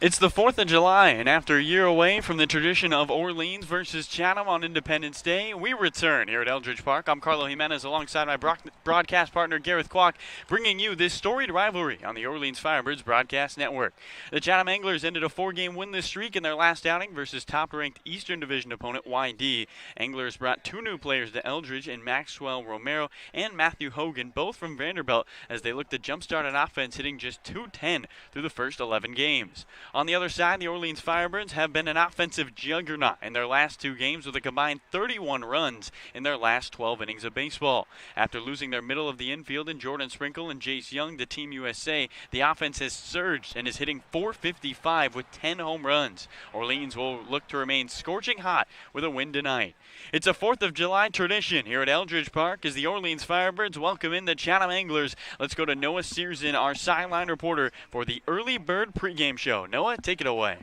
It's the 4th of July, and after a year away from the tradition of Orleans versus Chatham on Independence Day, we return here at Eldridge Park. I'm Carlo Jimenez alongside my broadcast partner Gareth Kwok, bringing you this storied rivalry on the Orleans Firebirds broadcast network. The Chatham Anglers ended a 4-game winless streak in their last outing versus top-ranked Eastern Division opponent YD. Anglers brought 2 new players to Eldridge in Maxwell Romero and Matthew Hogan, both from Vanderbilt, as they look to jumpstart an offense hitting just .210 through the first 11 games. On the other side, the Orleans Firebirds have been an offensive juggernaut in their last 2 games with a combined 31 runs in their last 12 innings of baseball. After losing their middle of the infield in Jordan Sprinkle and Jace Young to Team USA, the offense has surged and is hitting .455 with 10 home runs. Orleans will look to remain scorching hot with a win tonight. It's a 4th of July tradition here at Eldridge Park as the Orleans Firebirds welcome in the Chatham Anglers. Let's go to Noah Searson, our sideline reporter, for the Early Bird pregame show. Noah, take it away.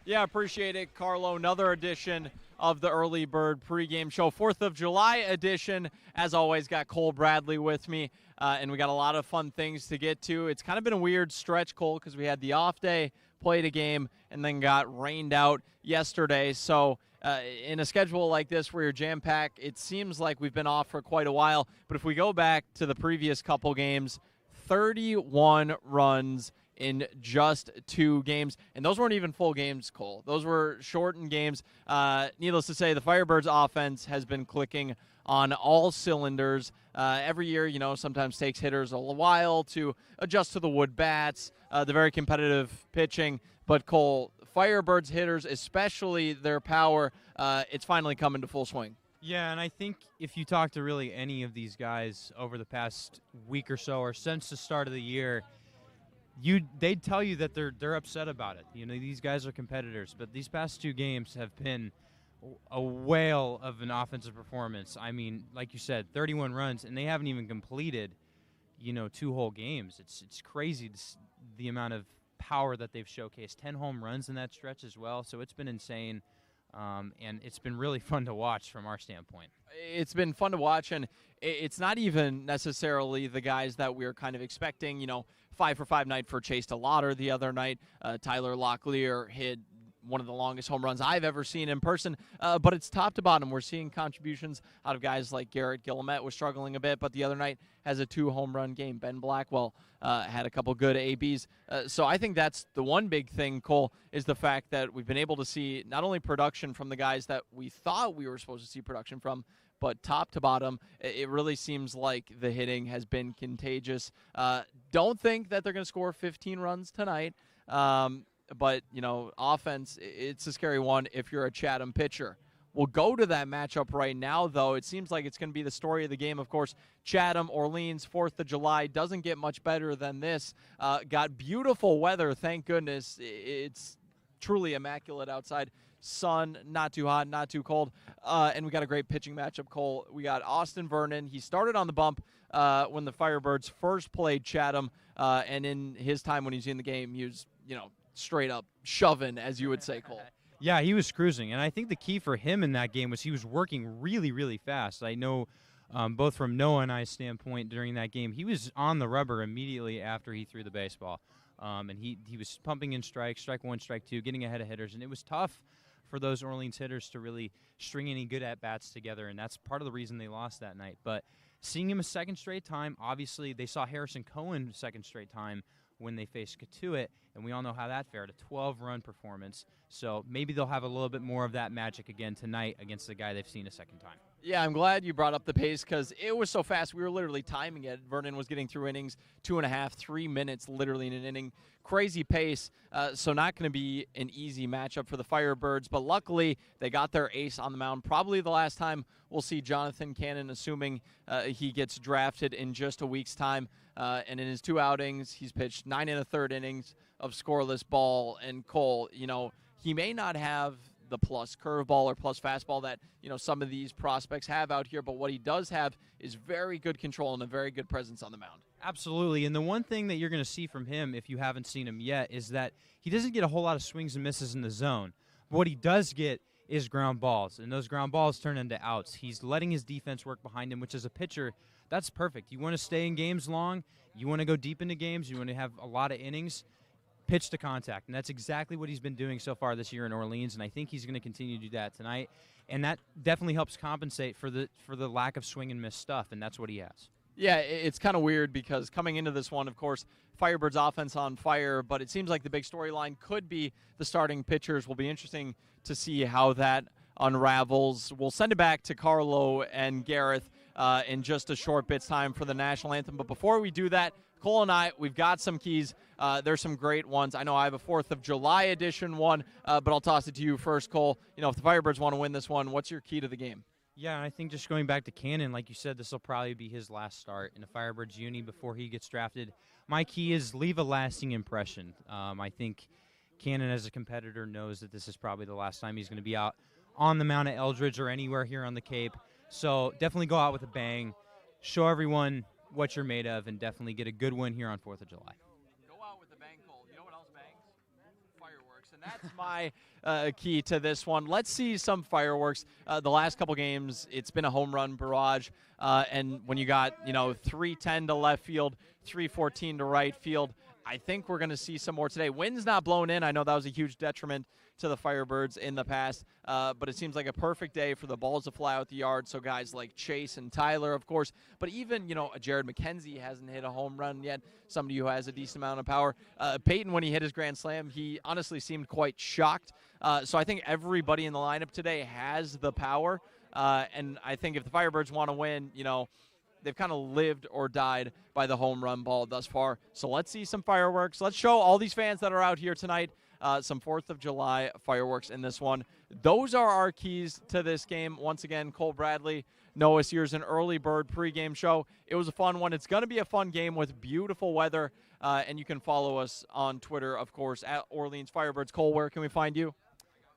Yeah, appreciate it, Carlo. Another edition of the Early Bird pregame show. 4th of July edition. As always, got Cole Bradley with me, and we got a lot of fun things to get to. It's kind of been a weird stretch, Cole, because we had the off day, played a game, and then got rained out yesterday. So in a schedule like this where you're jam-packed, it seems like we've been off for quite a while. But if we go back to the previous couple games, 31 runs in just 2 games. And those weren't even full games, Cole. Those were shortened games. Needless to say, the Firebirds offense has been clicking on all cylinders. Every year, sometimes takes hitters a while to adjust to the wood bats, the very competitive pitching. But, Cole, Firebirds hitters, especially their power, it's finally coming to full swing. Yeah, and I think if you talk to really any of these guys over the past week or so or since the start of the year, they'd tell you that they're upset about it. These guys are competitors, but these past 2 games have been a whale of an offensive performance. I mean, like you said, 31 runs, and they haven't even completed, 2 whole games. It's crazy the amount of power that they've showcased. 10 home runs in that stretch as well, so it's been insane. And it's been really fun to watch from our standpoint. It's been fun to watch, and it's not even necessarily the guys that we were kind of expecting. 5-for-5 night for Chase DeLauder the other night. Tyler Locklear hit one of the longest home runs I've ever seen in person, but it's top to bottom. We're seeing contributions out of guys like Garrett Guillemette was struggling a bit, but the other night has a 2-home-run game. Ben Blackwell had a couple good ABs. So I think that's the one big thing, Cole, is the fact that we've been able to see not only production from the guys that we thought we were supposed to see production from, but top to bottom, it really seems like the hitting has been contagious. Don't think that they're going to score 15 runs tonight. But, offense, it's a scary one if you're a Chatham pitcher. We'll go to that matchup right now, though. It seems like it's going to be the story of the game. Of course, Chatham, Orleans, 4th of July. Doesn't get much better than this. Got beautiful weather, thank goodness. It's truly immaculate outside. Sun, not too hot, not too cold. And we got a great pitching matchup, Cole. We got Austin Vernon. He started on the bump when the Firebirds first played Chatham. And in his time when he's in the game, he was, straight up shoving, as you would say, Cole. Yeah, he was cruising, and I think the key for him in that game was he was working really, really fast. I know both from Noah and I's standpoint during that game, he was on the rubber immediately after he threw the baseball. And he was pumping in strike 1, strike 2, getting ahead of hitters, and it was tough for those Orleans hitters to really string any good at-bats together, and that's part of the reason they lost that night. But seeing him a second straight time, obviously they saw Harrison Cohen second straight time when they faced Katuitt, and we all know how that fared, a 12-run performance. So maybe they'll have a little bit more of that magic again tonight against the guy they've seen a second time. Yeah, I'm glad you brought up the pace because it was so fast. We were literally timing it. Vernon was getting through innings, 2.5, 3 minutes literally in an inning. Crazy pace, so not going to be an easy matchup for the Firebirds. But luckily, they got their ace on the mound. Probably the last time we'll see Jonathan Cannon, assuming he gets drafted in just a week's time. And in his 2 outings, he's pitched 9 1/3 innings of scoreless ball. And Cole, he may not have the plus curveball or plus fastball that, some of these prospects have out here. But what he does have is very good control and a very good presence on the mound. Absolutely. And the one thing that you're going to see from him, if you haven't seen him yet, is that he doesn't get a whole lot of swings and misses in the zone. But what he does get is ground balls, and those ground balls turn into outs. He's letting his defense work behind him, which as a pitcher, that's perfect. You want to stay in games long. You want to go deep into games. You want to have a lot of innings. pitch to contact, and that's exactly what he's been doing so far this year in Orleans, and I think he's going to continue to do that tonight, and that definitely helps compensate for the lack of swing and miss stuff, and that's what he has. Yeah, it's kind of weird because coming into this one, of course, Firebirds offense on fire, but it seems like the big storyline could be the starting pitchers. Will be interesting to see how that unravels. We'll send it back to Carlo and Gareth in just a short bit's time for the national anthem. But before we do that, Cole and I, we've got some keys. There's some great ones. I know I have a 4th of July edition one, but I'll toss it to you first, Cole. You know, if the Firebirds want to win this one, what's your key to the game? Yeah, I think just going back to Cannon, like you said, this will probably be his last start in a Firebirds uni before he gets drafted. My key is leave a lasting impression. I think Cannon, as a competitor, knows that this is probably the last time he's going to be out on the mound at Eldridge or anywhere here on the Cape. So definitely go out with a bang, show everyone what you're made of, and definitely get a good win here on 4th of July. Go out with a bang, Cole. You know what else bangs? Fireworks. And that's my key to this one. Let's see some fireworks. The last couple games, it's been a home run barrage. And when you got, 310 to left field, 314 to right field, I think we're going to see some more today. Wind's not blown in. I know that was a huge detriment to the Firebirds in the past, but it seems like a perfect day for the balls to fly out the yard. So guys like Chase and Tyler, of course, but even, Jared McKenzie hasn't hit a home run yet, somebody who has a decent amount of power. Peyton, when he hit his grand slam, he honestly seemed quite shocked. So I think everybody in the lineup today has the power, and I think if the Firebirds want to win, they've kind of lived or died by the home run ball thus far. So let's see some fireworks. Let's show all these fans that are out here tonight some 4th of July fireworks in this one. Those are our keys to this game. Once again, Cole Bradley, Noah Sears, an early bird pregame show. It was a fun one. It's going to be a fun game with beautiful weather, and you can follow us on Twitter, of course, at Orleans Firebirds. Cole, where can we find you?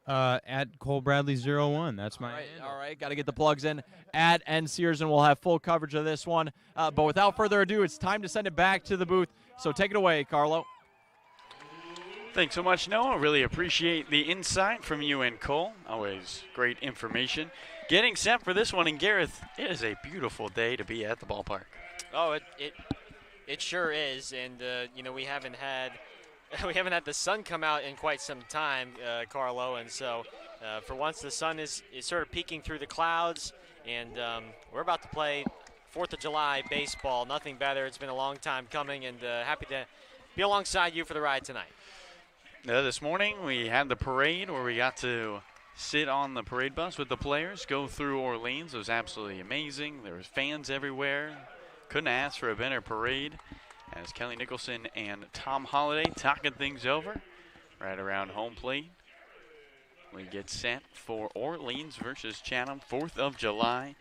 At Cole Bradley 01. That's my all right. Got to get the plugs in at N Sears, and we'll have full coverage of this one. But without further ado, it's time to send it back to the booth. So take it away, Carlo. Thanks so much, Noah. Really appreciate the insight from you and Cole. Always great information. Getting set for this one, and Gareth, it is a beautiful day to be at the ballpark. Oh, it sure is, and we haven't had the sun come out in quite some time, Carlo, and so for once the sun is sort of peeking through the clouds, and we're about to play 4th of July baseball. Nothing better. It's been a long time coming, and happy to be alongside you for the ride tonight. This morning we had the parade where we got to sit on the parade bus with the players, go through Orleans. It was absolutely amazing. There was fans everywhere. Couldn't ask for a better parade as Kelly Nicholson and Tom Holliday talking things over right around home plate. We get set for Orleans versus Chatham, 4th of July.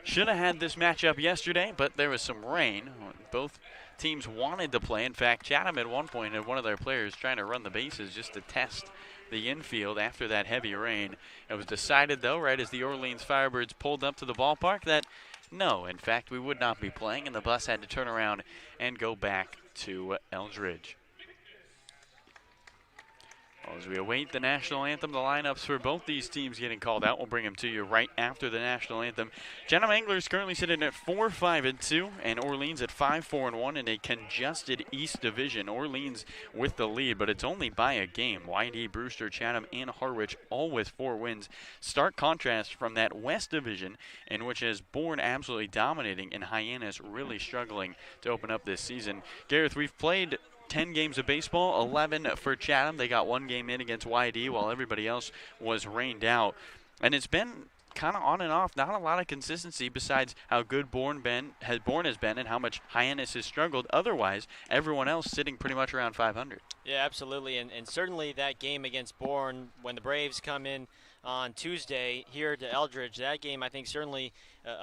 Should have had this matchup yesterday, but there was some rain. Both teams wanted to play. In fact, Chatham at one point had one of their players trying to run the bases just to test the infield after that heavy rain. It was decided, though, right as the Orleans Firebirds pulled up to the ballpark, that no, in fact, we would not be playing, and the bus had to turn around and go back to Eldridge. As we await the national anthem, the lineups for both these teams getting called out. We'll bring them to you right after the national anthem. Chatham Anglers currently sitting at 4-5-2, and Orleans at 5-4-1 in a congested East Division. Orleans with the lead, but it's only by a game. YD, Brewster, Chatham, and Harwich all with 4 wins. Stark contrast from that West Division, in which has Bourne absolutely dominating and Hyannis really struggling to open up this season. Gareth, we've played 10 games of baseball, 11 for Chatham. They got 1 game in against YD while everybody else was rained out. And it's been kind of on and off, not a lot of consistency besides how good Bourne has been and how much Hyannis has struggled. Otherwise, everyone else sitting pretty much around 500. Yeah, absolutely. And certainly that game against Bourne, when the Braves come in on Tuesday here to Eldridge, that game I think certainly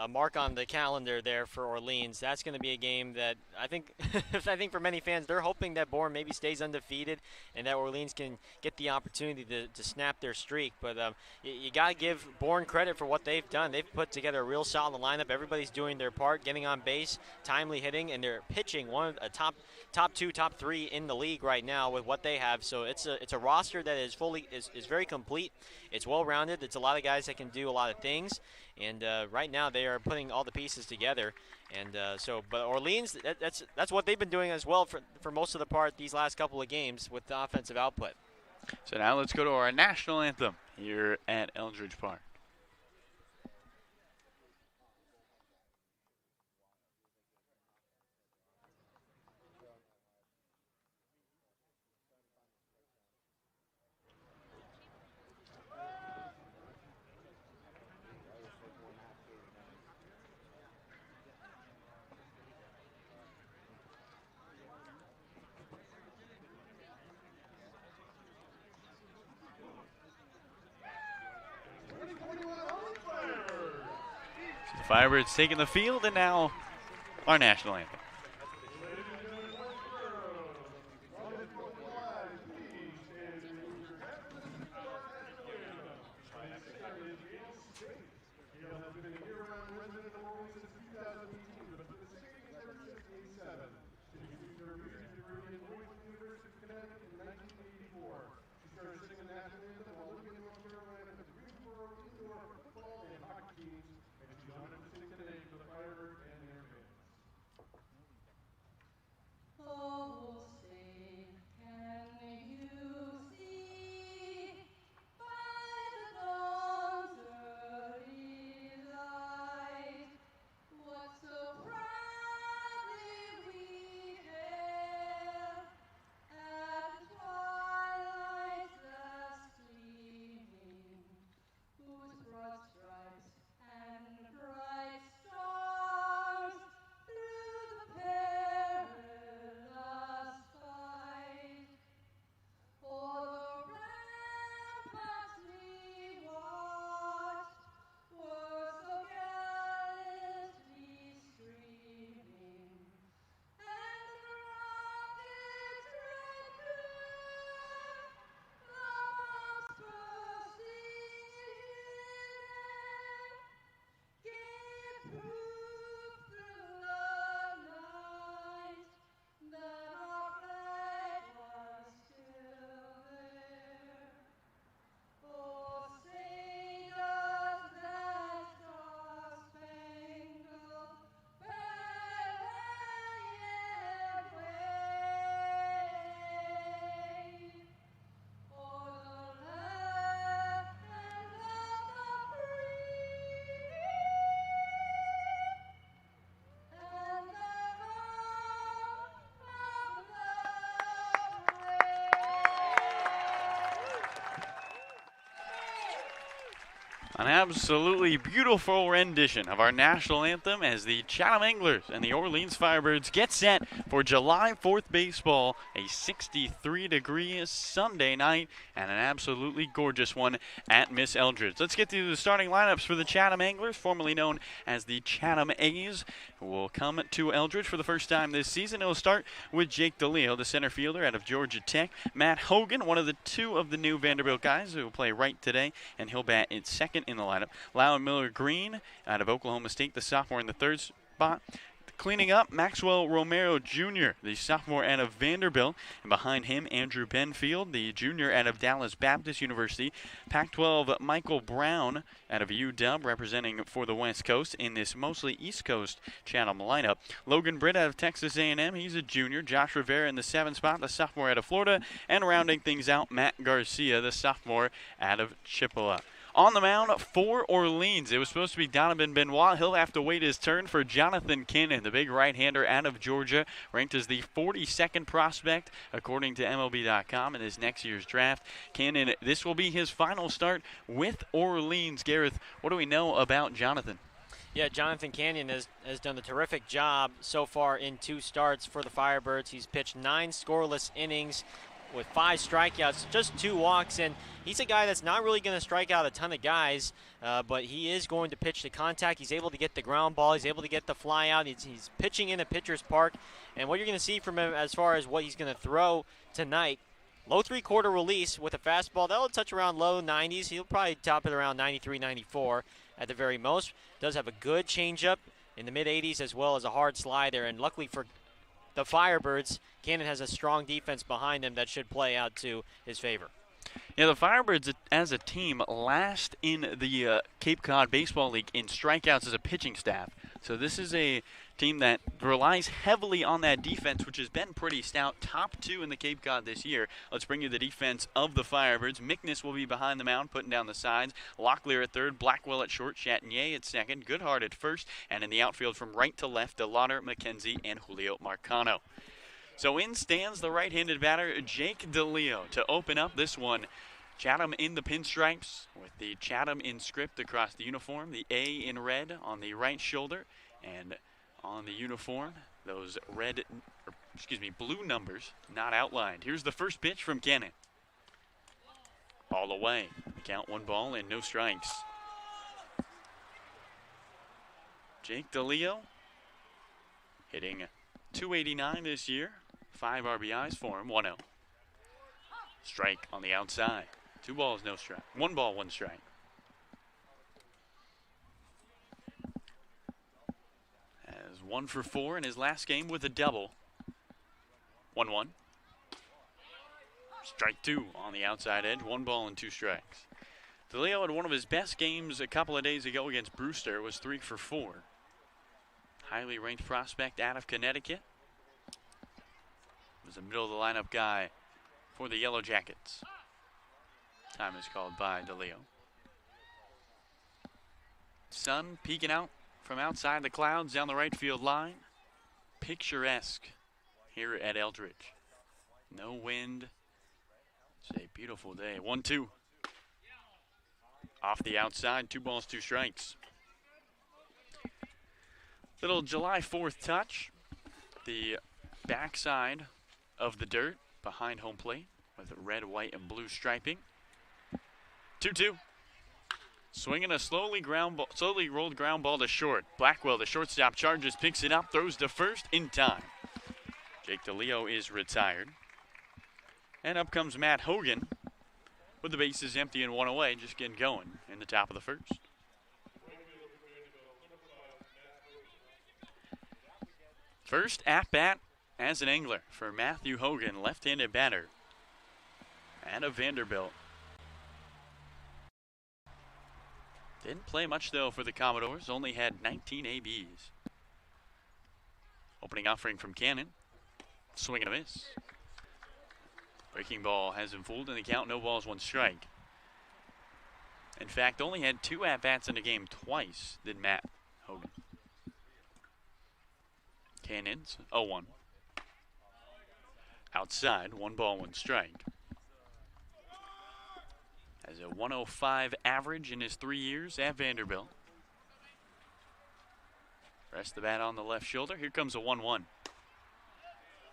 a mark on the calendar there for Orleans. That's going to be a game that I think for many fans, they're hoping that Bourne maybe stays undefeated and that Orleans can get the opportunity to snap their streak. But you got to give Bourne credit for what they've done. They've put together a real solid lineup. Everybody's doing their part, getting on base, timely hitting, and they're pitching one of the top 2, top 3 in the league right now with what they have. So it's a roster that is very complete. It's well-rounded. It's a lot of guys that can do a lot of things. And right now they are putting all the pieces together. And but Orleans, that's what they've been doing as well for most of the part these last couple of games with the offensive output. So now let's go to our national anthem here at Eldridge Park. The Firebirds taking the field, and now our national anthem. An absolutely beautiful rendition of our national anthem as the Chatham Anglers and the Orleans Firebirds get set for July 4th baseball, a 63-degree Sunday night, and an absolutely gorgeous one at Miss Eldridge. Let's get to the starting lineups for the Chatham Anglers, formerly known as the Chatham A's, who will come to Eldridge for the first time this season. It will start with Jake DeLeo, the center fielder out of Georgia Tech. Matt Hogan, one of the two of the new Vanderbilt guys who will play right today, and he'll bat in second in the lineup. Loudon Miller Green out of Oklahoma State, the sophomore in the third spot. Cleaning up, Maxwell Romero Jr., the sophomore out of Vanderbilt. And behind him, Andrew Benfield, the junior out of Dallas Baptist University. Pac-12, Michael Brown out of UW, representing for the West Coast in this mostly East Coast Chatham lineup. Logan Britt out of Texas A&M, he's a junior. Josh Rivera in the 7th spot, the sophomore out of Florida. And rounding things out, Matt Garcia, the sophomore out of Chippewa. On the mound for Orleans, it was supposed to be Donovan Benoit. He'll have to wait his turn for Jonathan Cannon, the big right-hander out of Georgia, ranked as the 42nd prospect, according to MLB.com, in his next year's draft. Cannon, this will be his final start with Orleans. Gareth, what do we know about Jonathan? Yeah, Jonathan Cannon has done a terrific job so far in 2 starts for the Firebirds. He's pitched 9 scoreless innings with 5 strikeouts, just 2 walks, and he's a guy that's not really going to strike out a ton of guys, but he is going to pitch to contact. He's able to get the ground ball. He's able to get the fly out. He's pitching in a pitcher's park, and what you're going to see from him as far as what he's going to throw tonight, low 3/4 release with a fastball. That'll touch around low 90s. He'll probably top it around 93, 94 at the very most. Does have a good changeup in the mid-80s as well as a hard slider, and luckily for the Firebirds, Cannon has a strong defense behind him that should play out to his favor. Yeah, the Firebirds as a team last in the Cape Cod Baseball League in strikeouts as a pitching staff. So this is a team that relies heavily on that defense, which has been pretty stout. Top 2 in the Cape Cod this year. Let's bring you the defense of the Firebirds. Mickness will be behind the mound, putting down the sides. Locklear at third, Blackwell at short, Chatinier at second, Goodhart at first, and in the outfield from right to left, DeLauder, McKenzie, and Julio Marcano. So in stands the right-handed batter, Jake DeLeo, to open up this one. Chatham in the pinstripes with the Chatham in script across the uniform, the A in red on the right shoulder, and on the uniform, those blue numbers not outlined. Here's the first pitch from Cannon. Ball away. Count 1 ball and no strikes. Jake DeLeo hitting .289 this year. 5 RBIs for him, 1-0. Strike on the outside. 2 balls, no strike. 1 ball, 1 strike. Has 1 for 4 in his last game with a double. 1-1. Strike 2 on the outside edge. 1 ball and 2 strikes. DeLeo had one of his best games a couple of days ago against Brewster. Was 3 for 4. Highly ranked prospect out of Connecticut. Was a middle of the lineup guy for the Yellow Jackets. Time is called by DeLeo. Sun peeking out from outside the clouds down the right field line. Picturesque here at Eldridge. No wind. It's a beautiful day. 1-2. Off the outside, 2 balls, 2 strikes. Little July 4th touch. The backside of the dirt behind home plate with red, white, and blue striping. 2-2. Swinging a slowly rolled ground ball to short. Blackwell, the shortstop, charges, picks it up, throws to first in time. Jake DeLeo is retired. And up comes Matt Hogan with the bases empty and 1 away, just getting going in the top of the first. First at-bat as an angler for Matthew Hogan, left-handed batter out of Vanderbilt. Didn't play much, though, for the Commodores. Only had 19 ABs. Opening offering from Cannon. Swing and a miss. Breaking ball has him fooled in the count. No balls, 1 strike. In fact, only had 2 at-bats in the game twice, did Matt Hogan. Cannons, 0-1. Outside, 1 ball, 1 strike. Has a 105 average in his 3 years at Vanderbilt. Rest the bat on the left shoulder. Here comes a 1-1.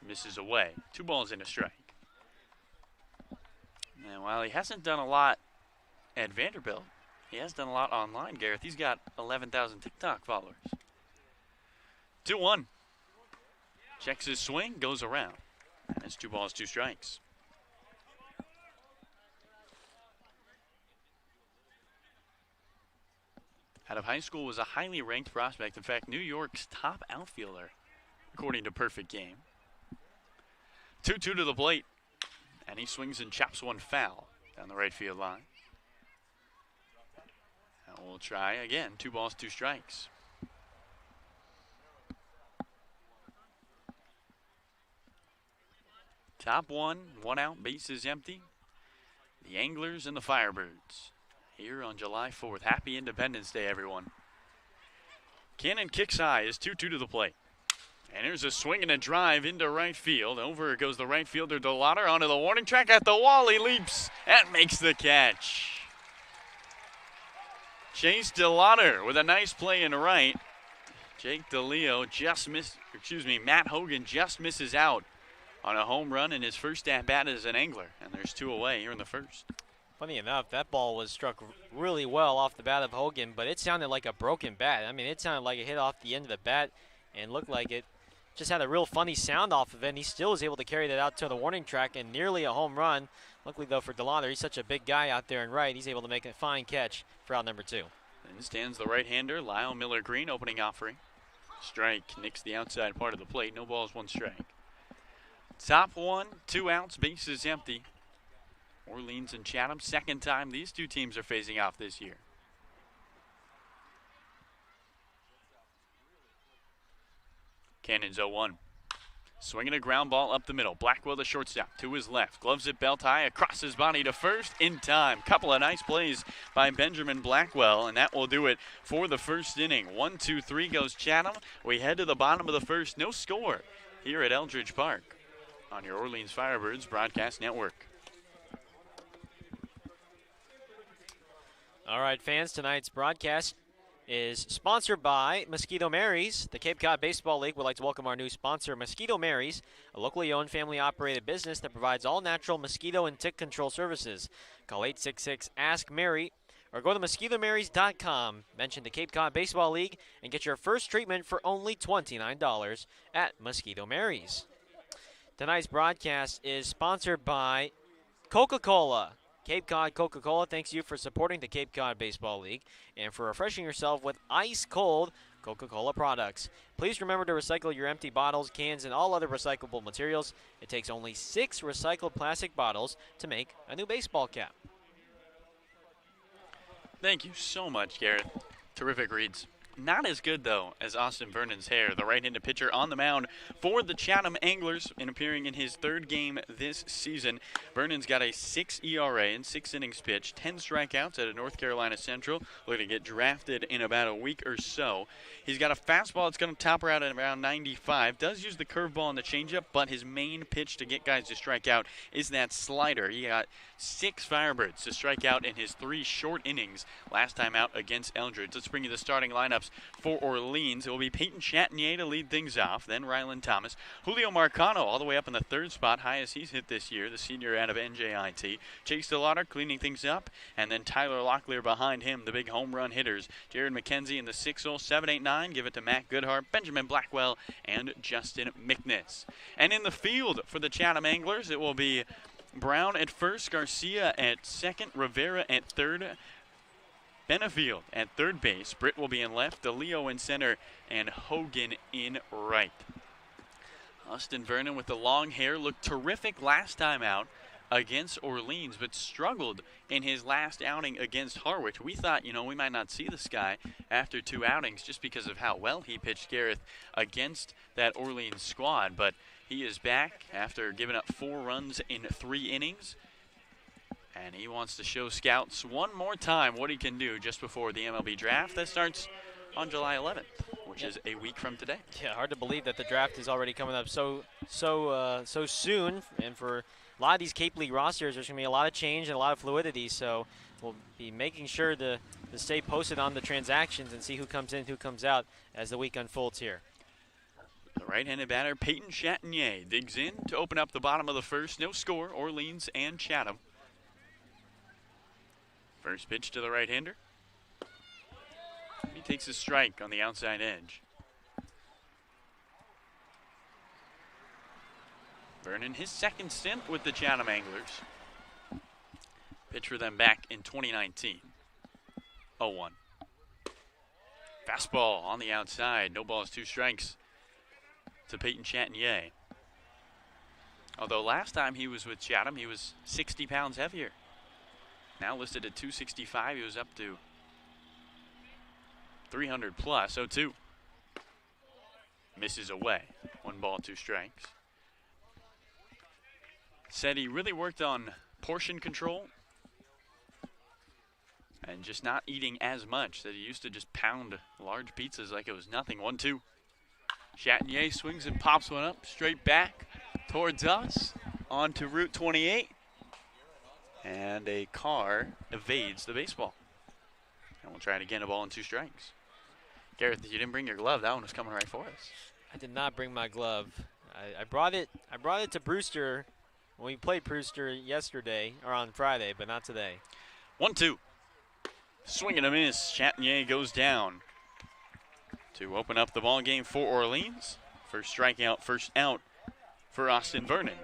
Misses away. 2 balls and a strike. And while he hasn't done a lot at Vanderbilt, he has done a lot online, Gareth. He's got 11,000 TikTok followers. 2-1. Checks his swing, goes around. That's 2 balls, 2 strikes. Out of high school, was a highly ranked prospect. In fact, New York's top outfielder, according to Perfect Game. 2-2 to the plate. And he swings and chops 1 foul down the right field line. And we'll try again. 2 balls, 2 strikes. Top 1, 1 out, bases empty. The Anglers and the Firebirds here on July 4th. Happy Independence Day, everyone. Cannon kicks high, is 2-2 to the plate. And here's a swing and a drive into right field. Over goes the right fielder, DeLauder, onto the warning track at the wall. He leaps and makes the catch. Chase DeLauder with a nice play in right. Jake DeLeo Matt Hogan just misses out on a home run in his first at-bat as an angler. And there's 2 away here in the first. Funny enough, that ball was struck really well off the bat of Hogan, but it sounded like a broken bat. I mean, it sounded like it hit off the end of the bat and looked like it just had a real funny sound off of it, and he still was able to carry that out to the warning track and nearly a home run. Luckily, though, for DeLauder, he's such a big guy out there in right, he's able to make a fine catch for out number 2. And stands the right-hander, Lyle Miller-Green, opening offering. Strike, nicks the outside part of the plate. No balls, 1 strike. Top 1, 2 outs, bases empty. Orleans and Chatham, second time these two teams are facing off this year. Cannon's 0-1. Swinging a ground ball up the middle. Blackwell, the shortstop, to his left. Gloves it belt high across his body to first in time. Couple of nice plays by Benjamin Blackwell, and that will do it for the first inning. 1-2-3 goes Chatham. We head to the bottom of the first. No score here at Eldridge Park on your Orleans Firebirds broadcast network. All right, fans, tonight's broadcast is sponsored by Mosquito Mary's. The Cape Cod Baseball League would like to welcome our new sponsor, Mosquito Mary's, a locally owned, family-operated business that provides all-natural mosquito and tick control services. Call 866-ASK-MARY or go to MosquitoMarys.com. Mention the Cape Cod Baseball League and get your first treatment for only $29 at Mosquito Mary's. Tonight's broadcast is sponsored by Coca-Cola. Cape Cod Coca-Cola thanks you for supporting the Cape Cod Baseball League and for refreshing yourself with ice-cold Coca-Cola products. Please remember to recycle your empty bottles, cans, and all other recyclable materials. It takes only 6 recycled plastic bottles to make a new baseball cap. Thank you so much, Garrett. Terrific reads. Not as good, though, as Austin Vernon's hair, the right-handed pitcher on the mound for the Chatham Anglers and appearing in his 3rd game this season. Vernon's got a 6 ERA in 6 innings pitched, 10 strikeouts at a North Carolina Central, looking to get drafted in about a week or so. He's got a fastball that's going to top her out at around 95, does use the curveball and the changeup, but his main pitch to get guys to strike out is that slider. He got 6 Firebirds to strike out in his 3 short innings last time out against Eldridge. Let's bring you the starting lineups for Orleans. It will be Peyton Chatinier to lead things off, then Ryland Thomas. Julio Marcano all the way up in the 3rd spot, highest he's hit this year, the senior out of NJIT. Chase DeLauder cleaning things up, and then Tyler Locklear behind him, the big home run hitters. Jared McKenzie in the 6-hole, 7-8-9, give it to Matt Goodhart, Benjamin Blackwell, and Justin McNiss. And in the field for the Chatham Anglers, it will be Brown at first, Garcia at 2nd, Rivera at 3rd, Benefield at 3rd base. Britt will be in left, DeLeo in center, and Hogan in right. Austin Vernon with the long hair looked terrific last time out against Orleans, but struggled in his last outing against Harwich. We thought, we might not see this guy after 2 outings just because of how well he pitched, Gareth, against that Orleans squad, but he is back after giving up 4 runs in 3 innings. And he wants to show scouts one more time what he can do just before the MLB draft that starts on July 11th, which is a week from today. Yeah, hard to believe that the draft is already coming up so soon. And for a lot of these Cape League rosters, there's going to be a lot of change and a lot of fluidity. So we'll be making sure to stay posted on the transactions and see who comes in, who comes out as the week unfolds here. The right-handed batter, Peyton Chatinier, digs in to open up the bottom of the first. No score, Orleans and Chatham. First pitch to the right-hander. He takes a strike on the outside edge. Vernon, his 2nd stint with the Chatham Anglers. Pitched for them back in 2019. 0-1. Fastball on the outside. No balls, 2 strikes to Peyton Chatinier. Although last time he was with Chatham, he was 60 pounds heavier. Now listed at 265, he was up to 300 plus, 0-2. Misses away, 1 ball, 2 strikes. Said he really worked on portion control and just not eating as much. That he used to just pound large pizzas like it was nothing. 1-2. Chatinier swings and pops one up straight back towards us onto Route 28. And a car evades the baseball. And we'll try it again, a ball and 2 strikes. Gareth, you didn't bring your glove. That one was coming right for us. I did not bring my glove. I brought it to Brewster when we played Brewster yesterday, or on Friday, but not today. 1-2. Swing and a miss. Chatinier goes down to open up the ball game for Orleans. First strikeout, first out for Austin Vernon.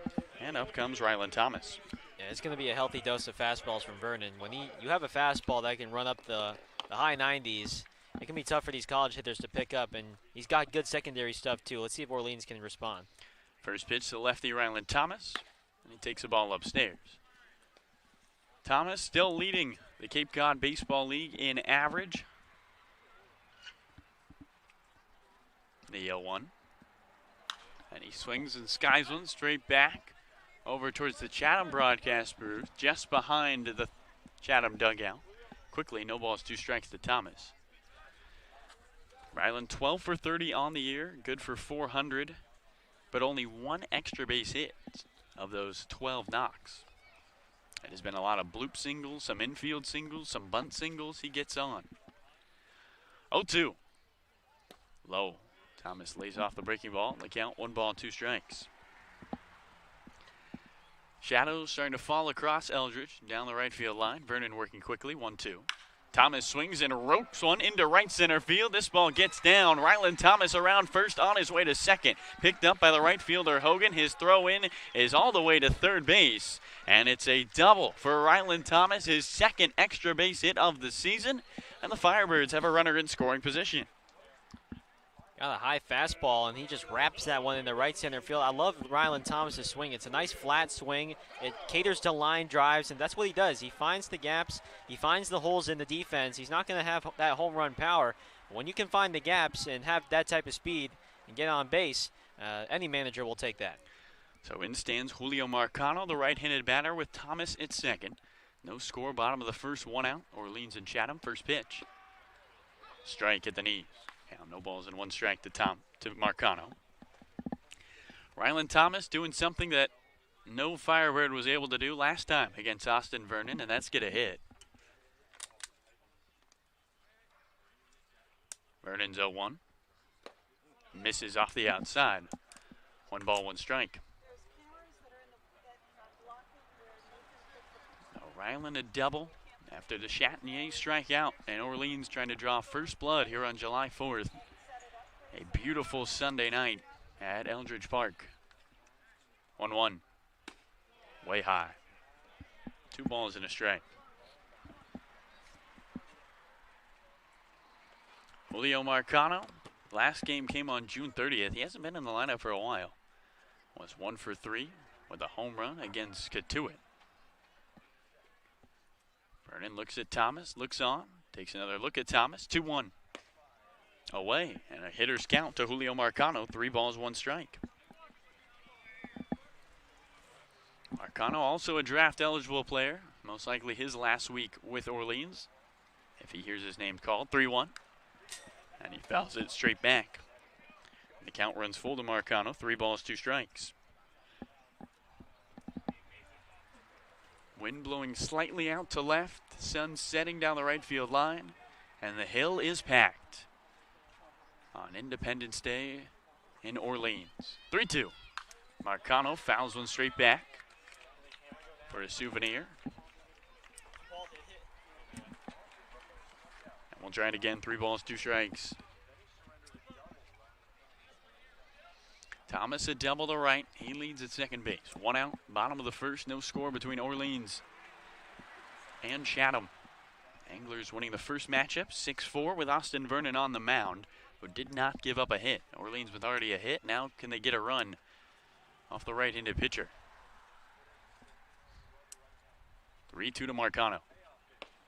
And up comes Ryland Thomas. Yeah, it's going to be a healthy dose of fastballs from Vernon. When you have a fastball that can run up the high 90s, it can be tough for these college hitters to pick up, and he's got good secondary stuff too. Let's see if Orleans can respond. First pitch to lefty Ryland Thomas, and he takes the ball upstairs. Thomas still leading the Cape Cod Baseball League in average. The 0-1. And he swings and skies one straight back over towards the Chatham broadcast booth, just behind the Chatham dugout. Quickly, no balls, 2 strikes to Thomas. Ryland 12 for 30 on the year, good for 400, but only 1 extra base hit of those 12 knocks. It has been a lot of bloop singles, some infield singles, some bunt singles. He gets on. 0-2. Low. Thomas lays off the breaking ball. The count, 1 ball, 2 strikes. Shadows starting to fall across Eldridge down the right field line. Vernon working quickly, 1-2. Thomas swings and ropes one into right center field. This ball gets down. Ryland Thomas around first on his way to second. Picked up by the right fielder Hogan. His throw in is all the way to third base. And it's a double for Ryland Thomas, his 2nd extra base hit of the season. And the Firebirds have a runner in scoring position. Got a high fastball, and he just wraps that one in the right center field. I love Ryland Thomas' swing. It's a nice flat swing. It caters to line drives, and that's what he does. He finds the gaps. He finds the holes in the defense. He's not going to have that home run power. But when you can find the gaps and have that type of speed and get on base, any manager will take that. So in stands Julio Marcano, the right-handed batter, with Thomas at second. No score, bottom of the first, 1 out. Orleans and Chatham, first pitch. Strike at the knees. No balls and 1 strike to Marcano. Ryland Thomas doing something that no Firebird was able to do last time against Austin Vernon, and that's get a hit. Vernon's 0-1. Misses off the outside. 1 ball, 1 strike. Now Ryland a double after the Chatinier strikeout, and Orleans trying to draw first blood here on July 4th. A beautiful Sunday night at Eldridge Park. 1-1. Way high. 2 balls and a strike. Julio Marcano, last game came on June 30th. He hasn't been in the lineup for a while. Was 1 for 3 with a home run against Katuitt. Vernon looks at Thomas, looks on, takes another look at Thomas. 2-1. Away, and a hitter's count to Julio Marcano. 3 balls, 1 strike. Marcano also a draft eligible player, most likely his last week with Orleans, if he hears his name called. 3-1, and he fouls it straight back. The count runs full to Marcano. 3 balls, 2 strikes. Wind blowing slightly out to left, sun setting down the right field line, and the hill is packed on Independence Day in Orleans. 3-2. Marcano fouls one straight back for a souvenir. And we'll try it again. 3 balls, 2 strikes. Thomas a double to right. He leads at second base. 1 out, bottom of the first. No score between Orleans and Chatham. Anglers winning the first matchup 6-4 with Austin Vernon on the mound, who did not give up a hit. Orleans with already a hit. Now can they get a run off the right-handed pitcher? 3-2 to Marcano.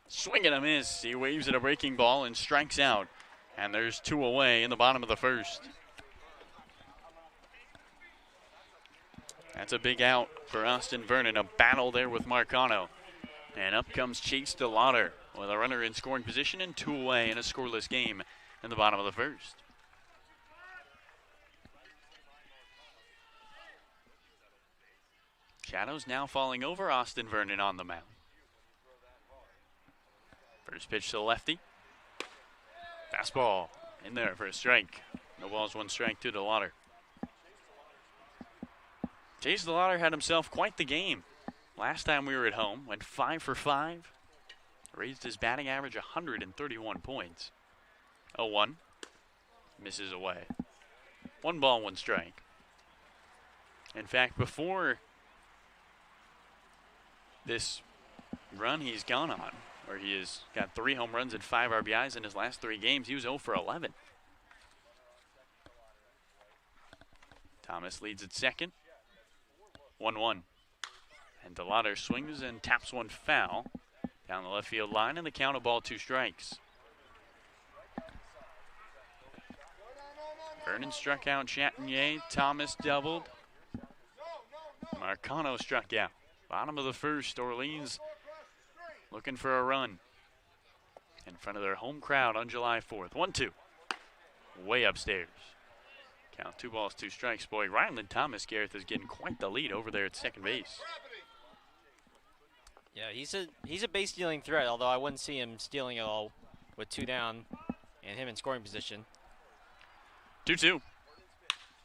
Swing and a miss. He waves at a breaking ball and strikes out. And there's 2 away in the bottom of the first. That's a big out for Austin Vernon. A battle there with Marcano. And up comes Chase DeLauder with a runner in scoring position and 2 away in a scoreless game in the bottom of the first. Shadows now falling over Austin Vernon on the mound. First pitch to the lefty. Fastball in there for a strike. No balls, 1 strike to DeLauder. Chase DeLauder had himself quite the game. Last time we were at home, went 5 for 5. Raised his batting average 131 points. 0-1. Misses away. 1 ball, 1 strike. In fact, before this run he's gone on, where he has got 3 home runs and 5 RBIs in his last 3 games, he was 0 for 11. Thomas leads at second. 1-1. And DeLauder swings and taps one foul down the left field line, and the count of ball 2 strikes. Vernon struck out Chatinier. Thomas doubled. Marcano struck out. Bottom of the first, Orleans looking for a run in front of their home crowd on July 4th. 1-2. Way upstairs. Count 2 balls, 2 strikes. Boy, Ryland Thomas, Gareth, is getting quite the lead over there at second base. Yeah, he's a base stealing threat, although I wouldn't see him stealing at all with 2 down and him in scoring position. 2-2.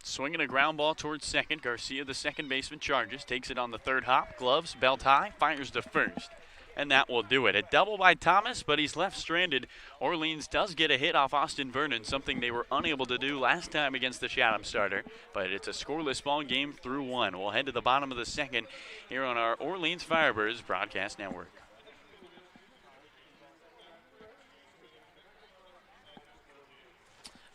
Swinging a ground ball towards second. Garcia, the second baseman, charges, takes it on the third hop, gloves, belt high, fires to first. And that will do it. A double by Thomas, but he's left stranded. Orleans does get a hit off Austin Vernon, something they were unable to do last time against the Chatham starter. But it's a scoreless ball game through 1. We'll head to the bottom of the second here on our Orleans Firebirds broadcast network.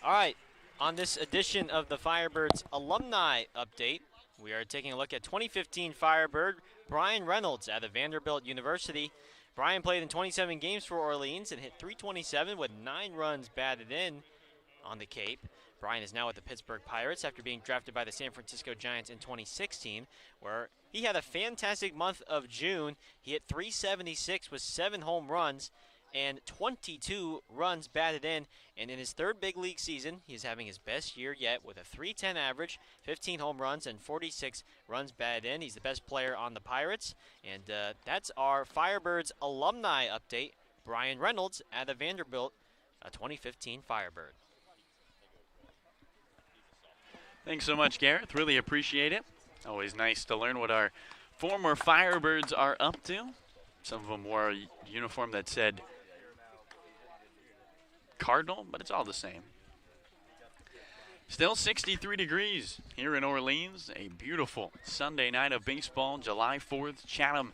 All right, on this edition of the Firebirds Alumni Update, we are taking a look at 2015 Firebird Brian Reynolds out of Vanderbilt University. Brian played in 27 games for Orleans and hit .327 with 9 runs batted in on the Cape. Brian is now with the Pittsburgh Pirates after being drafted by the San Francisco Giants in 2016, where he had a fantastic month of June. He hit .376 with 7 home runs and 22 runs batted in. And in his 3rd big league season, he's having his best year yet with a .310 average, 15 home runs, and 46 runs batted in. He's the best player on the Pirates. And that's our Firebirds Alumni Update. Brian Reynolds at the Vanderbilt 2015 Firebird. Thanks so much, Gareth. Really appreciate it. Always nice to learn what our former Firebirds are up to. Some of them wore a uniform that said Cardinal, but it's all the same. Still 63 degrees here in Orleans. A beautiful Sunday night of baseball, July 4th. Chatham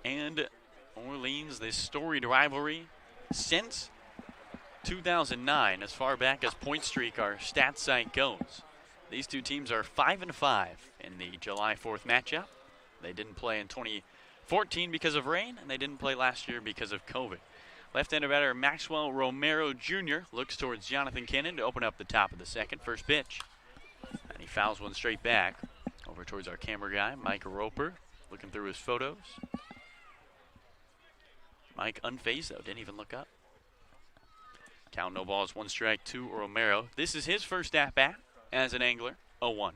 and Orleans, this storied rivalry since 2009, as far back as point streak our stat site goes. These two teams are 5-5 in the July 4th matchup. They didn't play in 2014 because of rain, and they didn't play last year because of COVID. Left-hander batter Maxwell Romero Jr. looks towards Jonathan Cannon to open up the top of the second. First pitch. And he fouls one straight back. Over towards our camera guy, Mike Roper, looking through his photos. Mike unfazed, though, didn't even look up. Count no balls, 1 strike to Romero. This is his first at-bat as an angler. 0-1.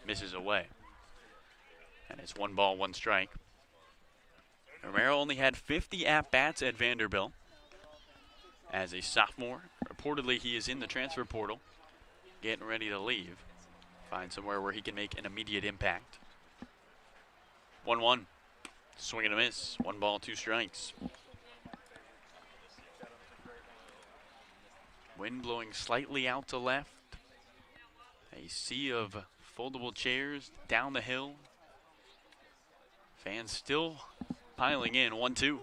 Misses away. And it's 1 ball, 1 strike. Romero only had 50 at-bats at Vanderbilt as a sophomore. Reportedly, he is in the transfer portal, getting ready to leave. Find somewhere where he can make an immediate impact. 1-1. Swing and a miss. 1 ball, 2 strikes. Wind blowing slightly out to left. A sea of foldable chairs down the hill. Fans still piling in. 1-2.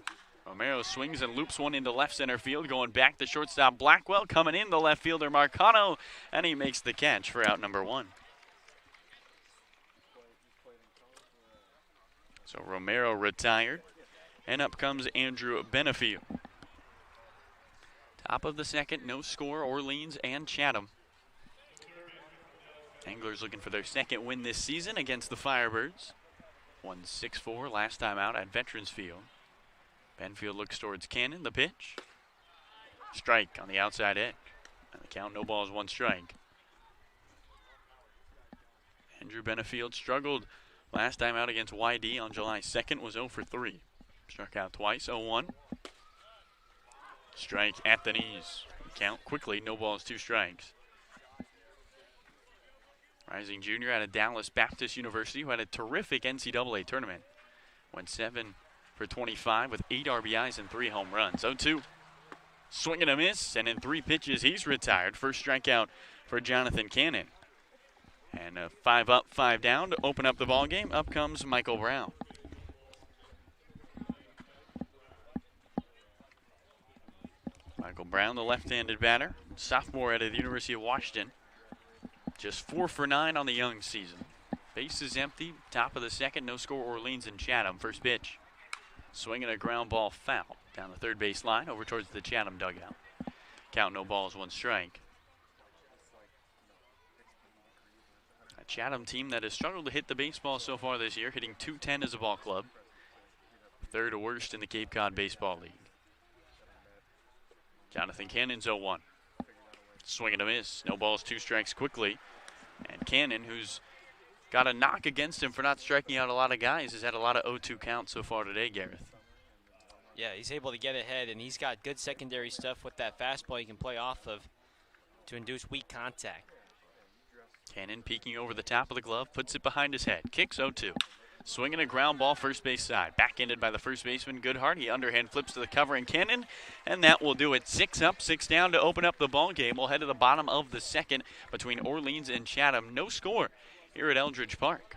Romero swings and loops one into left center field. Going back to shortstop Blackwell. Coming in the left fielder Marcano. And he makes the catch for out number 1. So Romero retired. And up comes Andrew Benefield. Top of the second. No score. Orleans and Chatham. Anglers looking for their second win this season against the Firebirds. Won 6-4 last time out at Veterans Field. Benfield looks towards Cannon. The pitch. Strike on the outside edge. And the count, no balls, 1 strike. Andrew Benefield struggled last time out against YD on July 2nd. Was 0 for 3. Struck out twice. 0-1. Strike at the knees. Count quickly. No balls, 2 strikes. Rising junior out of Dallas Baptist University, who had a terrific NCAA tournament. Went 7 for 25 with 8 RBIs and 3 home runs. 0-2. Swing and a miss, and in 3 pitches, he's retired. First strikeout for Jonathan Cannon. And 5 up, 5 down to open up the ball game. Up comes Michael Brown. Michael Brown, the left-handed batter, sophomore out of the University of Washington. Just 4 for 9 on the young season. Base is empty. Top of the second. No score, Orleans and Chatham. First pitch. Swinging a ground ball foul down the third base line over towards the Chatham dugout. Count no balls, 1 strike. A Chatham team that has struggled to hit the baseball so far this year, hitting .210 as a ball club. Third worst in the Cape Cod Baseball League. Jonathan Cannon's 0-1. Swing and a miss. No balls, 2 strikes quickly. And Cannon, who's got a knock against him for not striking out a lot of guys, has had a lot of 0-2 counts so far today, Gareth. Yeah, he's able to get ahead, and he's got good secondary stuff with that fastball he can play off of to induce weak contact. Cannon peeking over the top of the glove, puts it behind his head. Kicks 0-2. Swinging a ground ball first base side. Backhanded by the first baseman, Goodhart. He underhand flips to the covering Cannon, and that will do it. 6 up, 6 down to open up the ball game. We'll head to the bottom of the second between Orleans and Chatham. No score here at Eldridge Park.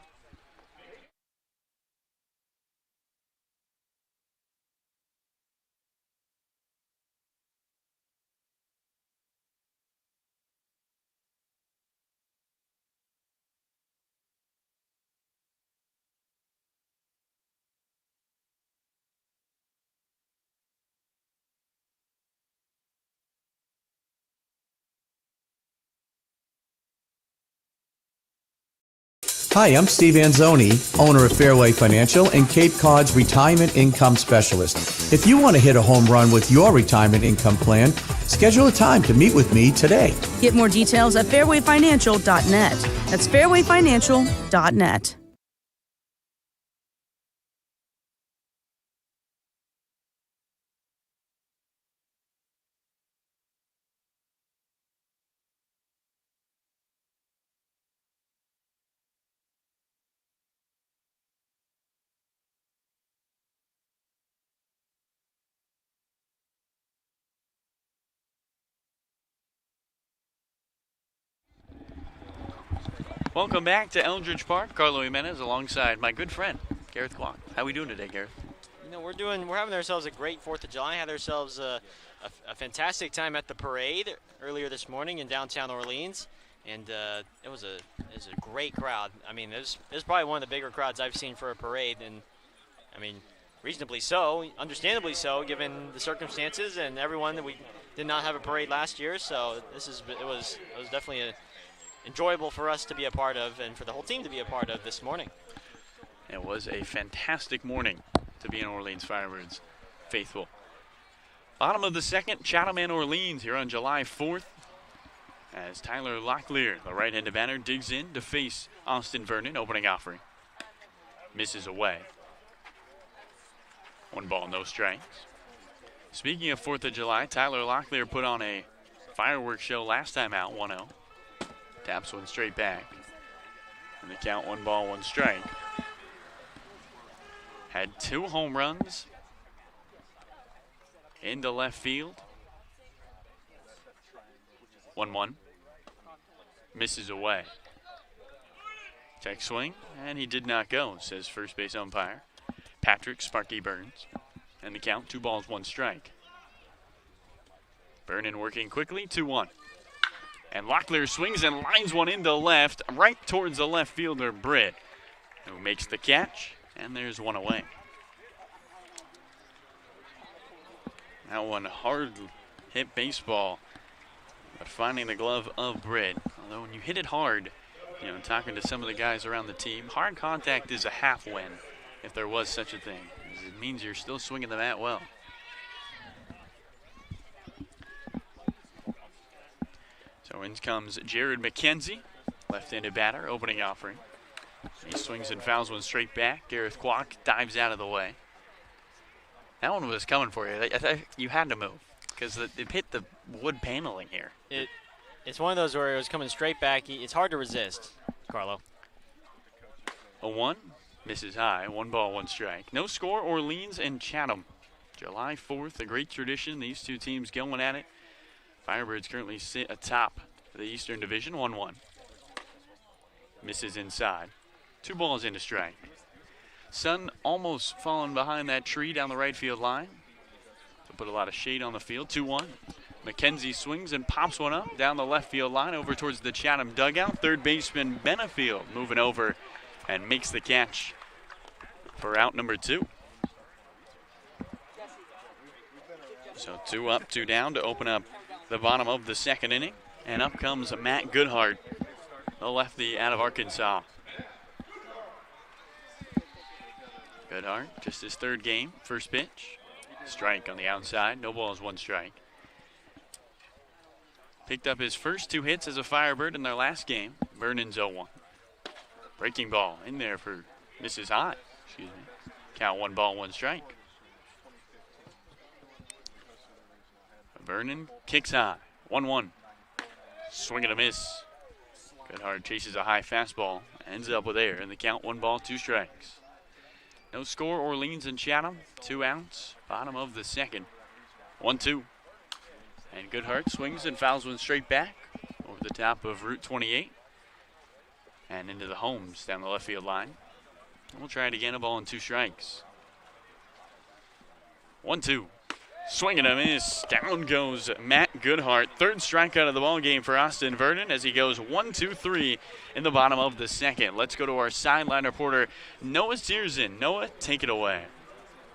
Hi, I'm Steve Anzoni, owner of Fairway Financial and Cape Cod's Retirement Income Specialist. If you want to hit a home run with your retirement income plan, schedule a time to meet with me today. Get more details at fairwayfinancial.net. That's fairwayfinancial.net. Welcome back to Eldridge Park. Carlo Jimenez alongside my good friend, Gareth Kwok. How we doing today, Gareth? You know, we're having ourselves a great 4th of July. Had ourselves a fantastic time at the parade earlier this morning in downtown Orleans, and it was a great crowd. I mean, it was probably one of the bigger crowds I've seen for a parade, and I mean, reasonably so, understandably so, given the circumstances and everyone that we did not have a parade last year. So it was definitely enjoyable for us to be a part of and for the whole team to be a part of this morning. It was a fantastic morning to be an Orleans Firebirds faithful. Bottom of the second, Chatham and Orleans here on July 4th as Tyler Locklear, the right-handed batter, digs in to face Austin Vernon, opening offering. Misses away. 1 ball, no strikes. Speaking of 4th of July, Tyler Locklear put on a fireworks show last time out, 1-0. Taps one straight back. And the count 1 ball, 1 strike. Had 2 home runs into left field. 1-1. Misses away. Check swing, and he did not go, says first base umpire Patrick Sparky Burns. And the count 2 balls, 1 strike. Vernon working quickly, 2-1. And Locklear swings and lines one into left, right towards the left fielder, Britt, who makes the catch, and there's 1 away. That one hard hit baseball, but finding the glove of Britt. Although when you hit it hard, you know, talking to some of the guys around the team, hard contact is a half win, if there was such a thing. It means you're still swinging the bat well. So in comes Jared McKenzie, left-handed batter, opening offering. He swings and fouls one straight back. Gareth Kwok dives out of the way. That one was coming for you. You had to move because it hit the wood paneling here. It's one of those where it was coming straight back. It's hard to resist, Carlo. 0-1, misses high. 1 ball, 1 strike. No score, Orleans and Chatham. July 4th, a great tradition. These two teams going at it. Firebirds currently sit atop the Eastern Division, 1-1. Misses inside. 2 balls into strike. Sun almost falling behind that tree down the right field line. To put a lot of shade on the field, 2-1. McKenzie swings and pops one up down the left field line over towards the Chatham dugout. Third baseman Benefield moving over and makes the catch for out number 2. So 2 up, 2 down to open up the bottom of the second inning. And up comes Matt Goodhart, the lefty out of Arkansas. Goodhart, just his 3rd game. First pitch, strike on the outside. No balls, 1 strike. Picked up his first 2 hits as a Firebird in their last game. Vernon's 0-1. Breaking ball in there for Mrs. High. Excuse me. Count 1 ball, 1 strike. Vernon kicks high. 1-1. Swing and a miss. Goodhart chases a high fastball. Ends up with air in the count. 1 ball, 2 strikes. No score, Orleans and Chatham. 2 outs. Bottom of the second. 1-2. And Goodhart swings and fouls one straight back over the top of Route 28 and into the homes down the left field line. We'll try it again. A ball and 2 strikes. 1-2. Swing and a miss. Down goes Matt Goodhart. 3rd strikeout of the ball game for Austin Vernon as he goes 1-2-3 in the bottom of the second. Let's go to our sideline reporter, Noah Searson. Noah, take it away.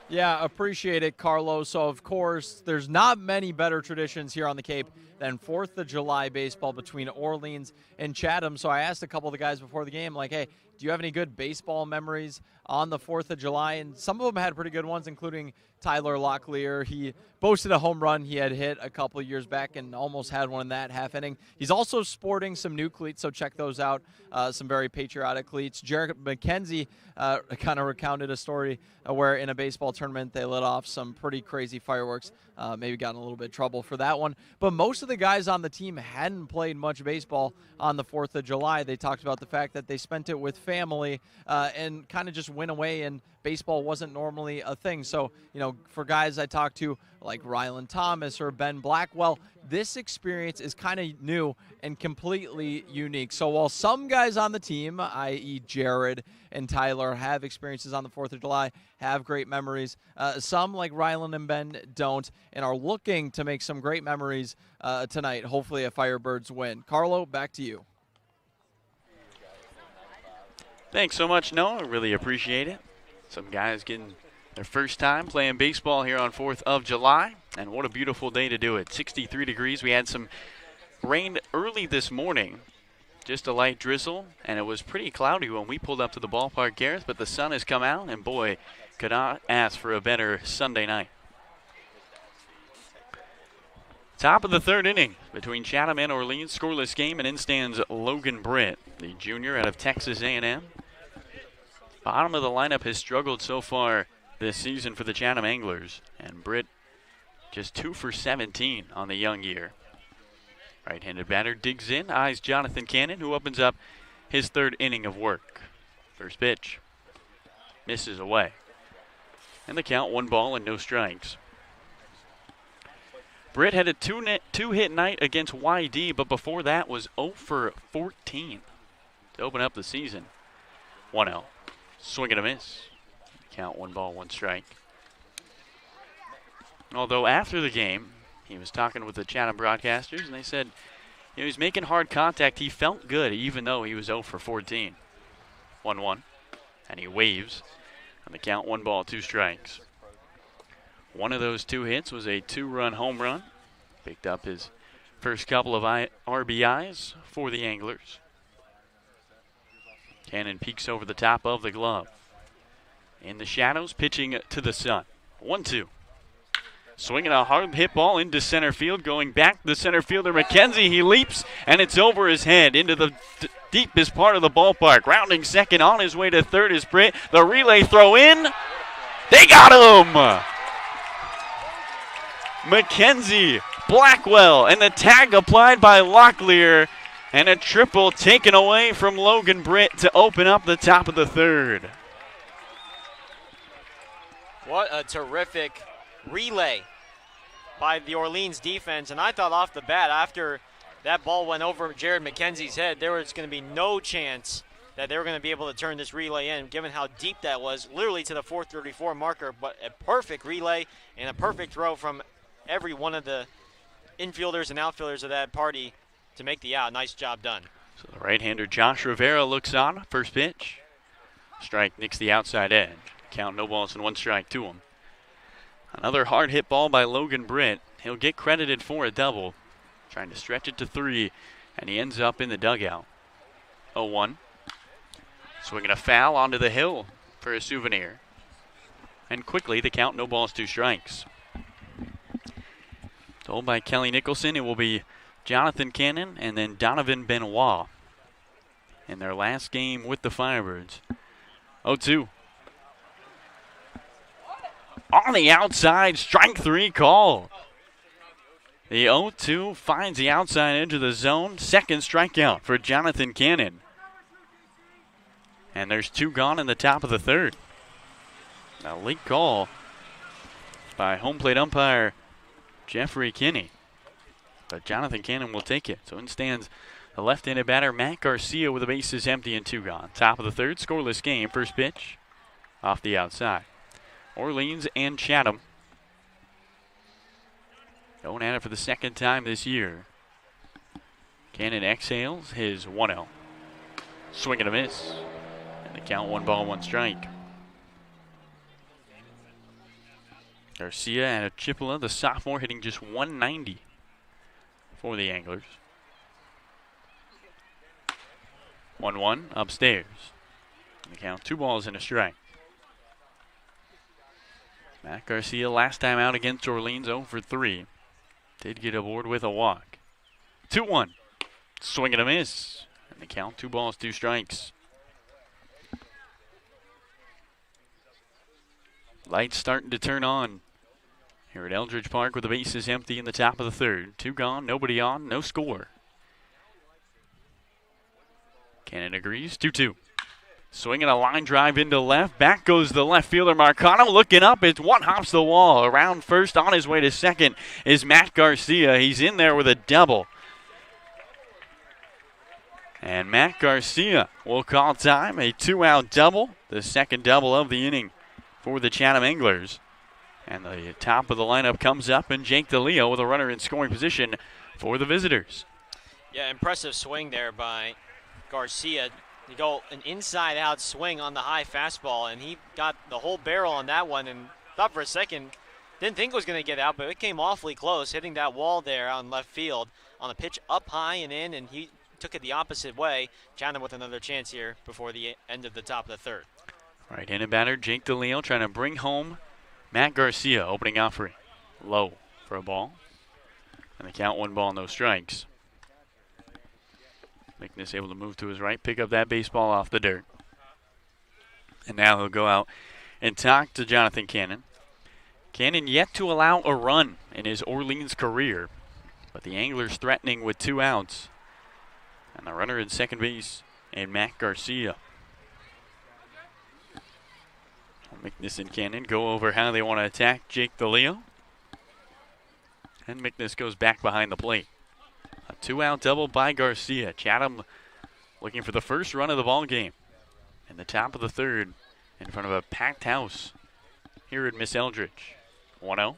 Yeah, appreciate it, Carlos. So, of course, there's not many better traditions here on the Cape than 4th of July baseball between Orleans and Chatham. So I asked a couple of the guys before the game, like, hey, do you have any good baseball memories on the 4th of July? And some of them had pretty good ones, including Tyler Locklear. He boasted a home run he had hit a couple of years back and almost had one in that half inning. He's also sporting some new cleats, so check those out, some very patriotic cleats. Jared McKenzie kind of recounted a story where in a baseball tournament they let off some pretty crazy fireworks, maybe got in a little bit of trouble for that one. But most of the guys on the team hadn't played much baseball on the 4th of July. They talked about the fact that they spent it with family and kind of just went away, and baseball wasn't normally a thing. So, you know, for guys I talked to like Rylan Thomas or Ben Blackwell, this experience is kind of new and completely unique. So while some guys on the team, i.e. Jared and Tyler, have experiences on the 4th of July, have great memories, some like Rylan and Ben don't, and are looking to make some great memories tonight. Hopefully a Firebirds win. Carlo, back to you. Thanks so much, Noah. Really appreciate it. Some guys getting their first time playing baseball here on 4th of July, and what a beautiful day to do it. 63 degrees. We had some rain early this morning, just a light drizzle, and it was pretty cloudy when we pulled up to the ballpark, Gareth, but the sun has come out, and boy, could not ask for a better Sunday night. Top of the 3rd inning between Chatham and Orleans. Scoreless game, and in stands Logan Britt, the junior out of Texas A&M. Bottom of the lineup has struggled so far this season for the Chatham Anglers, and Britt just 2 for 17 on the young year. Right-handed batter digs in, eyes Jonathan Cannon, who opens up his 3rd inning of work. First pitch misses away, and the count 1 ball and no strikes. Britt had a 2-hit night against YD, but before that was 0 for 14 to open up the season. 1-0. Swing and a miss. Count 1 ball, 1 strike. Although after the game, he was talking with the Chatham broadcasters, and they said he was making hard contact. He felt good, even though he was 0 for 14. 1-1. And he waves on the count 1 ball, 2 strikes. One of those 2 hits was a 2-run home run. Picked up his first couple of RBIs for the Anglers. Cannon peeks over the top of the glove. In the shadows, pitching to the sun. 1-2. Swinging a hard hit ball into center field. Going back to the center fielder, McKenzie. He leaps, and it's over his head into the deepest part of the ballpark. Rounding second, on his way to 3rd is Britt. The relay throw in. They got him! McKenzie, Blackwell, and the tag applied by Locklear. And a triple taken away from Logan Britt to open up the top of the 3rd. What a terrific relay by the Orleans defense. And I thought off the bat, after that ball went over Jared McKenzie's head, there was going to be no chance that they were going to be able to turn this relay in, given how deep that was, literally to the 434 marker. But a perfect relay and a perfect throw from every one of the infielders and outfielders of that party to make the out. Nice job done. So the right-hander Josh Rivera looks on. First pitch. Strike nicks the outside edge. Count no balls and 1 strike to him. Another hard hit ball by Logan Britt. He'll get credited for a double. Trying to stretch it to 3, and he ends up in the dugout. 0-1. Swinging a foul onto the hill for a souvenir. And quickly the count, no balls, 2 strikes. Told by Kelly Nicholson it will be Jonathan Cannon and then Donovan Benoit in their last game with the Firebirds. 0-2. On the outside, strike 3 call. The 0-2 finds the outside edge of the zone. Second strikeout for Jonathan Cannon. And there's 2 gone in the top of the 3rd. A late call by home plate umpire Jeffrey Kinney. But Jonathan Cannon will take it. So in stands the left-handed batter Matt Garcia with the bases empty and 2 gone. Top of the 3rd, scoreless game. First pitch off the outside. Orleans and Chatham going at it for the 2nd time this year. Cannon exhales his 1-0. Swing and a miss. And the count 1 ball, 1 strike. Garcia and Chipola, the sophomore, hitting just 190 for the Anglers. 1-1 upstairs. And the count 2 balls and a strike. Matt Garcia last time out against Orleans 0 for 3. Did get aboard with a walk. 2-1. Swing and a miss. And the count 2 balls, 2 strikes. Lights starting to turn on here at Eldridge Park with the bases empty in the top of the 3rd. 2 gone, nobody on, no score. Cannon agrees, 2-2. Swinging a line drive into left. Back goes the left fielder Marcano. Looking up, it's 1 hops the wall. Around first, on his way to second is Matt Garcia. He's in there with a double. And Matt Garcia will call time. A 2-out double. The 2nd double of the inning for the Chatham Anglers. And the top of the lineup comes up, and Jake DeLeo with a runner in scoring position for the visitors. Yeah, impressive swing there by Garcia. You go an inside-out swing on the high fastball, and he got the whole barrel on that one and thought for a second, didn't think it was going to get out, but it came awfully close, hitting that wall there on left field on a pitch up high and in, and he took it the opposite way. Chatham with another chance here before the end of the top of the 3rd. Right-handed batter Jake DeLeo trying to bring home Matt Garcia, opening offering. Low for a ball. And the count 1 ball, no strikes. McNiss able to move to his right, pick up that baseball off the dirt. And now he'll go out and talk to Jonathan Cannon. Cannon yet to allow a run in his Orleans career. But the Anglers threatening with 2 outs. And the runner in second base, and Matt Garcia. McNiss and Cannon go over how they want to attack Jake DeLeo. And McNiss goes back behind the plate. A 2-out double by Garcia. Chatham looking for the first run of the ball game in the top of the 3rd in front of a packed house here at Miss Eldridge. 1-0.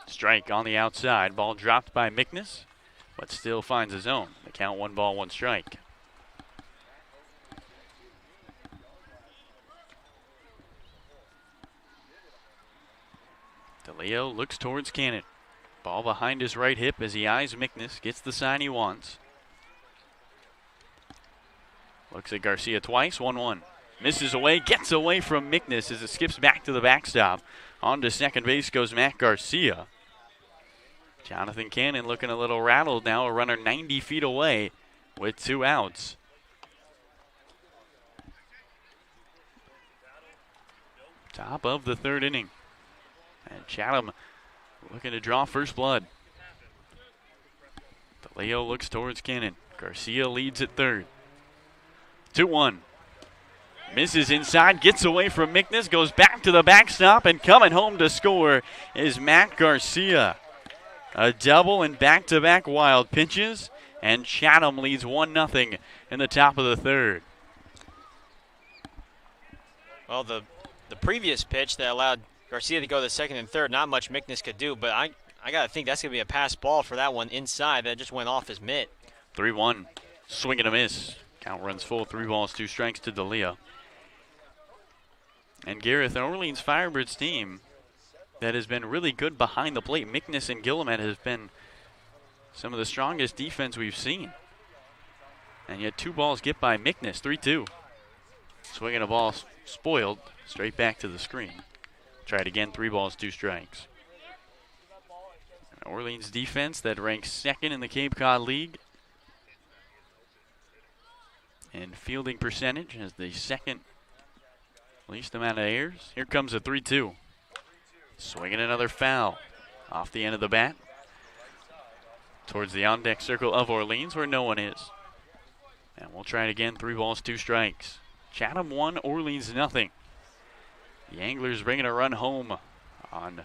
Strike on the outside. Ball dropped by McNiss, but still finds a zone. The count 1 ball, 1 strike. DeLeo looks towards Cannon. Ball behind his right hip as he eyes McNiss, gets the sign he wants. Looks at Garcia twice, 1-1. Misses away, gets away from McNiss as it skips back to the backstop. On to second base goes Matt Garcia. Jonathan Cannon looking a little rattled now, a runner 90 feet away with 2 outs. Top of the 3rd inning. And Chatham looking to draw first blood. DeLeo looks towards Cannon. Garcia leads at 3rd. 2-1. Misses inside, gets away from McNiss, goes back to the backstop, and coming home to score is Matt Garcia. A double and back-to-back wild pitches, and Chatham leads 1-0 in the top of the 3rd. Well, the previous pitch that allowed Garcia to go to the 2nd and 3rd, not much McNiss could do, but I got to think that's going to be a pass ball for that one inside. That just went off his mitt. 3-1. Swing and a miss. Count runs full. 3 balls, 2 strikes to DeLeo. And Gareth, an Orleans Firebirds team that has been really good behind the plate. Mickness and Gillimet has been some of the strongest defense we've seen. And yet 2 balls get by Mickness, 3-2. Swinging a ball spoiled, straight back to the screen. Tried again, 3 balls, 2 strikes. An Orleans defense that ranks 2nd in the Cape Cod League. And fielding percentage has the 2nd least amount of errors. Here comes a 3-2. Swinging another foul off the end of the bat towards the on-deck circle of Orleans where no one is. And we'll try it again, 3 balls, 2 strikes. Chatham 1, Orleans nothing. The Anglers bringing a run home on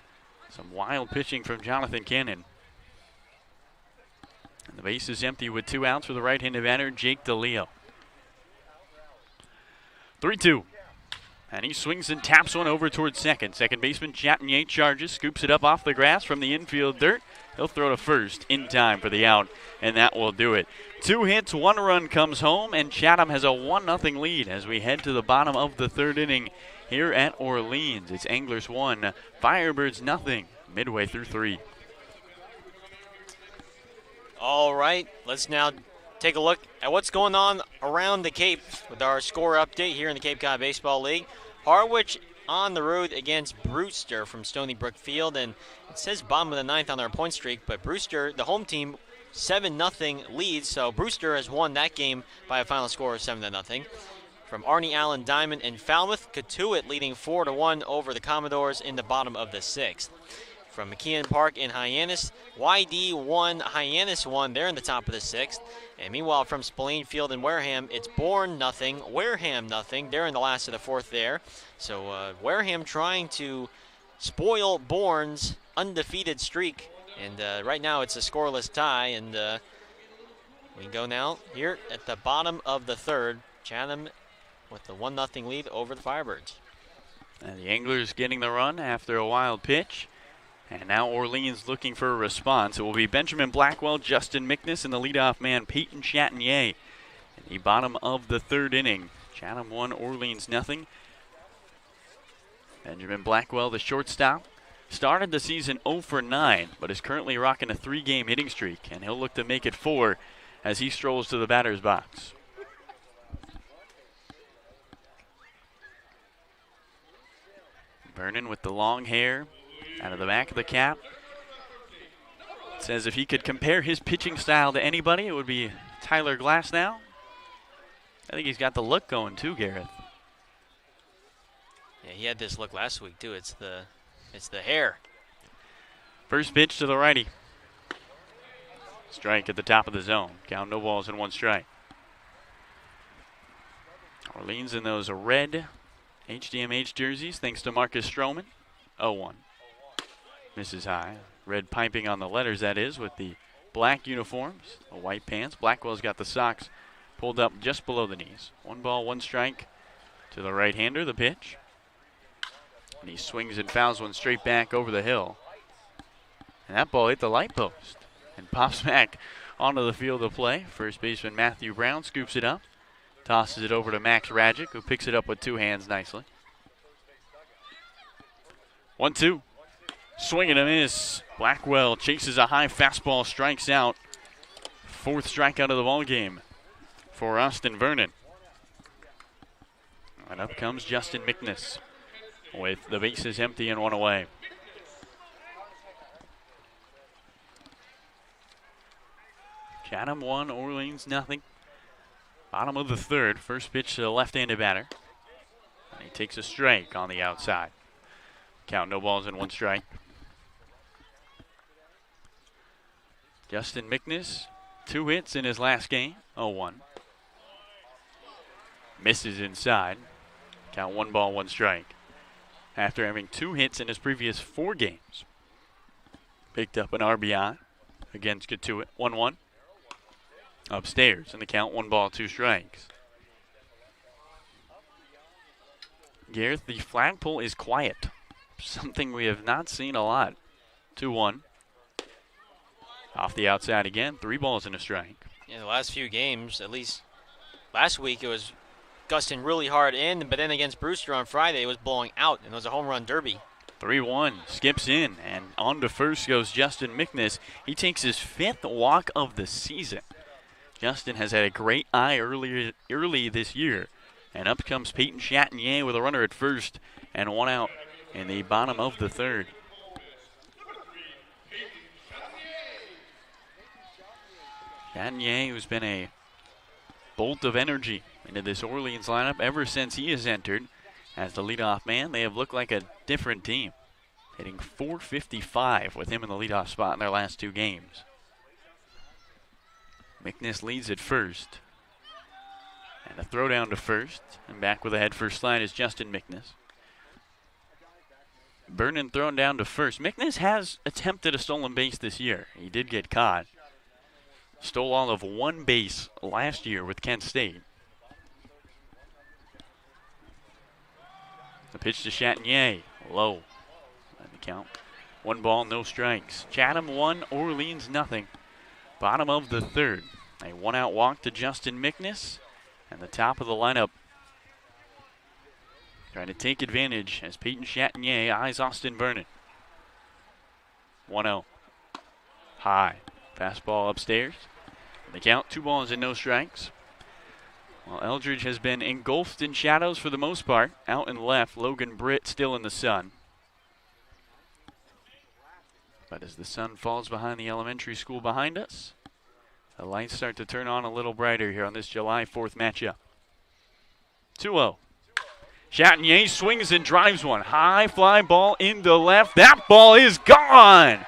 some wild pitching from Jonathan Cannon. And the base is empty with 2 outs for the right-handed batter, Jake DeLeo. 3-2. And he swings and taps one over towards second. Second baseman Chatinier charges, scoops it up off the grass from the infield dirt. He'll throw to first in time for the out, and that will do it. 2 hits, 1 run comes home, and Chatham has a 1-0 lead as we head to the bottom of the 3rd inning here at Orleans. It's Anglers 1, Firebirds nothing, midway through 3. All right, let's now take a look at what's going on around the Cape with our score update here in the Cape Cod Baseball League. Harwich on the road against Brewster from Stony Brook Field, and it says bottom of the 9th on their point streak, but Brewster, the home team, 7-0 leads, so Brewster has won that game by a final score of 7-0. From Arnie Allen Diamond in Falmouth, Katuitt leading 4-1 over the Commodores in the bottom of the 6th. From McKeon Park in Hyannis, YD 1, Hyannis 1, they're in the top of the 6th. And meanwhile, from Spillane Field in Wareham, it's Bourne nothing, Wareham nothing. They're in the last of the 4th there. So Wareham trying to spoil Bourne's undefeated streak. And right now it's a scoreless tie. And we go now here at the bottom of the 3rd. Chatham with the 1-0 lead over the Firebirds. And the Anglers getting the run after a wild pitch. And now Orleans looking for a response. It will be Benjamin Blackwell, Justin Mickness, and the leadoff man, Peyton Chatinier. In the bottom of the 3rd inning. Chatham 1, Orleans nothing. Benjamin Blackwell, the shortstop, started the season 0 for 9, but is currently rocking a 3-game hitting streak, and he'll look to make it 4 as he strolls to the batter's box. Vernon with the long hair out of the back of the cap. Says if he could compare his pitching style to anybody, it would be Tyler Glasnow. I think he's got the look going too, Gareth. Yeah, he had this look last week too. It's the hair. First pitch to the righty. Strike at the top of the zone. Count, no balls and 1 strike. Orleans in those red HDMH jerseys, thanks to Marcus Stroman. 0-1. Misses high. Red piping on the letters, that is, with the black uniforms, the white pants. Blackwell's got the socks pulled up just below the knees. 1 ball, 1 strike to the right-hander, the pitch. And he swings and fouls one straight back over the hill. And that ball hit the light post and pops back onto the field of play. First baseman Matthew Brown scoops it up, tosses it over to Max Rajic, who picks it up with 2 hands nicely. 1-2. Swing and a miss. Blackwell chases a high fastball, strikes out. 4th strikeout of the ball game for Austin Vernon. And up comes Justin Mickness with the bases empty and 1 away. Chatham 1, Orleans nothing. Bottom of the 3rd. First pitch to the left-handed batter. And he takes a strike on the outside. Count, no balls and 1 strike. Justin Mickness, 2 hits in his last game. 0-1. Misses inside. Count, 1 ball, 1 strike. After having 2 hits in his previous 4 games. Picked up an RBI against Katuitt. 1-1. Upstairs in the count, 1 ball, 2 strikes. Gareth, the flagpole is quiet. Something we have not seen a lot. 2-1. Off the outside again, 3 balls and a strike. Yeah, the last few games, at least last week, it was gusting really hard in, but then against Brewster on Friday, it was blowing out, and it was a home run derby. 3-1 skips in, and on to first goes Justin McNiss. He takes his 5th walk of the season. Justin has had a great eye early this year. And up comes Peyton Chatinier with a runner at first and 1 out in the bottom of the 3rd. Chatinier, who's been a bolt of energy into this Orleans lineup ever since he has entered as the leadoff man. They have looked like a different team, hitting .455 with him in the leadoff spot in their last 2 games. McNiss leads at first. And a throw down to first. And back with a head first slide is Justin McNiss. Vernon thrown down to first. McNiss has attempted a stolen base this year. He did get caught. Stole all of 1 base last year with Kent State. The pitch to Chatinier. Low. Let me count. 1 ball, no strikes. Chatham 1, Orleans nothing. Bottom of the 3rd. A 1-out walk to Justin McNiss. And the top of the lineup trying to take advantage as Peyton Chatinier eyes Austin Vernon. 1-0. High. Fastball upstairs. The count, 2 balls and no strikes. Well, Eldridge has been engulfed in shadows for the most part. Out and left, Logan Britt still in the sun. But as the sun falls behind the elementary school behind us, the lights start to turn on a little brighter here on this July 4th matchup. 2-0. Chatinier swings and drives one. High fly ball into left. That ball is gone.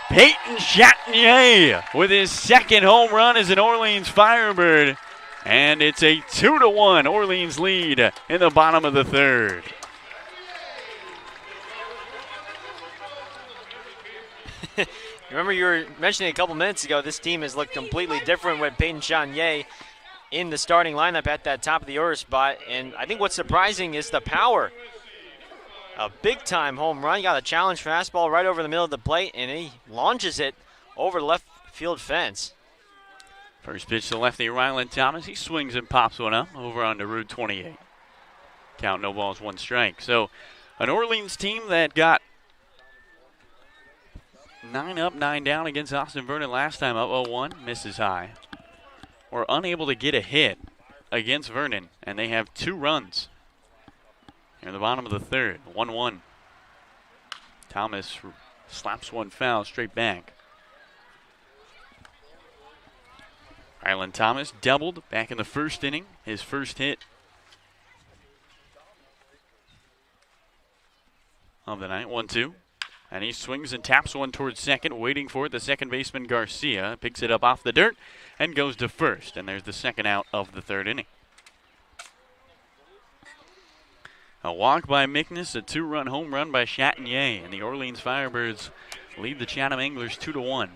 Peyton Chatinier with his 2nd home run as an Orleans Firebird. And it's a 2-1 Orleans lead in the bottom of the 3rd. Remember, you were mentioning a couple minutes ago, this team has looked completely different with Peyton Chatinier in the starting lineup at that top of the order spot. And I think what's surprising is the power. A big-time home run. He got a challenge fastball right over the middle of the plate, and he launches it over the left field fence. First pitch to lefty Rylan Thomas. He swings and pops one up over onto Route 28. Count, no balls, 1 strike. So an Orleans team that got 9 up, 9 down against Austin Vernon last time, up 0-1, misses high. Were unable to get a hit against Vernon, and they have 2 runs here in the bottom of the 3rd. 1-1. Thomas slaps one foul straight back. Rylan Thomas doubled back in the 1st inning, his first hit of the night. 1-2. And he swings and taps one towards second, waiting for it. The second baseman, Garcia, picks it up off the dirt and goes to first. And there's the 2nd out of the 3rd inning. A walk by McNiss, a 2-run home run by Chatinier. And the Orleans Firebirds lead the Chatham Anglers 2-1.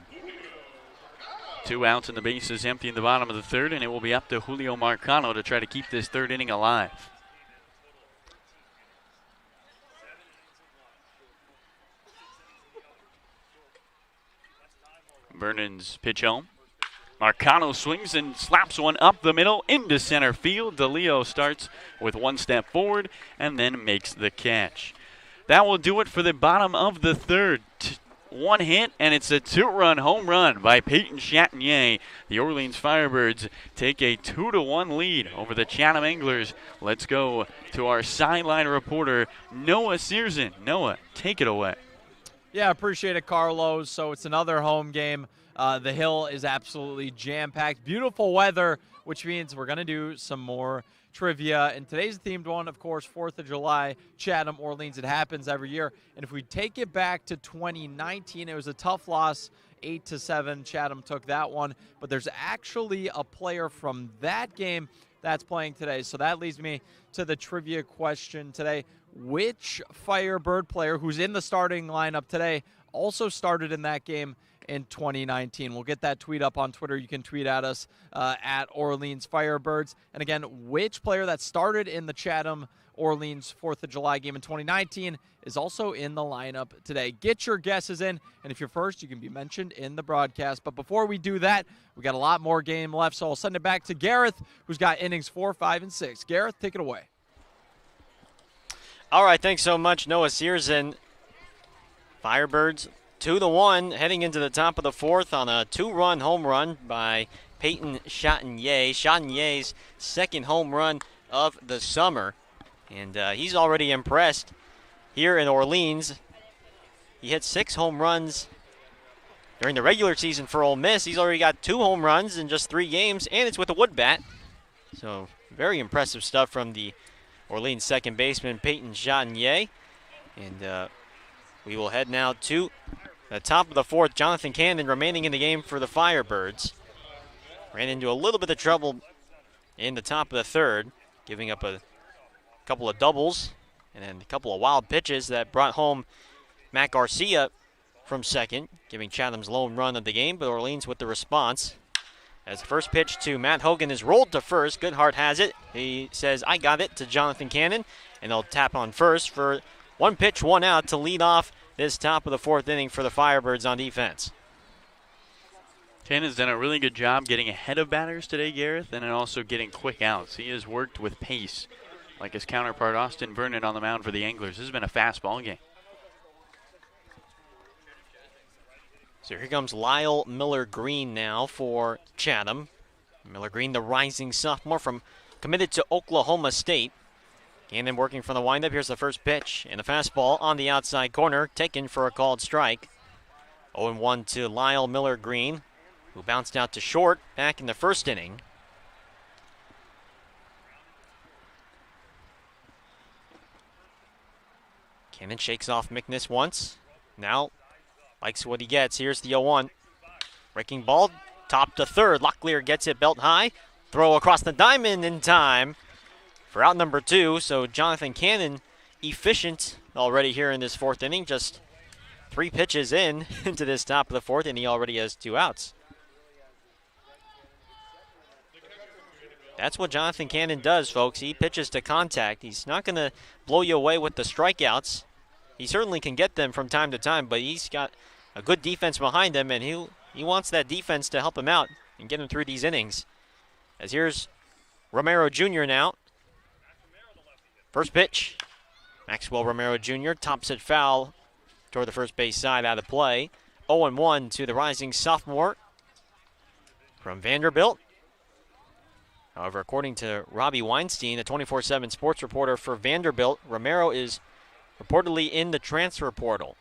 2 outs and the base is empty in the bottom of the 3rd, and it will be up to Julio Marcano to try to keep this 3rd inning alive. Vernon's pitch home. Marcano swings and slaps one up the middle into center field. DeLeo starts with 1 step forward and then makes the catch. That will do it for the bottom of the 3rd. 1 hit, and it's a 2-run home run by Peyton Chatinier. The Orleans Firebirds take a 2-1 lead over the Chatham Anglers. Let's go to our sideline reporter, Noah Searson. Noah, take it away. Yeah, appreciate it, Carlos. So it's another home game. The Hill is absolutely jam-packed. Beautiful weather, which means we're going to do some more trivia. And today's themed one, of course, 4th of July, Chatham, Orleans. It happens every year. And if we take it back to 2019, it was a tough loss, 8-7. Chatham took that one. But there's actually a player from that game that's playing today. So that leads me to the trivia question today. Which Firebird player who's in the starting lineup today also started in that game in 2019? We'll get that tweet up on Twitter. You can tweet at us at Orleans Firebirds. And again, which player that started in the Chatham Orleans 4th of July game in 2019, is also in the lineup today. Get your guesses in, and if you're first, you can be mentioned in the broadcast. But before we do that, we got a lot more game left, so I'll send it back to Gareth, who's got innings 4, 5, and 6. Gareth, take it away. All right, thanks so much, Noah Searson. Firebirds 2-1 heading into the top of the 4th on a 2-run home run by Peyton Chatinier. Chatinier's second home run of the summer. And he's already impressed here in Orleans. He hit 6 home runs during the regular season for Ole Miss. He's already got 2 home runs in just 3 games, and it's with a wood bat. So very impressive stuff from the Orleans second baseman, Peyton Chatinier. And we will head now to the top of the 4th. Jonathan Cannon remaining in the game for the Firebirds. Ran into a little bit of trouble in the top of the 3rd, giving up a couple of doubles and then a couple of wild pitches that brought home Matt Garcia from second, giving Chatham's lone run of the game, but Orleans with the response. As the first pitch to Matt Hogan is rolled to first, Goodhart has it. He says, I got it, to Jonathan Cannon, and they'll tap on first for 1 pitch, 1 out to lead off this top of the 4th inning for the Firebirds on defense. Cannon's done a really good job getting ahead of batters today, Gareth, and then also getting quick outs. He has worked with pace, like his counterpart Austin Vernon on the mound for the Anglers. This has been a fast ball game. So here comes Lyle Miller-Green now for Chatham. Miller-Green, the rising sophomore committed to Oklahoma State. Cannon working from the windup. Here's the first pitch, and the fastball on the outside corner, taken for a called strike. 0-1 to Lyle Miller-Green, who bounced out to short back in the first inning. Cannon shakes off Mickness once. Now likes what he gets. Here's the 0-1. Breaking ball, top to third. Locklear gets it belt high. Throw across the diamond in time for out number 2. So Jonathan Cannon efficient already here in this 4th inning. Just 3 pitches into this top of the 4th, and he already has 2 outs. That's what Jonathan Cannon does, folks. He pitches to contact. He's not going to blow you away with the strikeouts. He certainly can get them from time to time, but he's got a good defense behind him, and he wants that defense to help him out and get him through these innings. As here's Romero Jr. now. First pitch. Maxwell Romero Jr. tops it foul toward the first base side, out of play. 0-1 to the rising sophomore from Vanderbilt. However, according to Robbie Weinstein, the 24/7 sports reporter for Vanderbilt, Romero is reportedly in the transfer portal.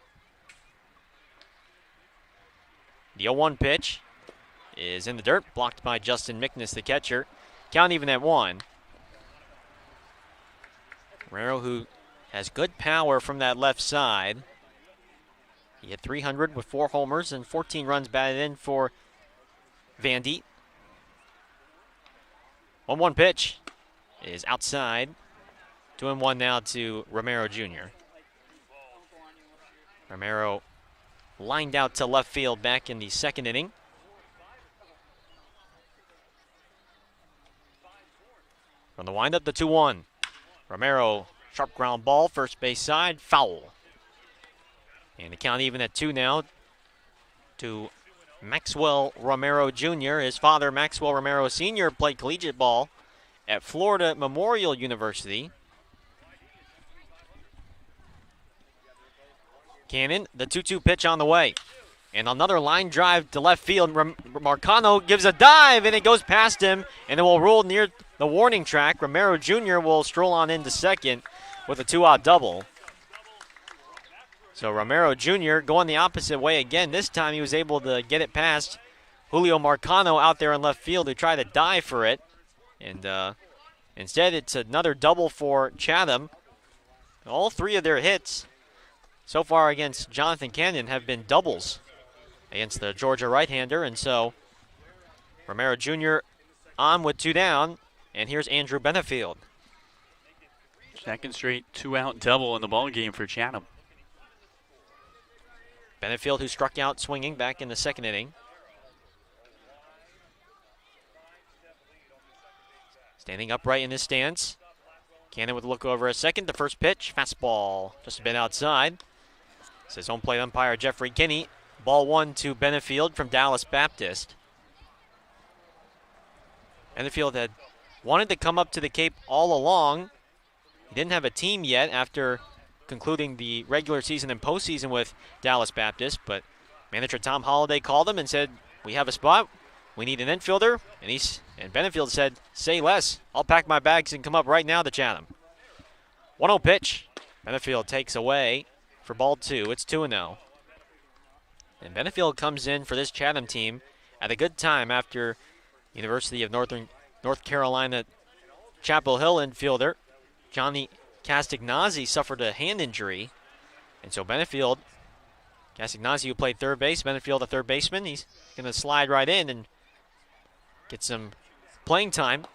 The 0-1 pitch is in the dirt, blocked by Justin Mickness, the catcher. Count even at 1. Romero, who has good power from that left side. He hit .300 with 4 homers and 14 runs batted in for Vandy. 1-1 pitch is outside. 2-1 now to Romero Jr. Romero lined out to left field back in the 2nd inning. From the windup, the 2-1. Romero, sharp ground ball, first base side, foul. And the count even at 2 now to Maxwell Romero Jr. His father, Maxwell Romero Sr., played collegiate ball at Florida Memorial University. Cannon, the 2-2 pitch on the way. And another line drive to left field. Marcano gives a dive, and it goes past him, and it will roll near the warning track. Romero Jr. will stroll on into second with a 2-out double. So Romero Jr. going the opposite way again. This time he was able to get it past Julio Marcano out there in left field, who tried to dive for it. And instead it's another double for Chatham. All 3 of their hits so far against Jonathan Cannon have been doubles against the Georgia right-hander. And so Romero Jr. on with 2 down. And here's Andrew Benefield. Second straight 2-out double in the ball game for Chatham. Benefield, who struck out swinging back in the 2nd inning. Standing upright in his stance. Cannon with a look over a second. The first pitch, fastball, just a bit outside. Says home plate umpire Jeffrey Kinney. Ball 1 to Benefield from Dallas Baptist. Benefield had wanted to come up to the Cape all along. He didn't have a team yet after concluding the regular season and postseason with Dallas Baptist, but manager Tom Holliday called him and said, "We have a spot. We need an infielder." And Benefield said, "Say less. I'll pack my bags and come up right now to Chatham." 1-0 pitch. Benefield takes away for ball 2. It's 2-0. And Benefield comes in for this Chatham team at a good time after University of North Carolina Chapel Hill infielder Johnny Castagnazzi suffered a hand injury. And so Benefield, Castagnazzi who played third base, Benefield a third baseman, he's going to slide right in and get some playing time.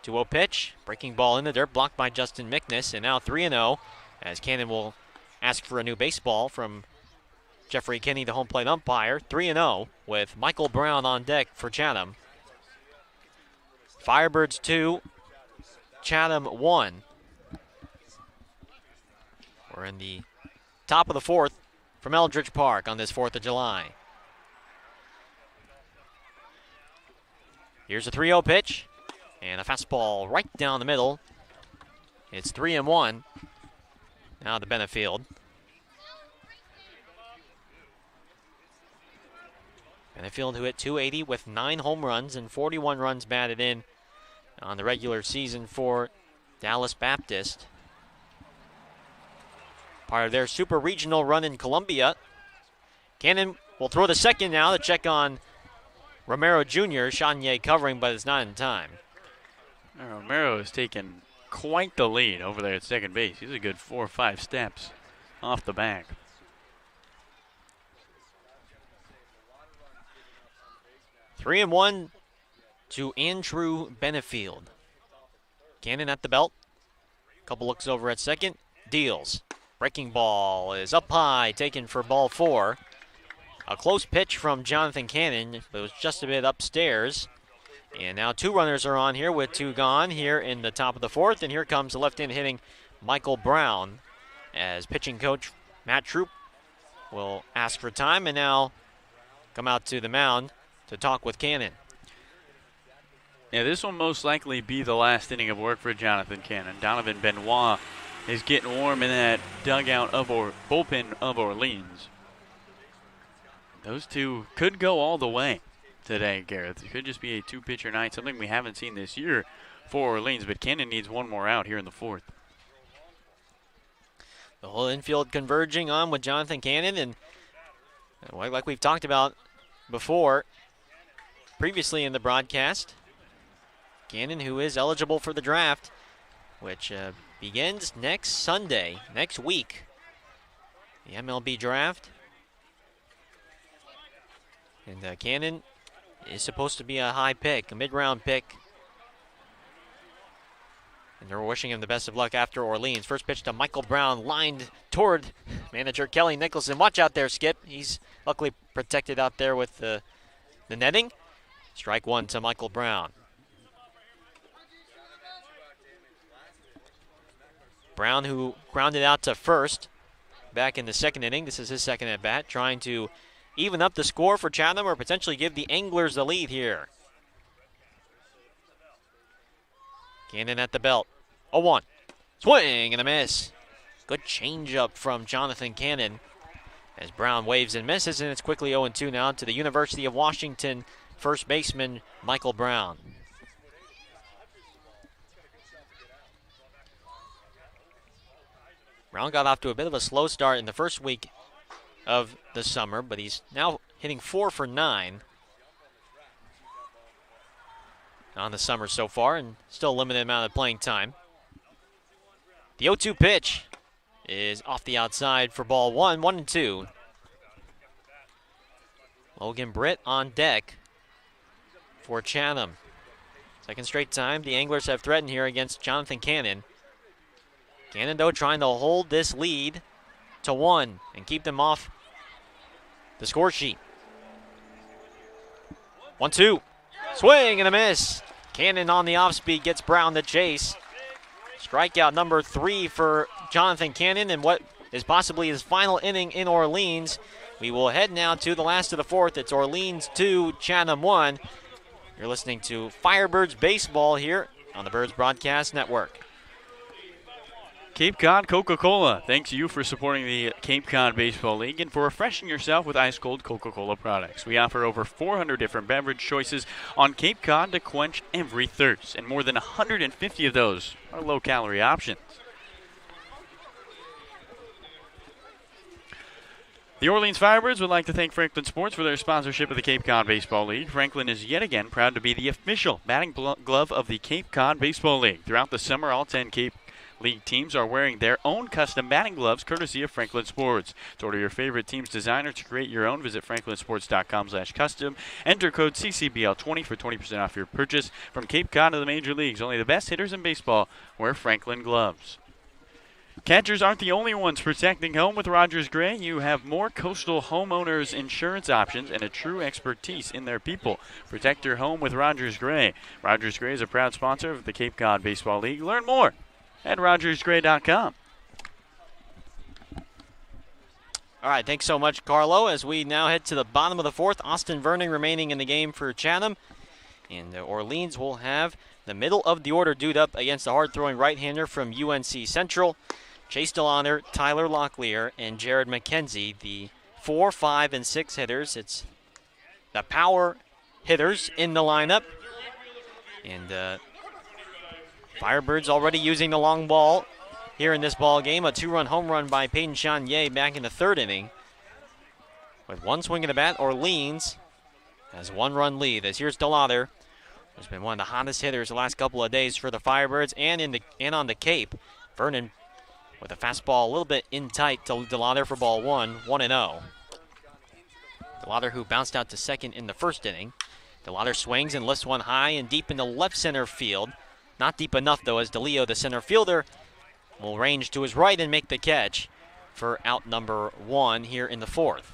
2-0 pitch, breaking ball in the dirt, blocked by Justin Mickness, and now 3-0 as Cannon will ask for a new baseball from Jeffrey Kinney, the home plate umpire. 3-0 with Michael Brown on deck for Chatham. Firebirds 2, Chatham 1. We're in the top of the 4th from Eldridge Park on this 4th of July. Here's a 3-0 pitch and a fastball right down the middle. It's 3-1. Now to Benefield. Benefield who hit .280 with 9 home runs and 41 runs batted in on the regular season for Dallas Baptist. Part of their super regional run in Columbia. Cannon will throw the second now to check on Romero Jr. Chanier covering, but it's not in time. Romero has taken quite the lead over there at second base. He's a good 4 or 5 steps off the back. 3-1 to Andrew Benefield. Cannon at the belt. Couple looks over at second. Deals. Breaking ball is up high, taken for ball 4. A close pitch from Jonathan Cannon, but it was just a bit upstairs. And now 2 runners are on here with 2 gone here in the top of the 4th. And here comes the left-hand hitting Michael Brown as pitching coach Matt Troop will ask for time and now come out to the mound to talk with Cannon. Yeah, this will most likely be the last inning of work for Jonathan Cannon. Donovan Benoit is getting warm in that dugout of bullpen of Orleans. Those two could go all the way today, Gareth. It could just be a 2-pitcher night, something we haven't seen this year for Orleans, but Cannon needs one more out here in the 4th. The whole infield converging on with Jonathan Cannon, and like we've talked about before, previously in the broadcast, Cannon, who is eligible for the draft, which begins next Sunday, next week. The MLB draft. And Cannon is supposed to be a high pick, a mid-round pick. And they're wishing him the best of luck after Orleans. First pitch to Michael Brown, lined toward manager Kelly Nicholson. Watch out there, Skip. He's luckily protected out there with the netting. Strike 1 to Michael Brown. Brown, who grounded out to first back in the 2nd inning. This is his 2nd at bat, trying to even up the score for Chatham or potentially give the Anglers the lead here. Cannon at the belt. 0-1. Swing and a miss. Good changeup from Jonathan Cannon as Brown waves and misses, and it's quickly 0-2 now to the University of Washington first baseman Michael Brown. Brown got off to a bit of a slow start in the first week of the summer, but he's now hitting 4 for 9 on the summer so far, and still a limited amount of playing time. The 0-2 pitch is off the outside for ball 1, 1-2. Logan Britt on deck for Chatham. Second straight time the Anglers have threatened here against Jonathan Cannon. Cannon, though, trying to hold this lead to 1 and keep them off the score sheet. 1-2. Swing and a miss. Cannon on the off speed gets Brown to chase. Strikeout number 3 for Jonathan Cannon in what is possibly his final inning in Orleans. We will head now to the last of the fourth. It's Orleans 2, Chatham 1. You're listening to Firebirds Baseball here on the Birds Broadcast Network. Cape Cod Coca-Cola thanks you for supporting the Cape Cod Baseball League and for refreshing yourself with ice-cold Coca-Cola products. We offer over 400 different beverage choices on Cape Cod to quench every thirst, and more than 150 of those are low-calorie options. The Orleans Firebirds would like to thank Franklin Sports for their sponsorship of the Cape Cod Baseball League. Franklin is yet again proud to be the official batting glove of the Cape Cod Baseball League. Throughout the summer, all 10 Cape League teams are wearing their own custom batting gloves courtesy of Franklin Sports. To order your favorite team's designer to create your own, visit franklinsports.com/custom. Enter code CCBL20 for 20% off your purchase. From Cape Cod to the major leagues, only the best hitters in baseball wear Franklin gloves. Catchers aren't the only ones protecting home with Rogers Gray. You have more coastal homeowners insurance options and a true expertise in their people. Protect your home with Rogers Gray. Rogers Gray is a proud sponsor of the Cape Cod Baseball League. Learn more at rogersgray.com. All right, thanks so much, Carlo. As we now head to the bottom of the fourth, Austin Vernon remaining in the game for Chatham. And Orleans will have the middle of the order dude up against the hard-throwing right-hander from UNC Central, Chase DeLauder, Tyler Locklear, and Jared McKenzie, the 4, 5, and 6 hitters. It's the power hitters in the lineup. And Firebirds already using the long ball here in this ball game. A 2-run home run by Peyton Chanier back in the third inning. With one swing of the bat, Orleans has 1-run lead. As here's DeLauder, who's been one of the hottest hitters the last couple of days for the Firebirds and on the Cape. Vernon with a fastball a little bit in tight to DeLauder for ball 1-0. DeLauder, who bounced out to second in the first inning. DeLauder swings and lifts one high and deep into left center field. Not deep enough, though, as DeLeo, the center fielder, will range to his right and make the catch for out number 1 here in the fourth.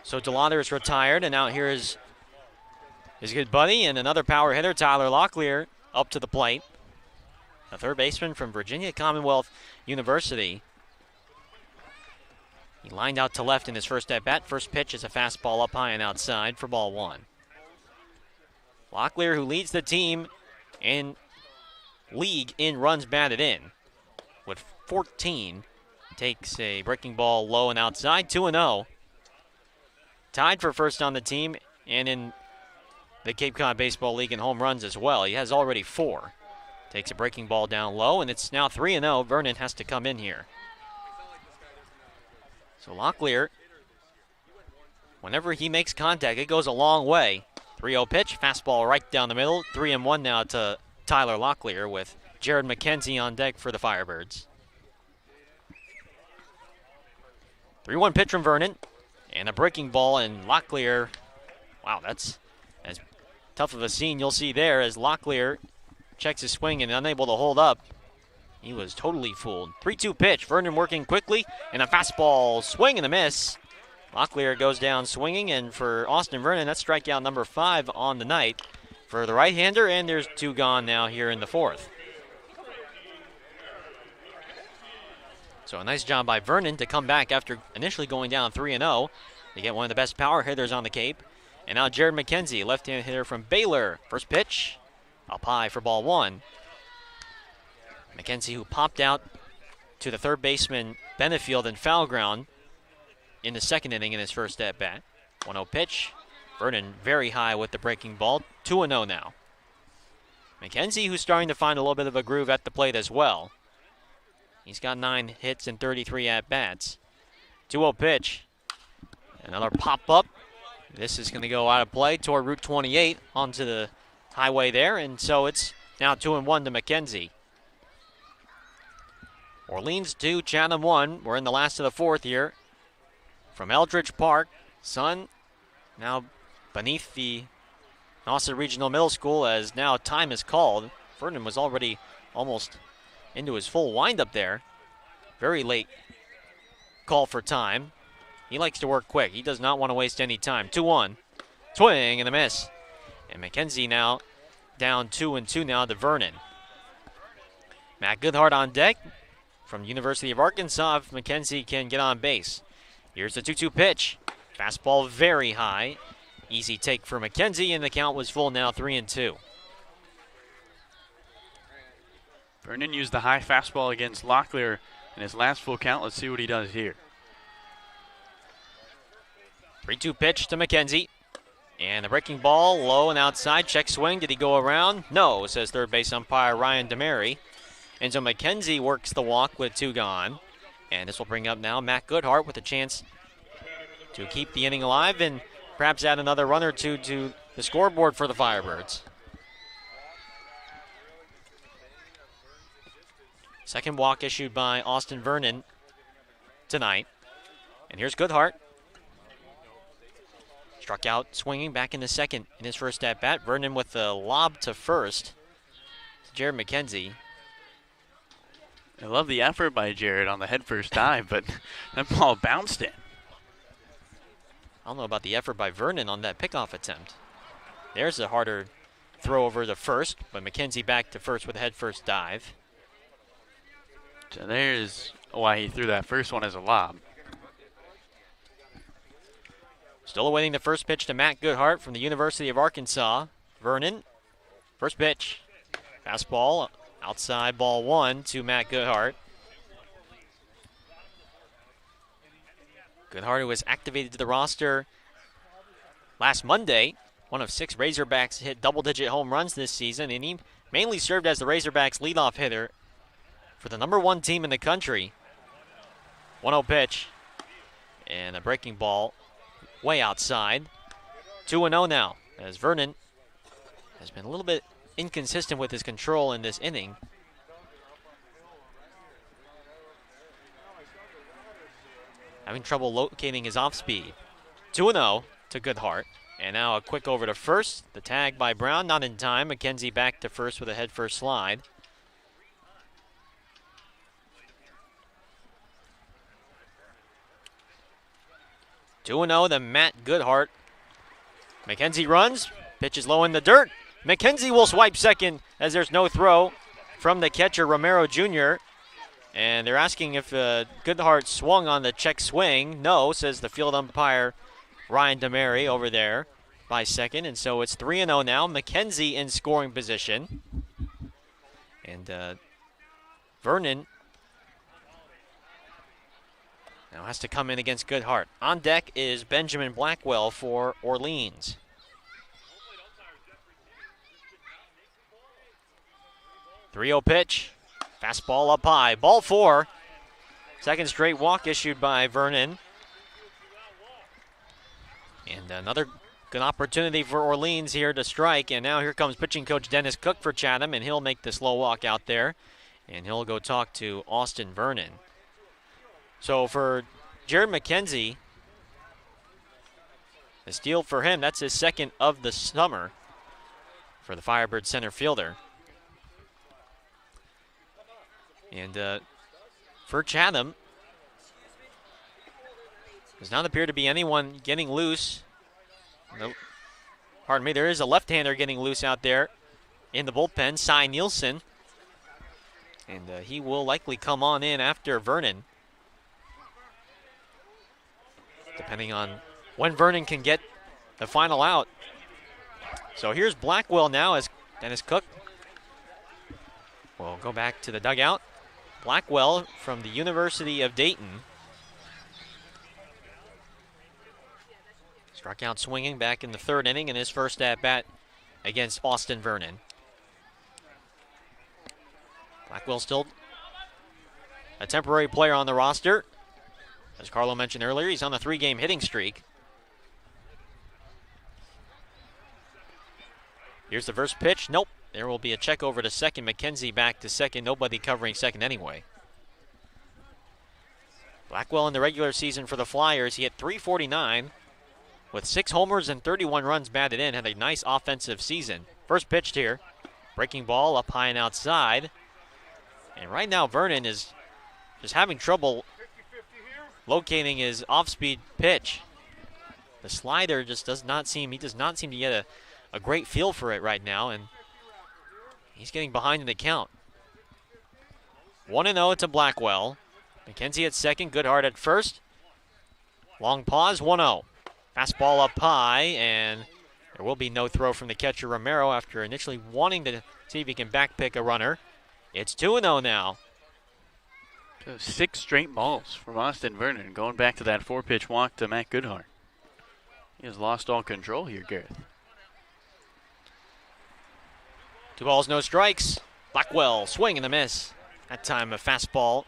So DeLauder is retired, and now here is his good buddy and another power hitter, Tyler Locklear, up to the plate. A third baseman from Virginia Commonwealth University. He lined out to left in his first at-bat. First pitch is a fastball up high and outside for ball 1. Locklear, who leads the team in league in runs batted in with 14, takes a breaking ball low and outside, 2-0. Tied for first on the team and in the Cape Cod Baseball League in home runs as well. He has already 4. Takes a breaking ball down low, and it's now 3-0. Vernon has to come in here. So Locklear, whenever he makes contact, it goes a long way. 3-0 pitch, fastball right down the middle. 3-1 now to Tyler Locklear with Jared McKenzie on deck for the Firebirds. 3-1 pitch from Vernon, and a breaking ball, and Locklear, wow, that's as tough of a scene you'll see there as Locklear checks his swing and unable to hold up. He was totally fooled. 3-2 pitch. Vernon working quickly, and a fastball swing and a miss. Locklear goes down swinging, and for Austin Vernon, that's strikeout number 5 on the night for the right-hander, and there's 2 gone now here in the fourth. So a nice job by Vernon to come back after initially going down 3-0 to get one of the best power hitters on the Cape. And now Jared McKenzie, left-hand hitter from Baylor. First pitch, up high for ball 1. McKenzie, who popped out to the third baseman Benefield in foul ground in the second inning in his first at-bat. 1-0 pitch. Vernon very high with the breaking ball. 2-0 now. McKenzie, who's starting to find a little bit of a groove at the plate as well. He's got 9 hits and 33 at-bats. 2-0 pitch. Another pop-up. This is going to go out of play toward Route 28 onto the highway there, and so it's now 2-1 to McKenzie. Orleans 2, Chatham 1. We're in the last of the fourth here. From Eldridge Park, sun now beneath the Nauset Regional Middle School as now time is called. Vernon was already almost into his full windup there. Very late call for time. He likes to work quick. He does not want to waste any time. 2-1. Swing and a miss. And McKenzie now down 2-2 now to Vernon. Matt Goodhart on deck from University of Arkansas if McKenzie can get on base. Here's the 2-2 pitch. Fastball very high. Easy take for McKenzie, and the count was full now, 3-2. Vernon used the high fastball against Locklear in his last full count. Let's see what he does here. 3-2 pitch to McKenzie. And the breaking ball low and outside. Check swing. Did he go around? No, says third base umpire Ryan DeMary. And so McKenzie works the walk with 2 gone. And this will bring up now Matt Goodhart with a chance to keep the inning alive and perhaps add another run or two to the scoreboard for the Firebirds. Second walk issued by Austin Vernon tonight. And here's Goodhart. Struck out swinging back in the second in his first at-bat. Vernon with the lob to first. Jared McKenzie. I love the effort by Jared on the headfirst dive, but that ball bounced in. I don't know about the effort by Vernon on that pickoff attempt. There's a harder throw over to first, but McKenzie back to first with a headfirst dive. So there's why he threw that first one as a lob. Still awaiting the first pitch to Matt Goodhart from the University of Arkansas. Vernon, first pitch. Fastball, outside ball 1 to Matt Goodhart. Goodhart, who was activated to the roster last Monday, one of 6 Razorbacks to hit double-digit home runs this season, and he mainly served as the Razorbacks' leadoff hitter for the #1 team in the country. 1-0 pitch, and a breaking ball way outside. 2-0 now, as Vernon has been a little bit inconsistent with his control in this inning. Having trouble locating his off speed. 2-0 to Goodhart. And now a quick over to first. The tag by Brown, not in time. McKenzie back to first with a head first slide. Two 2-0 to Matt Goodhart. McKenzie runs. Pitch is low in the dirt. McKenzie will swipe second as there's no throw from the catcher, Romero Jr. And they're asking if Goodhart swung on the check swing. No, says the field umpire, Ryan DeMary, over there by second. And so it's 3-0 now. McKenzie in scoring position. And Vernon now has to come in against Goodhart. On deck is Benjamin Blackwell for Orleans. .30 pitch. Fastball up high. Ball 4. Second straight walk issued by Vernon. And another good opportunity for Orleans here to strike. And now here comes pitching coach Dennis Cook for Chatham, and he'll make the slow walk out there. And he'll go talk to Austin Vernon. So for Jared McKenzie, the steal for him, that's his second of the summer for the Firebirds center fielder. And for Chatham, does not appear to be anyone getting loose. Nope. Pardon me, there is a left-hander getting loose out there in the bullpen, Cy Nielsen. And he will likely come on in after Vernon, depending on when Vernon can get the final out. So here's Blackwell now as Dennis Cook will go back to the dugout. Blackwell from the University of Dayton. Struck out swinging back in the third inning in his first at-bat against Austin Vernon. Blackwell still a temporary player on the roster. As Carlo mentioned earlier, he's on a 3-game hitting streak. Here's the first pitch. Nope. There will be a check over to second. McKenzie back to second. Nobody covering second anyway. Blackwell in the regular season for the Flyers, he hit .349 with 6 homers and 31 runs batted in. Had a nice offensive season. First pitch here. Breaking ball up high and outside. And right now Vernon is just having trouble locating his off-speed pitch. The slider just does not seem to get a great feel for it right now, and he's getting behind in the count. 1-0 to Blackwell. McKenzie at second, Goodhart at first. Long pause, 1-0. Fastball up high, and there will be no throw from the catcher Romero after initially wanting to see if he can backpick a runner. It's 2-0 now. So 6 straight balls from Austin Vernon, going back to that 4-pitch walk to Matt Goodhart. He has lost all control here, Gareth. 2 balls, no strikes. Blackwell, swing and a miss. That time a fastball,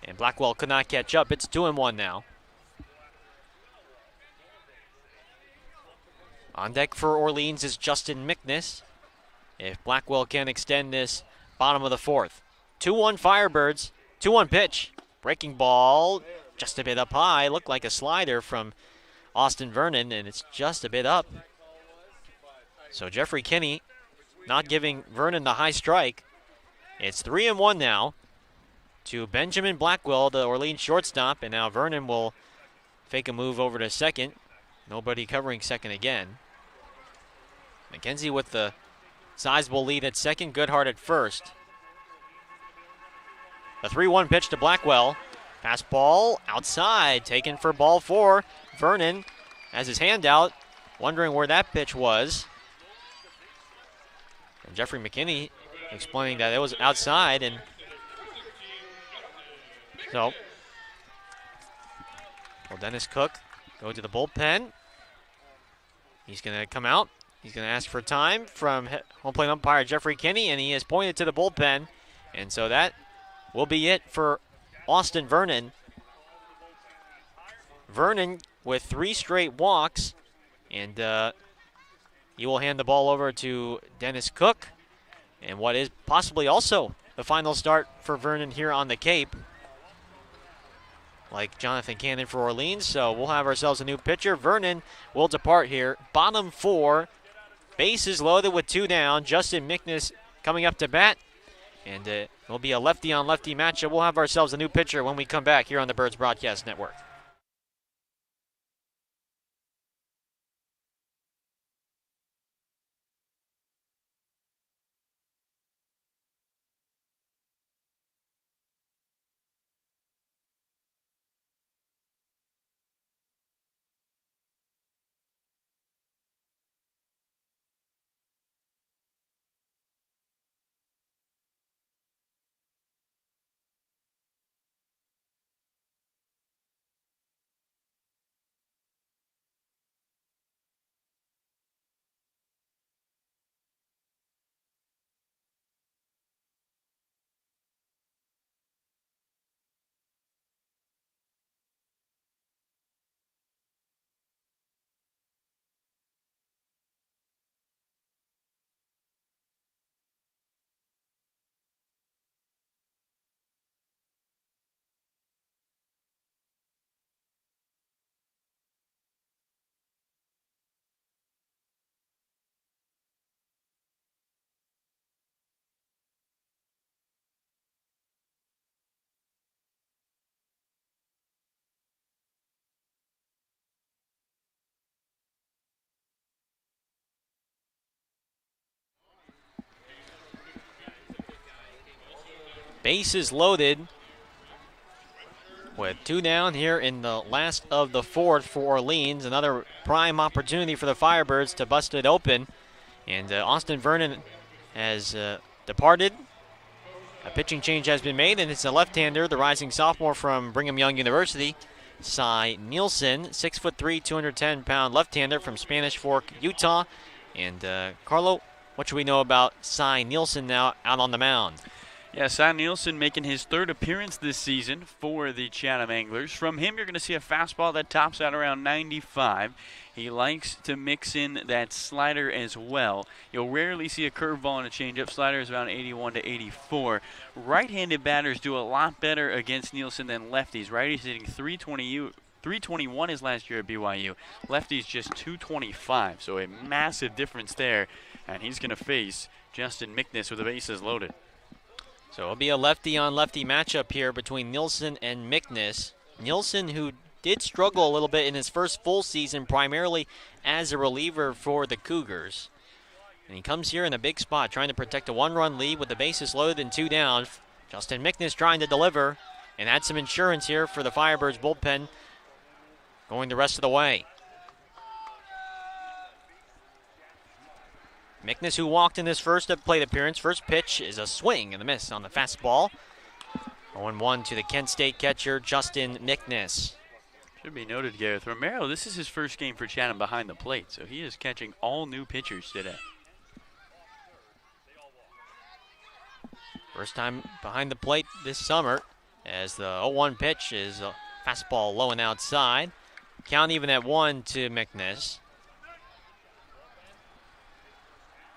and Blackwell could not catch up. It's 2-1 now. On deck for Orleans is Justin Mickness. If Blackwell can extend this bottom of the 4th. 2-1 Firebirds. 2-1 pitch. Breaking ball just a bit up high. Looked like a slider from Austin Vernon, and it's just a bit up. So Jeffrey Kinney not giving Vernon the high strike. It's 3-1 now to Benjamin Blackwell, the Orleans shortstop, and now Vernon will fake a move over to second. Nobody covering second again. McKenzie with the sizable lead at second, Goodhart at first. The 3-1 pitch to Blackwell. Fastball outside, taken for ball 4. Vernon has his hand out, wondering where that pitch was. And Jeffrey McKinney explaining that it was outside, and so will Dennis Cook go to the bullpen. He's going to come out. He's going to ask for time from home plate umpire Jeffrey Kinney, and he has pointed to the bullpen. And so that will be it for Austin Vernon. Vernon with 3 straight walks, and he will hand the ball over to Dennis Cook. And what is possibly also the final start for Vernon here on the Cape, like Jonathan Cannon for Orleans. So we'll have ourselves a new pitcher. Vernon will depart here. Bottom 4, bases loaded with 2 down. Justin Mickness coming up to bat. And it will be a lefty-on-lefty matchup. We'll have ourselves a new pitcher when we come back here on the Birds Broadcast Network. Bases loaded with 2 down here in the last of the 4th for Orleans. Another prime opportunity for the Firebirds to bust it open. And Austin Vernon has departed. A pitching change has been made, and it's a left-hander, the rising sophomore from Brigham Young University, Cy Nielsen, 6'3", 210-pound left-hander from Spanish Fork, Utah. And Carlo, what should we know about Cy Nielsen now out on the mound? Yeah, Cy Nielsen making his 3rd appearance this season for the Chatham Anglers. From him, you're going to see a fastball that tops out around 95. He likes to mix in that slider as well. You'll rarely see a curveball and a changeup. Slider is around 81 to 84. Right-handed batters do a lot better against Nielsen than lefties. Righties hitting 321 his last year at BYU. Lefties just 225, so a massive difference there. And he's going to face Justin Mickness with the bases loaded. So it'll be a lefty-on-lefty matchup here between Nielsen and Mickness. Nielsen, who did struggle a little bit in his first full season, primarily as a reliever for the Cougars. And he comes here in a big spot, trying to protect a 1-run lead with the bases loaded and 2 down. Justin Mickness trying to deliver and add some insurance here for the Firebirds bullpen going the rest of the way. Mickness, who walked in this first plate appearance. First pitch is a swing and a miss on the fastball. 0-1 to the Kent State catcher, Justin Mickness. Should be noted, Gareth Romero, this is his first game for Chatham behind the plate, so he is catching all new pitchers today. First time behind the plate this summer, as the 0-1 pitch is a fastball low and outside. Count even at 1 to Mickness.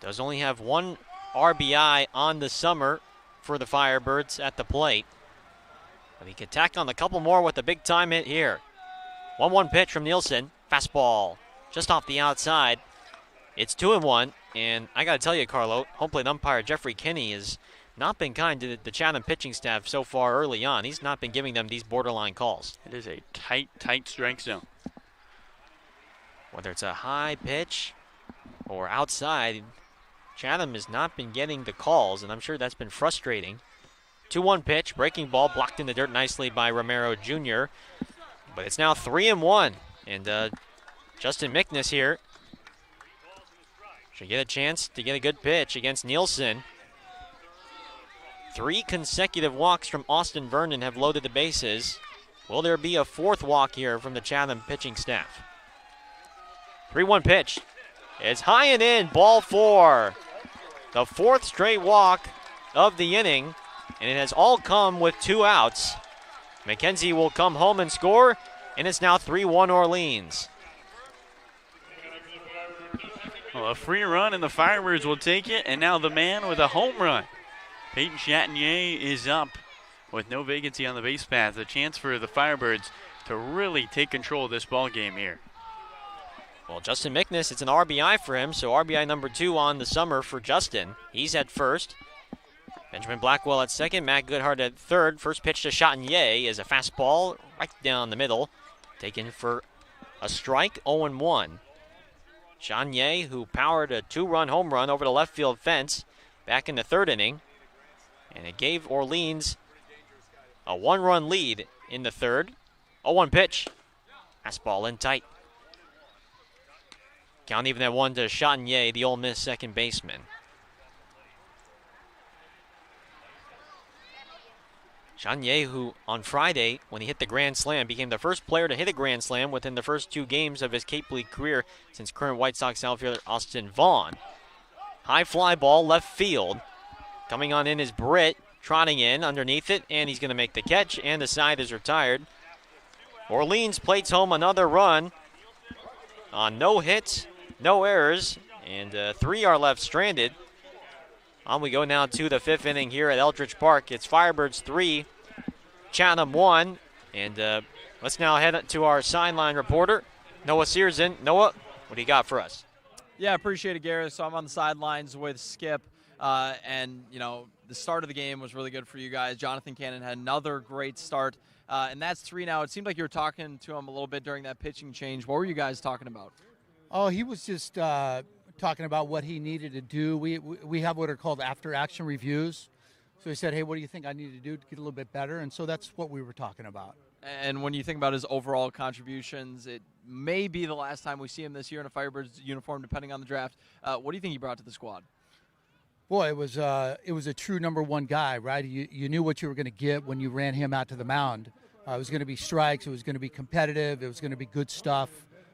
Does only have 1 RBI on the summer for the Firebirds at the plate. But he can tack on a couple more with a big time hit here. 1-1 pitch from Nielsen. Fastball just off the outside. It's 2-1. And I got to tell you, Carlo, home plate umpire Jeffrey Kinney has not been kind to the Chatham pitching staff so far early on. He's not been giving them these borderline calls. It is a tight strike zone. Whether it's a high pitch or outside, Chatham has not been getting the calls, and I'm sure that's been frustrating. 2-1 pitch, breaking ball, blocked in the dirt nicely by Romero Jr. But it's now 3-1, and Justin Mickness here should get a chance to get a good pitch against Nielsen. 3 consecutive walks from Austin Vernon have loaded the bases. Will there be a 4th walk here from the Chatham pitching staff? 3-1 pitch. It's high and in, ball 4. The 4th straight walk of the inning, and it has all come with 2 outs. McKenzie will come home and score, and it's now 3-1 Orleans. Well, a free run, and the Firebirds will take it, and now the man with a home run. Peyton Chatinier is up with no vacancy on the base path. A chance for the Firebirds to really take control of this ball game here. Well, Justin Mickness, it's an RBI for him, so RBI number 2 on the summer for Justin. He's at first. Benjamin Blackwell at second, Matt Goodhart at third. First pitch to Chatinier is a fastball right down the middle, taken for a strike, 0-1. Chatinier, who powered a 2-run home run over the left field fence back in the 3rd inning, and it gave Orleans a 1-run lead in the 3rd. 0-1 pitch, fastball in tight. Count even at 1 to Chatinier, the Ole Miss second baseman. Chatinier, who on Friday, when he hit the grand slam, became the first player to hit a grand slam within the first 2 games of his Cape League career since current White Sox outfielder Austin Vaughn. High fly ball left field. Coming on in is Britt, trotting in underneath it, and he's going to make the catch, and the side is retired. Orleans plates home another run on no hits, no errors, and 3 are left stranded. On we go now to the 5th inning here at Eldridge Park. It's Firebirds 3, Chatham 1, and let's now head to our sideline reporter, Noah Searson. Noah, what do you got for us? Yeah, appreciate it, Gareth. So I'm on the sidelines with Skip, and, you know, the start of the game was really good for you guys. Jonathan Cannon had another great start, and that's 3 now. It seemed like you were talking to him a little bit during that pitching change. What were you guys talking about? Oh, he was just talking about what he needed to do. We have what are called after-action reviews. So he said, hey, what do you think I need to do to get a little bit better? And so that's what we were talking about. And when you think about his overall contributions, it may be the last time we see him this year in a Firebirds uniform, depending on the draft. What do you think he brought to the squad? Boy, it was a true number 1 guy, right? You knew what you were going to get when you ran him out to the mound. It was going to be strikes. It was going to be competitive. It was going to be good stuff.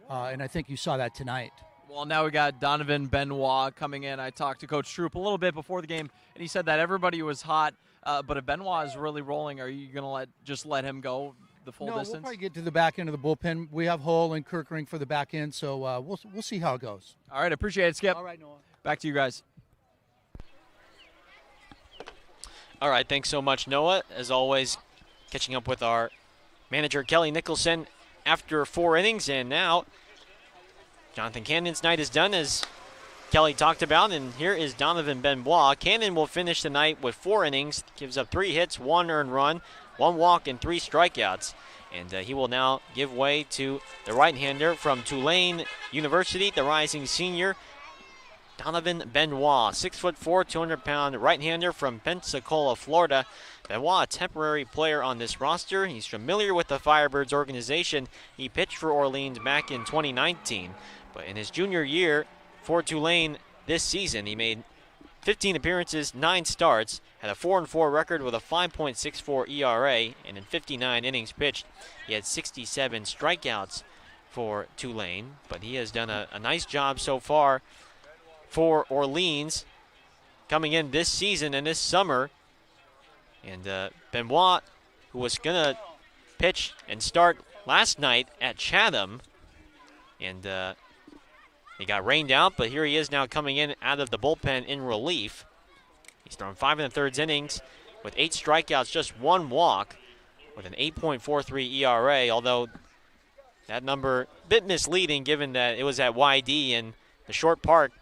And I think you saw that tonight. Well, now we got Donovan Benoit coming in. I talked to Coach Troop a little bit before the game, and he said that everybody was hot. But if Benoit is really rolling, are you going to let him go the full distance? No, we'll probably get to the back end of the bullpen. We have Hull and Kirkring for the back end, so we'll see how it goes. All right, appreciate it, Skip. All right, Noah. Back to you guys. All right, thanks so much, Noah. As always, catching up with our manager, Kelly Nicholson, after 4 innings, and now Jonathan Cannon's night is done, as Kelly talked about, and here is Donovan Benoit. Cannon will finish the night with 4 innings, gives up 3 hits, 1 earned run, 1 walk, and 3 strikeouts. And he will now give way to the right-hander from Tulane University, the rising senior, Donovan Benoit, 6'4", 200-pound right-hander from Pensacola, Florida. Benoit, a temporary player on this roster. He's familiar with the Firebirds organization. He pitched for Orleans back in 2019. But in his junior year for Tulane this season, he made 15 appearances, 9 starts, had a 4-4 record with a 5.64 ERA, and in 59 innings pitched, he had 67 strikeouts for Tulane. But he has done a nice job so far for Orleans coming in this season and this summer. And Benoit, who was going to pitch and start last night at Chatham, and he got rained out, but here he is now coming in out of the bullpen in relief. He's thrown 5 1/3 innings with 8 strikeouts, just 1 walk, with an 8.43 ERA, although that number a bit misleading given that it was at YD and the short park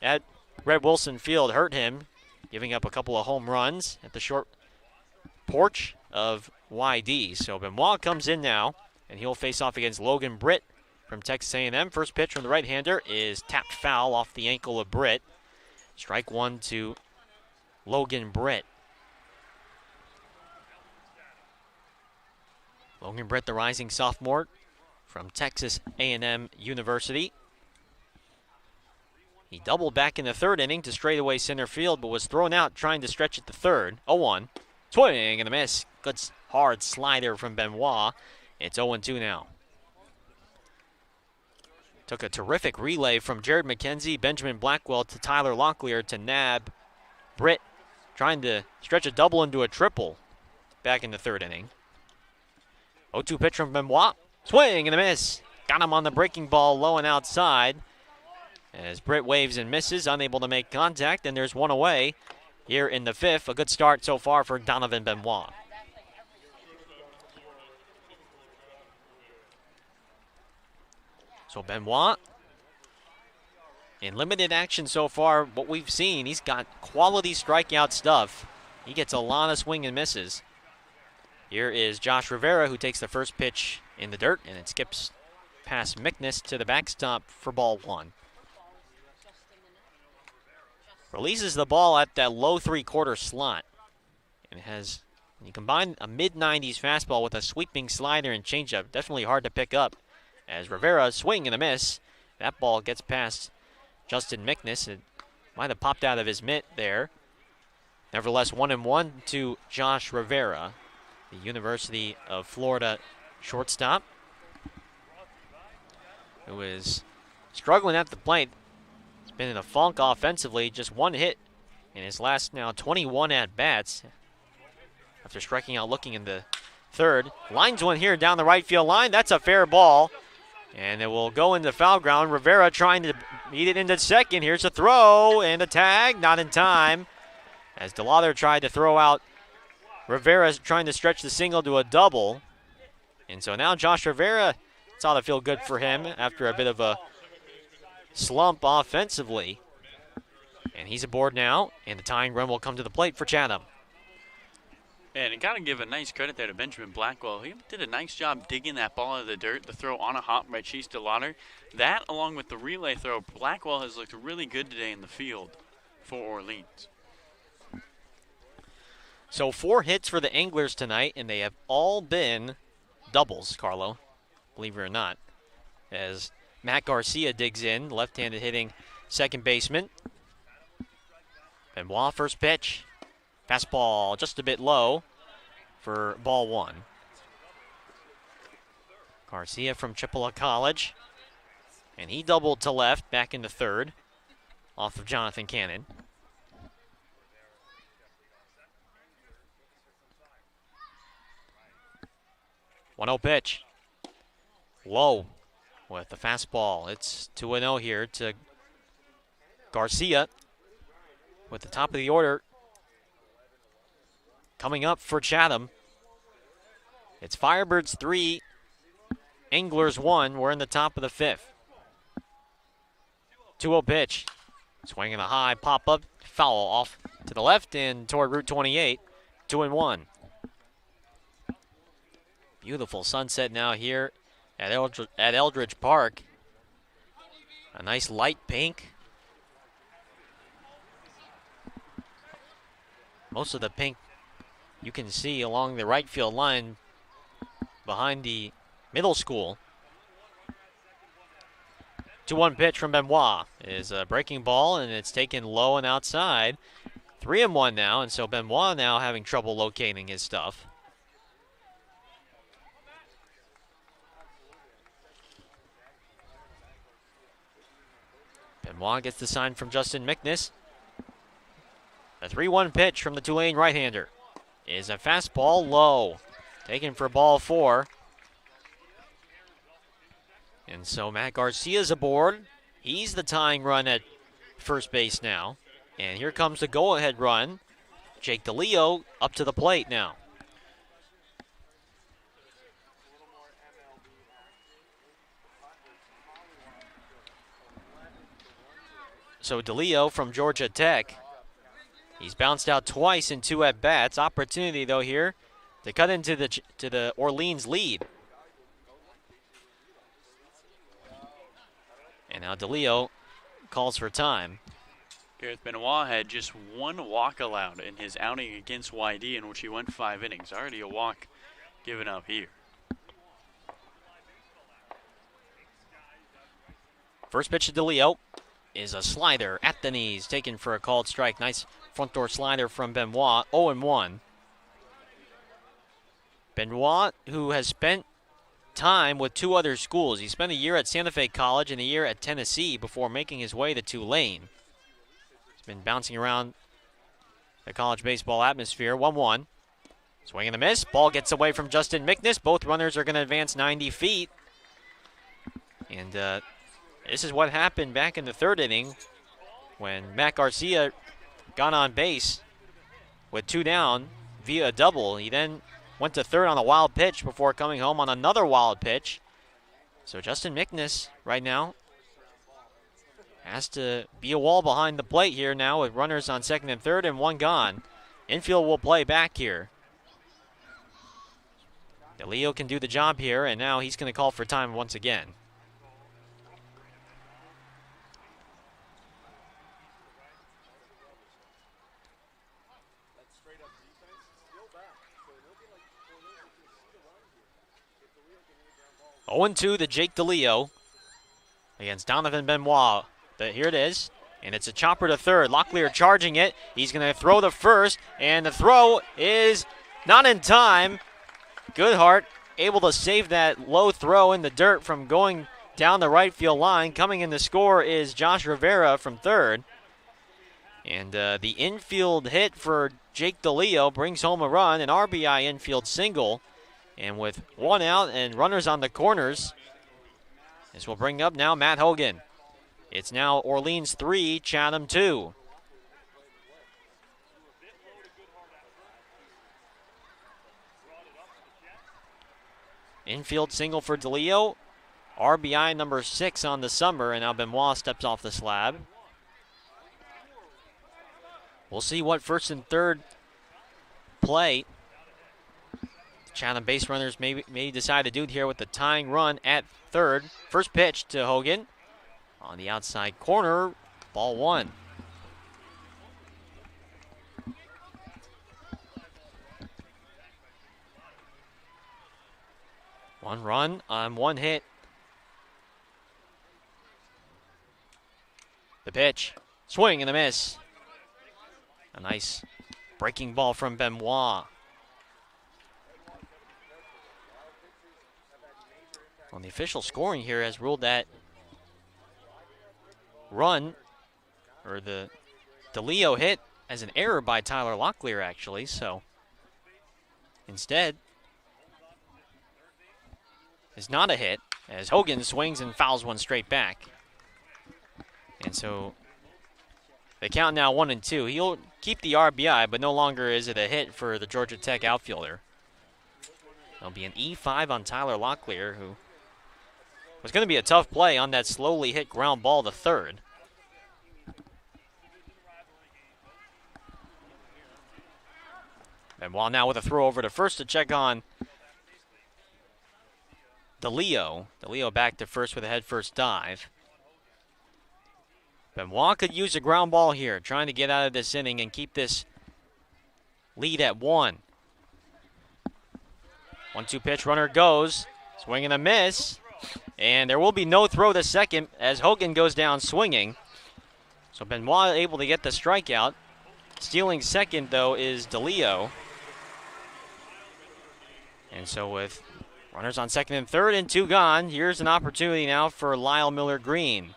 at Red Wilson Field hurt him, giving up a couple of home runs at the short porch of YD. So Benoit comes in now, and he'll face off against Logan Britt from Texas A&M. First pitch from the right-hander is tapped foul off the ankle of Britt. Strike 1 to Logan Britt. Logan Britt, the rising sophomore from Texas A&M University. He doubled back in the third inning to straightaway center field, but was thrown out trying to stretch it to third. 0-1. Swing and a miss. Good hard slider from Benoit. It's 0-2 now. Took a terrific relay from Jared McKenzie, Benjamin Blackwell to Tyler Locklear to nab Britt, trying to stretch a double into a triple back in the third inning. 0-2 pitch from Benoit. Swing and a miss. Got him on the breaking ball low and outside. As Britt waves and misses, unable to make contact, and there's one away here in the fifth. A good start so far for Donovan Benoit. So Benoit, in limited action so far, what we've seen, he's got quality strikeout stuff. He gets a lot of swing and misses. Here is Josh Rivera, who takes the first pitch in the dirt, and it skips past Mickness to the backstop for ball 1. Releases the ball at that low three-quarter slot. And has, when you combine a mid-90s fastball with a sweeping slider and changeup, definitely hard to pick up. As Rivera swing and a miss. That ball gets past Justin Mickness. It might have popped out of his mitt there. Nevertheless, 1-1 to Josh Rivera, the University of Florida shortstop, who is struggling at the plate. He's been in a funk offensively, just 1 hit in his last now 21 at-bats. After striking out looking in the third. Lines one here down the right field line. That's a fair ball. And it will go into foul ground. Rivera trying to beat it into second. Here's a throw and a tag. Not in time. As DeLauder tried to throw out. Rivera's trying to stretch the single to a double. And so now Josh Rivera, it's ought to feel good for him after a bit of a slump offensively. And he's aboard now. And the tying run will come to the plate for Chatham. And you got to give a nice credit there to Benjamin Blackwell. He did a nice job digging that ball out of the dirt, the throw on a hop by Chase DeLauder. That, along with the relay throw, Blackwell has looked really good today in the field for Orleans. So 4 hits for the Anglers tonight, and they have all been doubles, Carlo, believe it or not. As Matt Garcia digs in, left-handed hitting second baseman. Benoit, first pitch. Fastball just a bit low for ball 1. Garcia from Chippewa College. And he doubled to left back in the third off of Jonathan Cannon. One-0 pitch. Low with the fastball. It's 2-0 here to Garcia with the top of the order. Coming up for Chatham, it's Firebirds 3, Anglers 1. We're in the top of the 5th. 2-0 pitch. Swinging a high pop-up, foul off to the left and toward Route 28. 2-1. Beautiful sunset now here at Eldridge Park. A nice light pink Most of the pink you can see along the right field line behind the middle school. 2-1 pitch from Benoit is a breaking ball, and it's taken low and outside. 3-1 now, and so Benoit now having trouble locating his stuff. Benoit gets the sign from Justin Mickness. A 3-1 pitch from the Tulane right-hander is a fastball low, taken for ball 4. And so Matt Garcia's aboard. He's the tying run at first base now. And here comes the go-ahead run. Jake DeLeo up to the plate now. So DeLeo from Georgia Tech. He's bounced out twice in 2 at-bats. Opportunity, though, here to cut into the Orleans lead. And now DeLeo calls for time. Gareth Benoit had just 1 walk allowed in his outing against YD, in which he went 5 innings. Already a walk given up here. First pitch to DeLeo is a slider at the knees, taken for a called strike. Nice front door slider from Benoit, 0-1. Benoit, who has spent time with 2 other schools. He spent a year at Santa Fe College and a year at Tennessee before making his way to Tulane. He's been bouncing around the college baseball atmosphere. 1-1. Swing and a miss. Ball gets away from Justin Mickness. Both runners are going to advance 90 feet. And this is what happened back in the 3rd inning when Matt Garcia got on base with 2 down via a double. He then went to 3rd on a wild pitch before coming home on another wild pitch. So Justin Mickness right now has to be a wall behind the plate here now with runners on 2nd and 3rd and 1 gone. Infield will play back here. DeLeo can do the job here, and now he's going to call for time once again. Oh, 0-2 to Jake DeLeo against Donovan Benoit. Here it is, and it's a chopper to 3rd. Locklear charging it. He's going to throw the first, and the throw is not in time. Goodhart able to save that low throw in the dirt from going down the right field line. Coming in to score is Josh Rivera from 3rd. And the infield hit for Jake DeLeo brings home a run, an RBI infield single. And with 1 out and runners on the corners, this will bring up now Matt Hogan. It's now Orleans 3, Chatham 2. Infield single for DeLeo. RBI number 6 on the summer, and now Benoit steps off the slab. We'll see what 1st and 3rd play. Chatham base runners may decide to do it here with the tying run at 3rd. First pitch to Hogan on the outside corner, ball 1. One run on 1 hit. The pitch, swing and a miss. A nice breaking ball from Benoit. Well, the official scoring here has ruled that run, or the DeLeo hit, as an error by Tyler Locklear, actually. So instead, it's not a hit, as Hogan swings and fouls one straight back. And so the count now 1-2. He'll keep the RBI, but no longer is it a hit for the Georgia Tech outfielder. There'll be an E5 on Tyler Locklear, who was going to be a tough play on that slowly hit ground ball to 3rd. And while now with a throw over to 1st to check on DeLeo. DeLeo back to 1st with a head-first dive. Benoit could use a ground ball here, trying to get out of this inning and keep this lead at 1. 1-2 pitch, runner goes. Swing and a miss. And there will be no throw to second as Hogan goes down swinging. So Benoit able to get the strikeout. Stealing second, though, is DeLeo. And so with runners on second and third and 2 gone, here's an opportunity now for Lyle Miller-Green.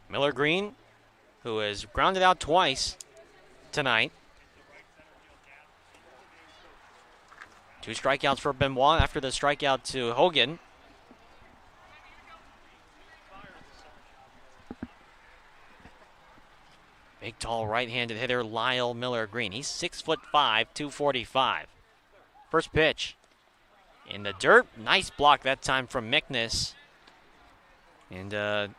Miller-Green, who has grounded out twice tonight. 2 strikeouts for Benoit after the strikeout to Hogan. Big, tall, right-handed hitter Lyle Miller-Green. He's 6'5", 245. First pitch in the dirt. Nice block that time from Mickness. And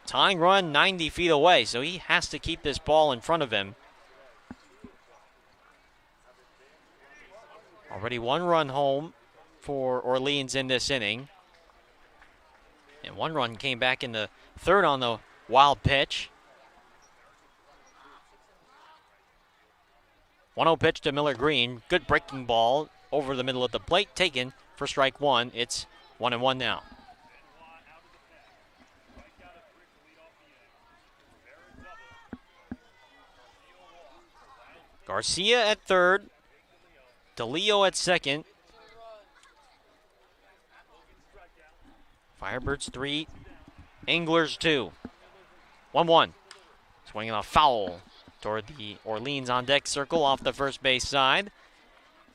tying run 90 feet away, so he has to keep this ball in front of him. Already 1 run home for Orleans in this inning. And 1 run came back in the third on the wild pitch. 1-0 pitch to Miller-Green. Good breaking ball over the middle of the plate. Taken for strike 1. It's 1-1 now. Garcia at third. DeLeo at second. Firebirds 3. Anglers 2. 1-1. Swinging a foul toward the Orleans on deck circle off the first base side.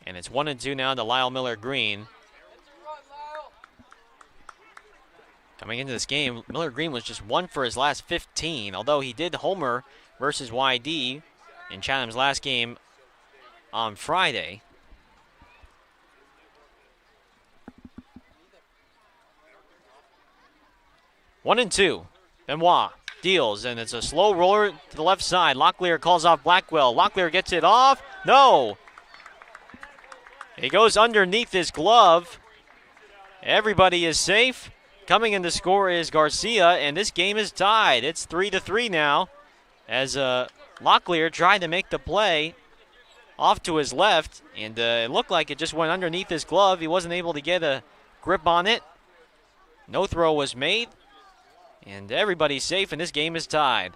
And it's 1-2 now to Lyle Miller-Green. Coming into this game, Miller-Green was just 1 for his last 15, although he did homer versus YD in Chatham's last game on Friday. One and two. Benoit deals, and it's a slow roller to the left side. Locklear calls off Blackwell. Locklear gets it off. No. He goes underneath his glove. Everybody is safe. Coming in to score is Garcia, and this game is tied. It's 3-3 now as Locklear tried to make the play off to his left, and it looked like it just went underneath his glove. He wasn't able to get a grip on it. No throw was made, and everybody's safe, and this game is tied.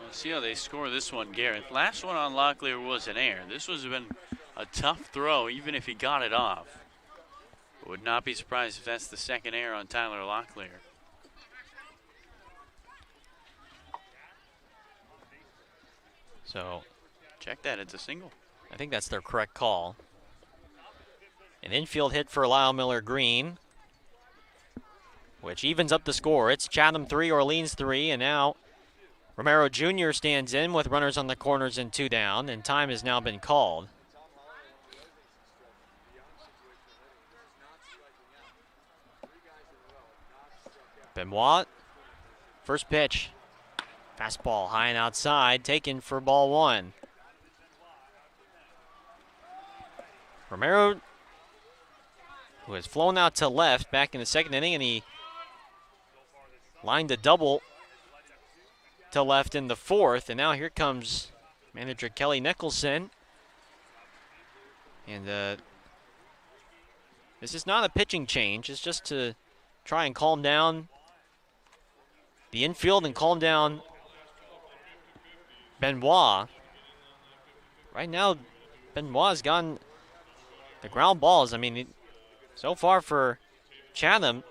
We'll see how they score this one, Garrett. Last one on Locklear was an error. This was been a tough throw, even if he got it off. Would not be surprised if that's the second error on Tyler Locklear. So, check that, it's a single. I think that's their correct call. An infield hit for Lyle Miller-Green, which evens up the score. It's Chatham 3, Orleans 3, and now Romero Jr. stands in with runners on the corners and 2 down, and time has now been called. Benoit, first pitch. Fastball high and outside, taken for ball 1. Romero, who has flown out to left back in the second inning, and he lined a double to left in the fourth, and now here comes manager Kelly Nicholson. And this is not a pitching change, it's just to try and calm down the infield and calm down Benoit. Right now, Benoit's gotten the ground balls. I mean, so far for Chatham,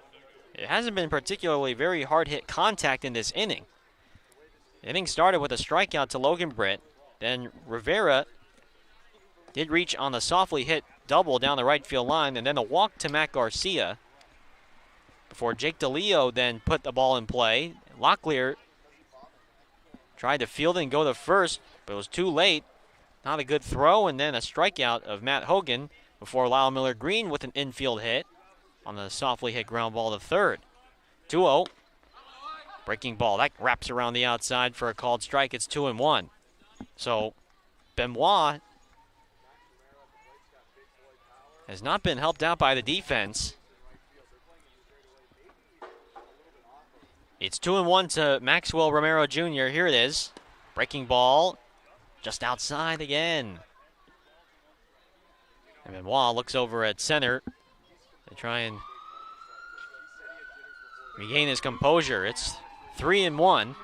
it hasn't been particularly very hard hit contact in this inning. The inning started with a strikeout to Logan Britt. Then Rivera did reach on the softly hit double down the right field line, and then a walk to Matt Garcia before Jake DeLeo then put the ball in play. Locklear tried to field and go to first, but it was too late. Not a good throw, and then a strikeout of Matt Hogan before Lyle Miller-Green with an infield hit on the softly hit ground ball to third. 2-0. Breaking ball. That wraps around the outside for a called strike. It's 2-1. So Benoit has not been helped out by the defense. It's 2-1 to Maxwell Romero Jr. Here it is. Breaking ball just outside again. And Benoit looks over at center to try and regain his composure. It's 3-1.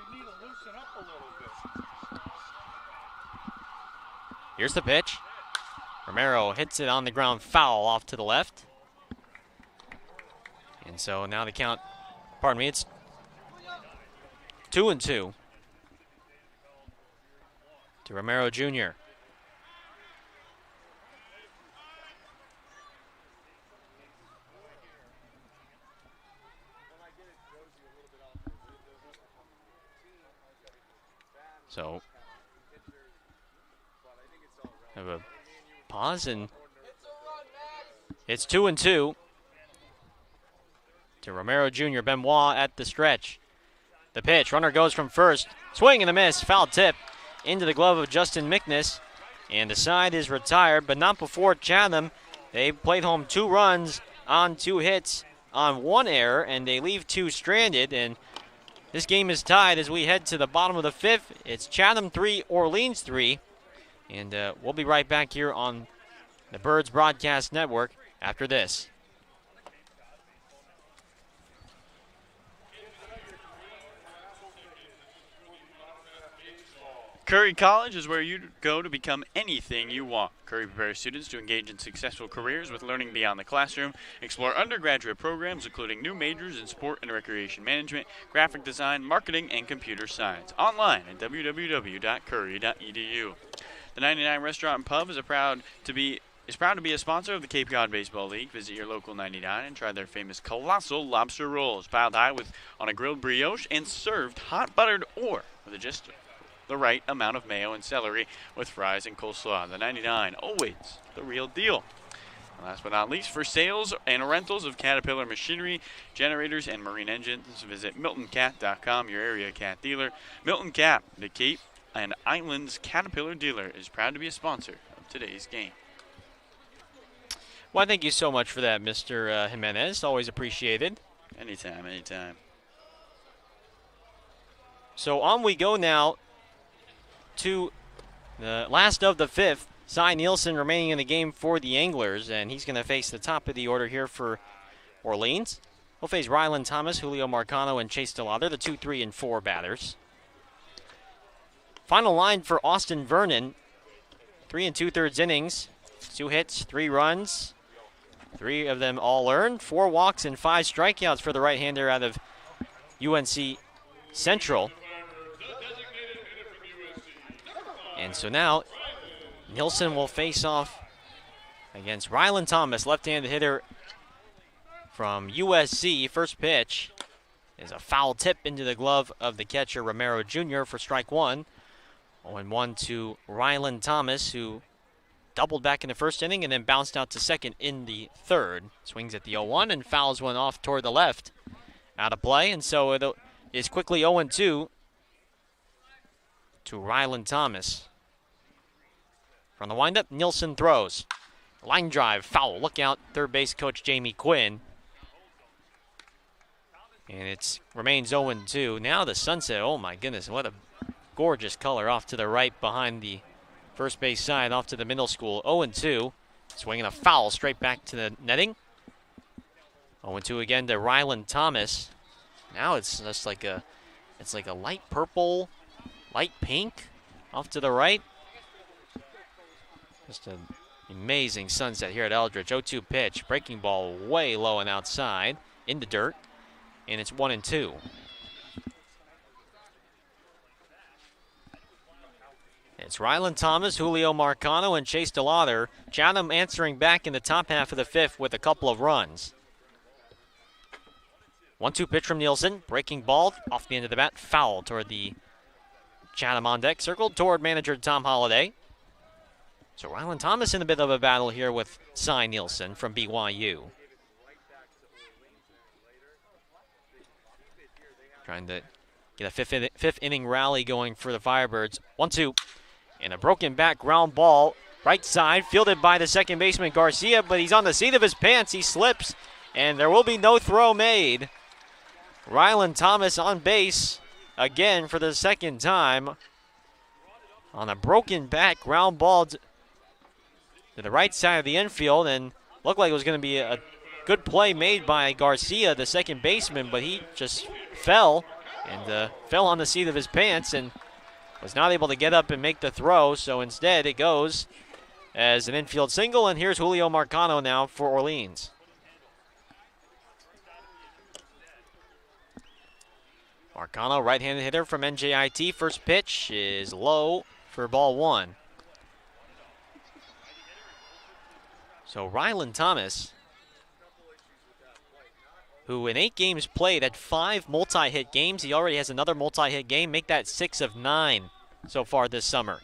Here's the pitch. Romero hits it on the ground, foul off to the left. And so now the count, pardon me, it's 2-2 to Romero Jr. So have a pause, and it's 2-2 to Romero Jr. Benoit at the stretch. The pitch, runner goes from first, swing and a miss, foul tip into the glove of Justin Mickness, and the side is retired, but not before Chatham. They played home 2 runs on 2 hits on 1 error, and they leave 2 stranded, and this game is tied as we head to the bottom of the 5th. It's Chatham 3, Orleans 3, and we'll be right back here on the Birds Broadcast Network after this. Curry College is where you go to become anything you want. Curry prepares students to engage in successful careers with learning beyond the classroom. Explore undergraduate programs including new majors in sport and recreation management, graphic design, marketing, and computer science. Online at www.curry.edu. The 99 Restaurant and Pub is proud to be a sponsor of the Cape Cod Baseball League. Visit your local 99 and try their famous colossal lobster rolls, piled high on a grilled brioche and served hot buttered or with just the right amount of mayo and celery with fries and coleslaw. The 99, always the real deal. And last but not least, for sales and rentals of Caterpillar machinery, generators, and marine engines, visit MiltonCat.com, your area cat dealer. Milton Cat, the Cape and Islands Caterpillar dealer, is proud to be a sponsor of today's game. Well, thank you so much for that, Mr. Jimenez. Always appreciated. Anytime, anytime. So on we go now to the last of the 5th. Cy Nielsen remaining in the game for the Anglers, and he's going to face the top of the order here for Orleans. He'll face Rylan Thomas, Julio Marcano, and Chase DeLauder, the 2, 3, and 4 batters. Final line for Austin Vernon, 3 2/3 innings, 2 hits, 3 runs, 3 of them all earned, 4 walks and 5 strikeouts for the right-hander out of UNC Central. And so now Nielsen will face off against Rylan Thomas, left-handed hitter from USC. First pitch is a foul tip into the glove of the catcher Romero Jr. for strike 1. 0-1 to Rylan Thomas, who doubled back in the first inning and then bounced out to second in the 3rd. Swings at the 0-1 and fouls one off toward the left. Out of play, and so it is quickly 0-2 to Rylan Thomas. From the windup, Nielsen throws. Line drive, foul. Look out, third base coach Jamie Quinn. And it remains 0-2. Now the sunset, oh my goodness, what a gorgeous color off to the right behind the first base side, off to the middle school. 0-2. Swinging a foul straight back to the netting. 0-2 again to Rylan Thomas. Now it's just like a light purple, light pink off to the right. Just an amazing sunset here at Eldridge. 0-2 pitch, breaking ball way low and outside in the dirt, and it's 1-2. It's Rylan Thomas, Julio Marcano, and Chase DeLauder. Chatham answering back in the top half of the 5th with a couple of runs. 1-2 pitch from Nielsen, breaking ball off the end of the bat, foul toward the Chatham on deck, circled toward manager Tom Holliday. So Rylan Thomas in a bit of a battle here with Cy Nielsen from BYU. Trying to get a fifth inning rally going for the Firebirds. 1-2, and a broken back ground ball, right side, fielded by the second baseman Garcia, but he's on the seat of his pants. He slips, and there will be no throw made. Rylan Thomas on base again for the second time on a broken bat ground ball to the right side of the infield, and looked like it was going to be a good play made by Garcia, the second baseman, but he just fell and fell on the seat of his pants and was not able to get up and make the throw, so instead it goes as an infield single, and here's Julio Marcano now for Orleans. Marcano, right-handed hitter from NJIT. First pitch is low for ball one. So Rylan Thomas, who in 8 games played had 5 multi-hit games. He already has another multi-hit game. Make that 6 of 9 so far this summer.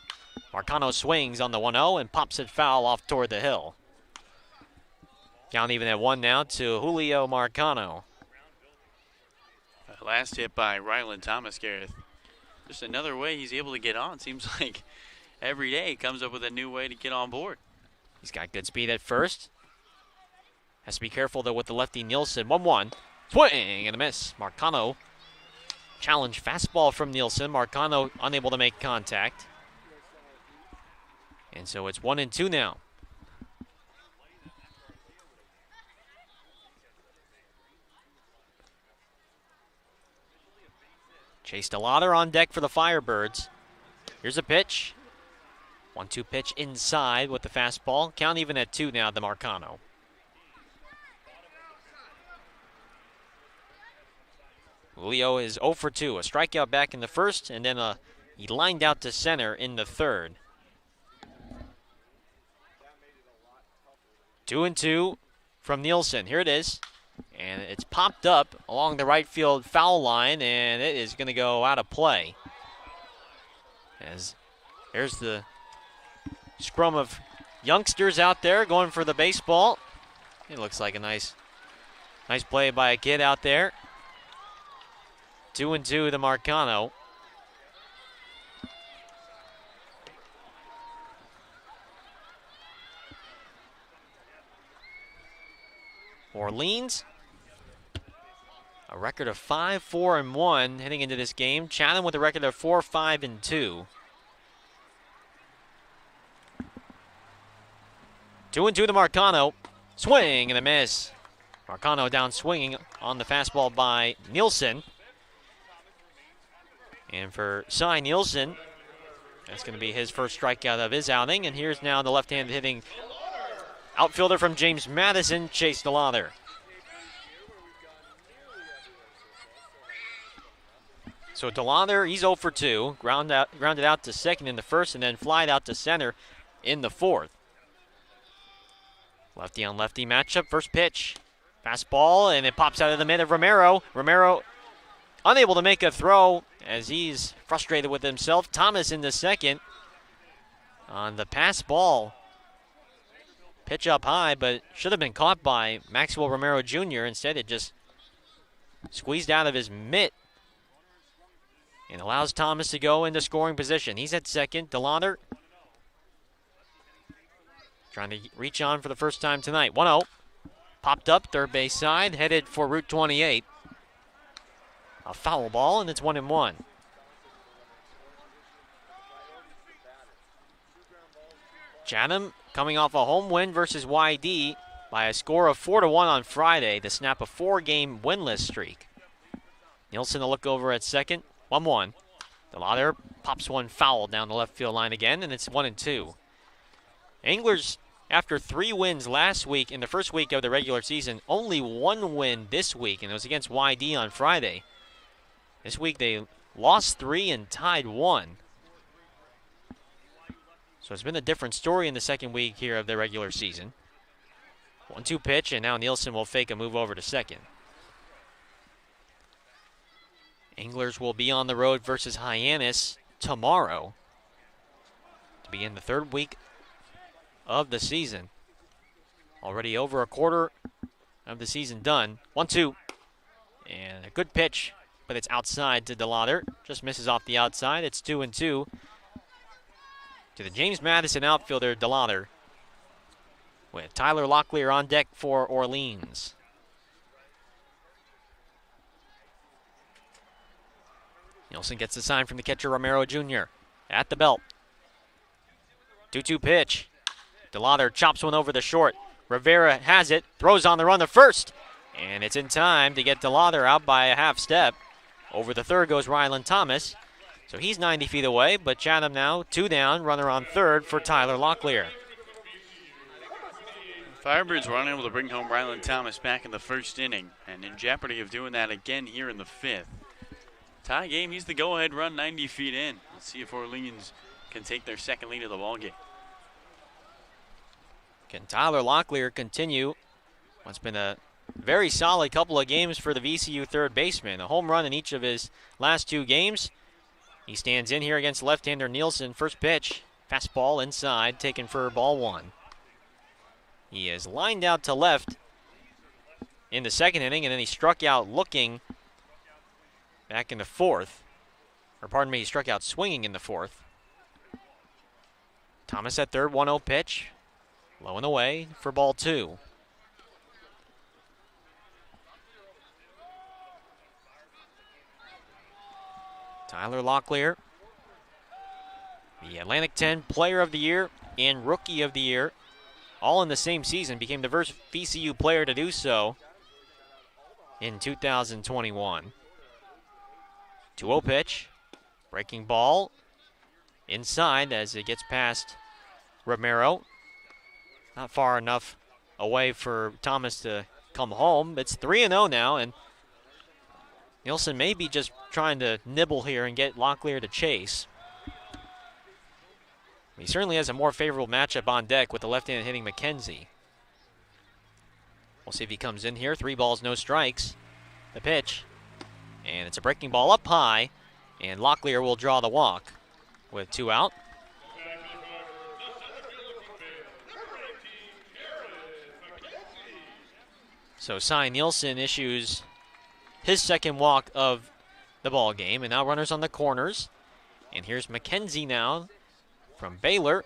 Marcano swings on the 1-0 and pops it foul off toward the hill. Count even at 1 now to Julio Marcano. Last hit by Rylan Thomas, Gareth. Just another way he's able to get on. Seems like every day he comes up with a new way to get on board. He's got good speed at first. Has to be careful, though, with the lefty Nielsen. 1-1. Swing and a miss. Marcano. Challenge fastball from Nielsen. Marcano unable to make contact. And so it's 1-2 now. Chase DeLauder on deck for the Firebirds. Here's a pitch. 1-2 pitch inside with the fastball. Count even at 2 now to Marcano. Julio is 0 for 2. A strikeout back in the first, and then he lined out to center in the third. 2-2 from Nielsen. Here it is. And it's popped up along the right field foul line, and it is going to go out of play. As there's the scrum of youngsters out there going for the baseball. It looks like a nice play by a kid out there. 2-2 to Marcano. Orleans, a record of 5-4-1 heading into this game. Chatham with a record of 4-5-2. 2-2 to Marcano. Swing and a miss. Marcano down swinging on the fastball by Nielsen. And for Cy Nielsen, that's going to be his first strikeout of his outing. And here's now the left-handed hitting outfielder from James Madison, Chase DeLauder. So DeLauder, he's 0 for 2. Grounded out to second in the first and then flied out to center in the fourth. Lefty on lefty matchup. First pitch. Fastball, and it pops out of the mid of Romero. Romero unable to make a throw as he's frustrated with himself. Thomas in the second on the pass ball. Pitch up high, but should have been caught by Maxwell Romero Jr. Instead, it just squeezed out of his mitt and allows Thomas to go into scoring position. He's at second. DeLauder trying to reach on for the first time tonight. 1-0. Popped up, third base side, headed for Route 28. A foul ball, and it's 1-1. Chatham coming off a home win versus YD by a score of 4-1 on Friday to snap a 4-game winless streak. Nielsen to look over at second. 1-1. DeLauder pops one foul down the left field line again, and it's 1-2. Anglers, after 3 wins last week in the first week of the regular season, only 1 win this week, and it was against YD on Friday. This week they lost 3 and tied 1. So it's been a different story in the second week here of the regular season. 1-2 pitch, and now Nielsen will fake a move over to second. Anglers will be on the road versus Hyannis tomorrow to begin the third week of the season. Already over a quarter of the season done. 1-2, and a good pitch, but it's outside to DeLauder. Just misses off the outside. It's 2-2 to the James Madison outfielder, DeLauder, with Tyler Locklear on deck for Orleans. Nielsen gets the sign from the catcher, Romero Jr. at the belt. 2-2 pitch. DeLauder chops one over the short. Rivera has it, throws on the run to first, and it's in time to get DeLauder out by a half step. Over the third goes Rylan Thomas. So he's 90 feet away, but Chatham now 2 down, runner on third for Tyler Locklear. Firebirds were unable to bring home Rylan Thomas back in the first inning, and in jeopardy of doing that again here in the fifth. Tie game, he's the go-ahead run 90 feet in. Let's see if Orleans can take their second lead of the ballgame. Can Tyler Locklear continue what's been a very solid couple of games for the VCU third baseman? A home run in each of his last 2 games. He stands in here against left-hander Nielsen. First pitch, fastball inside, taken for ball 1. He is lined out to left in the second inning, and then he struck out looking back in the fourth. Or pardon me, he struck out swinging in the fourth. Thomas at third, 1-0 pitch. Low and away for ball 2. Tyler Locklear, the Atlantic 10 Player of the Year and Rookie of the Year, all in the same season, became the first VCU player to do so in 2021. 2-0 pitch, breaking ball inside as it gets past Romero. Not far enough away for Thomas to come home. It's 3-0 now, and Nielsen may be just trying to nibble here and get Locklear to chase. He certainly has a more favorable matchup on deck with the left-handed hitting McKenzie. We'll see if he comes in here. 3 balls, no strikes. The pitch, and it's a breaking ball up high, and Locklear will draw the walk with 2 out. So Cy Nielsen issues his second walk of the ball game, and now runners on the corners. And here's McKenzie now from Baylor,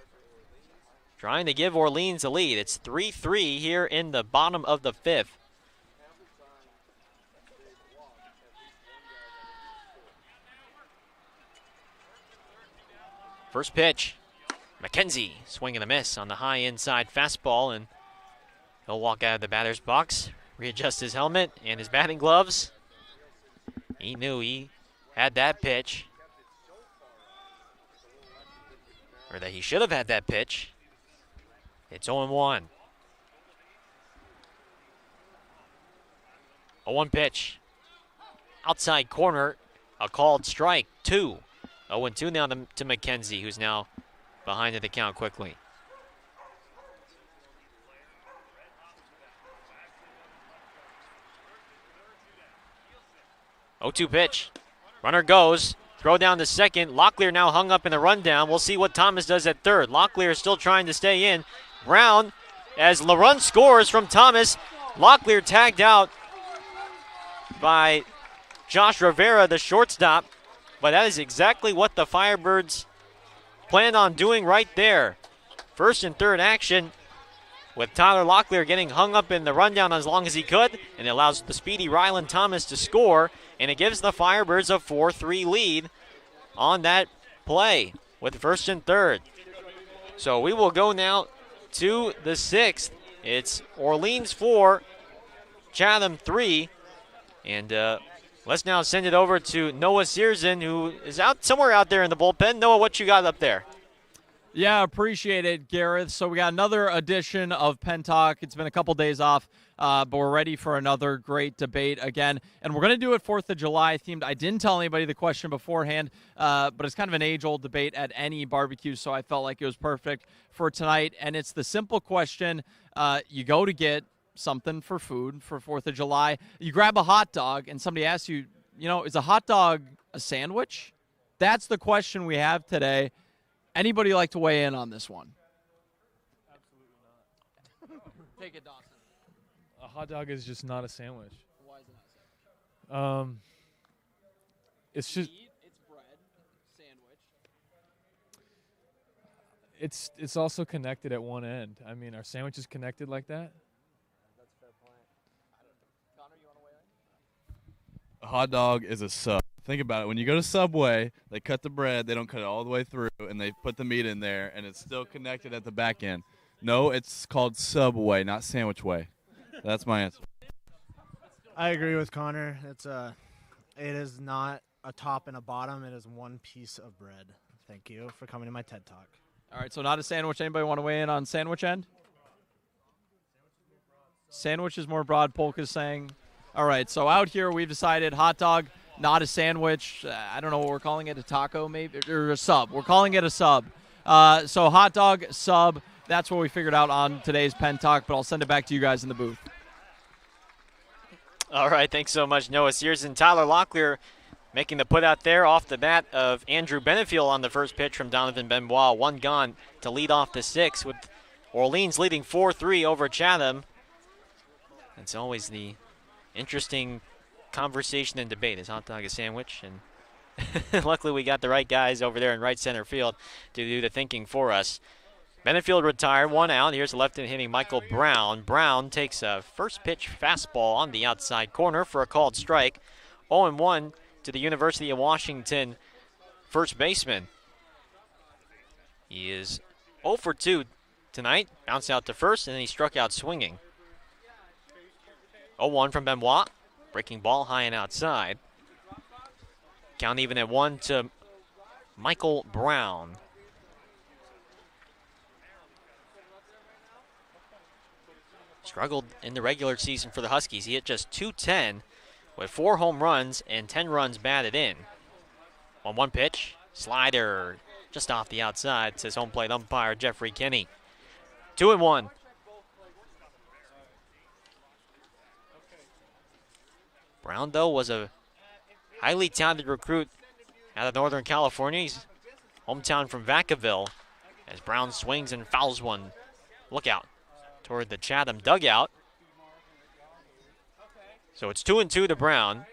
trying to give Orleans a lead. It's 3-3 here in the bottom of the 5th. First pitch, McKenzie swing and a miss on the high inside fastball, and he'll walk out of the batter's box, readjust his helmet and his batting gloves. He knew he had that pitch, or that he should have had that pitch. It's 0-1. 0-1 pitch. Outside corner, a called strike, 2. 0-2 now to McKenzie, who's now behind the count quickly. Oh, 0-2 pitch. Runner goes. Throw down to second. Locklear now hung up in the rundown. We'll see what Thomas does at third. Locklear is still trying to stay in. Brown, as LaRun scores from Thomas. Locklear tagged out by Josh Rivera, the shortstop. But that is exactly what the Firebirds planned on doing right there. First and third action with Tyler Locklear getting hung up in the rundown as long as he could, and it allows the speedy Rylan Thomas to score, and it gives the Firebirds a 4-3 lead on that play with first and third. So we will go now to the 6th. It's Orleans 4, Chatham 3, and let's now send it over to Noah Searson, who is somewhere out there in the bullpen. Noah, what you got up there? Yeah, appreciate it, Gareth. So we got another edition of Pen Talk. It's been a couple days off, but we're ready for another great debate again. And we're going to do it 4th of July themed. I didn't tell anybody the question beforehand, but it's kind of an age-old debate at any barbecue, so I felt like it was perfect for tonight. And it's the simple question. You go to get something for food for 4th of July. You grab a hot dog, and somebody asks you, is a hot dog a sandwich? That's the question we have today. Anybody like to weigh in on this one? Absolutely not. Take it, Dawson. A hot dog is just not a sandwich. Why is it not a sandwich? It's just It's bread, sandwich. it's also connected at one end. I mean, are sandwiches connected like that? That's a fair point. Connor, you want to weigh in? A hot dog is a sub. think about it. When you go to Subway, they cut the bread, they don't cut it all the way through, and they put the meat in there, and it's still connected at the back end. No, it's called Subway, not Sandwich Way. That's my answer. I agree with Connor. It is not a top and a bottom. It is one piece of bread. Thank you for coming to my TED Talk. All right, so not a sandwich. Anybody want to weigh in on sandwich end? Sandwich is more broad, Polka's saying. All right, so out here we've decided hot dog, not a sandwich. I don't know what we're calling it, a taco maybe, or a sub. We're calling it a sub. So hot dog, sub, that's what we figured out on today's Pen Talk, but I'll send it back to you guys in the booth. All right, thanks so much, Noah Sears and Tyler Locklear making the put out there off the bat of Andrew Benefield on the first pitch from Donovan Benoit. One gone to lead off the sixth with Orleans leading 4-3 over Chatham. It's always the interesting conversation and debate. Is hot dog a sandwich? And luckily we got the right guys over there in right center field to do the thinking for us. Benefield retired, one out. Here's the left-hand hitting Michael Brown. Brown takes a first pitch fastball on the outside corner for a called strike. 0-1 to the University of Washington first baseman. He is 0 for 2 tonight. Bounced out to first, and then he struck out swinging. 0-1 from Benoit. Breaking ball high and outside. Count even at 1 to Michael Brown. Struggled in the regular season for the Huskies. He hit just .210 with 4 home runs and 10 runs batted in. On one pitch, slider just off the outside, says home plate umpire Jeffrey Kinney. 2-1. Brown, though, was a highly talented recruit out of Northern California. He's hometown from Vacaville as Brown swings and fouls one. Look out toward the Chatham dugout. So it's 2-2 to Brown.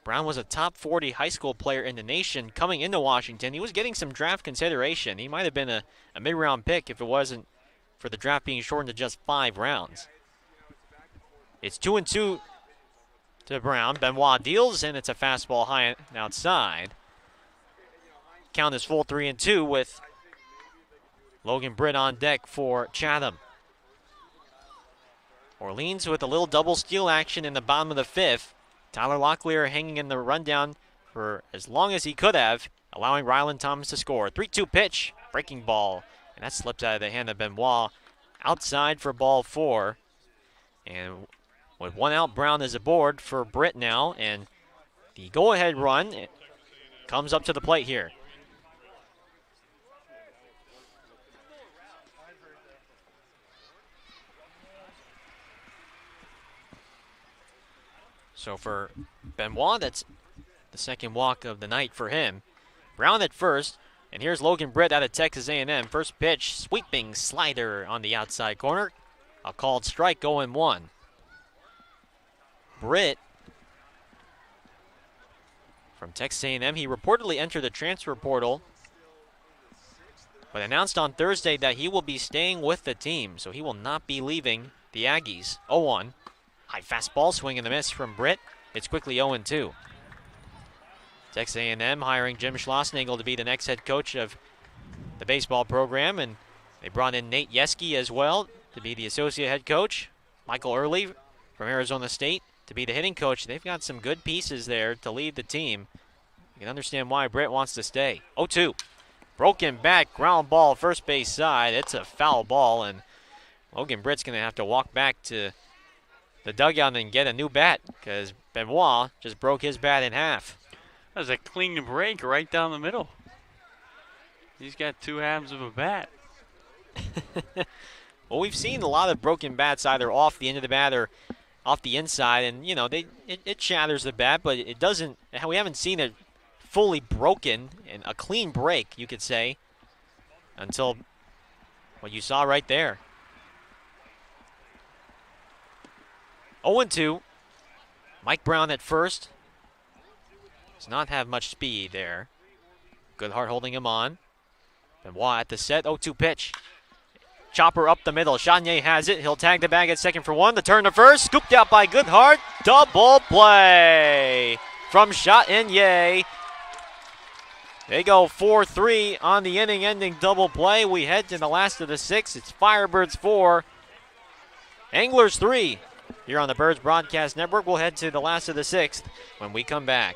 Brown was a top 40 high school player in the nation coming into Washington. He was getting some draft consideration. He might have been a mid-round pick if it wasn't for the draft being shortened to just 5 rounds. It's 2-2 to Brown. Benoit deals, and it's a fastball high and outside. Count is full 3-2 with Logan Britt on deck for Chatham. Orleans with a little double steal action in the bottom of the 5th. Tyler Locklear hanging in the rundown for as long as he could have, allowing Ryland Thomas to score. 3-2 pitch, breaking ball, and that slipped out of the hand of Benoit. Outside for ball 4. And with 1 out, Brown is aboard for Britt now, and the go-ahead run comes up to the plate here. So for Benoit, that's the second walk of the night for him. Brown at first, and here's Logan Britt out of Texas A&M. First pitch, sweeping slider on the outside corner. A called strike, 0-1. Britt from Texas A&M, he reportedly entered the transfer portal, but announced on Thursday that he will be staying with the team, so he will not be leaving the Aggies. 0-1. High fastball, swing and a miss from Britt. It's quickly 0-2. Texas A&M hiring Jim Schlossnagel to be the next head coach of the baseball program, and they brought in Nate Yeske as well to be the associate head coach. Michael Early from Arizona State to be the hitting coach. They've got some good pieces there to lead the team. You can understand why Britt wants to stay. 0-2. Broken back, ground ball, first base side. It's a foul ball, and Logan Britt's going to have to walk back to the dugout and get a new bat because Benoit just broke his bat in half. That was a clean break right down the middle. He's got 2 halves of a bat. Well, we've seen a lot of broken bats either off the end of the bat or off the inside, and you know it shatters the bat, but it doesn't. We haven't seen it fully broken and a clean break, you could say, until what you saw right there. 0-2. Mike Brown at first. Does not have much speed there. Goodhart holding him on. Benoit at the set. 0-2 pitch. Chopper up the middle. Chanier has it. He'll tag the bag at second for one. The turn to first. Scooped out by Goodhart. Double play from Chanier. They go 4-3 on the inning-ending double play. We head to the last of the sixth. It's Firebirds 4, Anglers 3. Here on the Birds Broadcast Network, we'll head to the last of the sixth when we come back.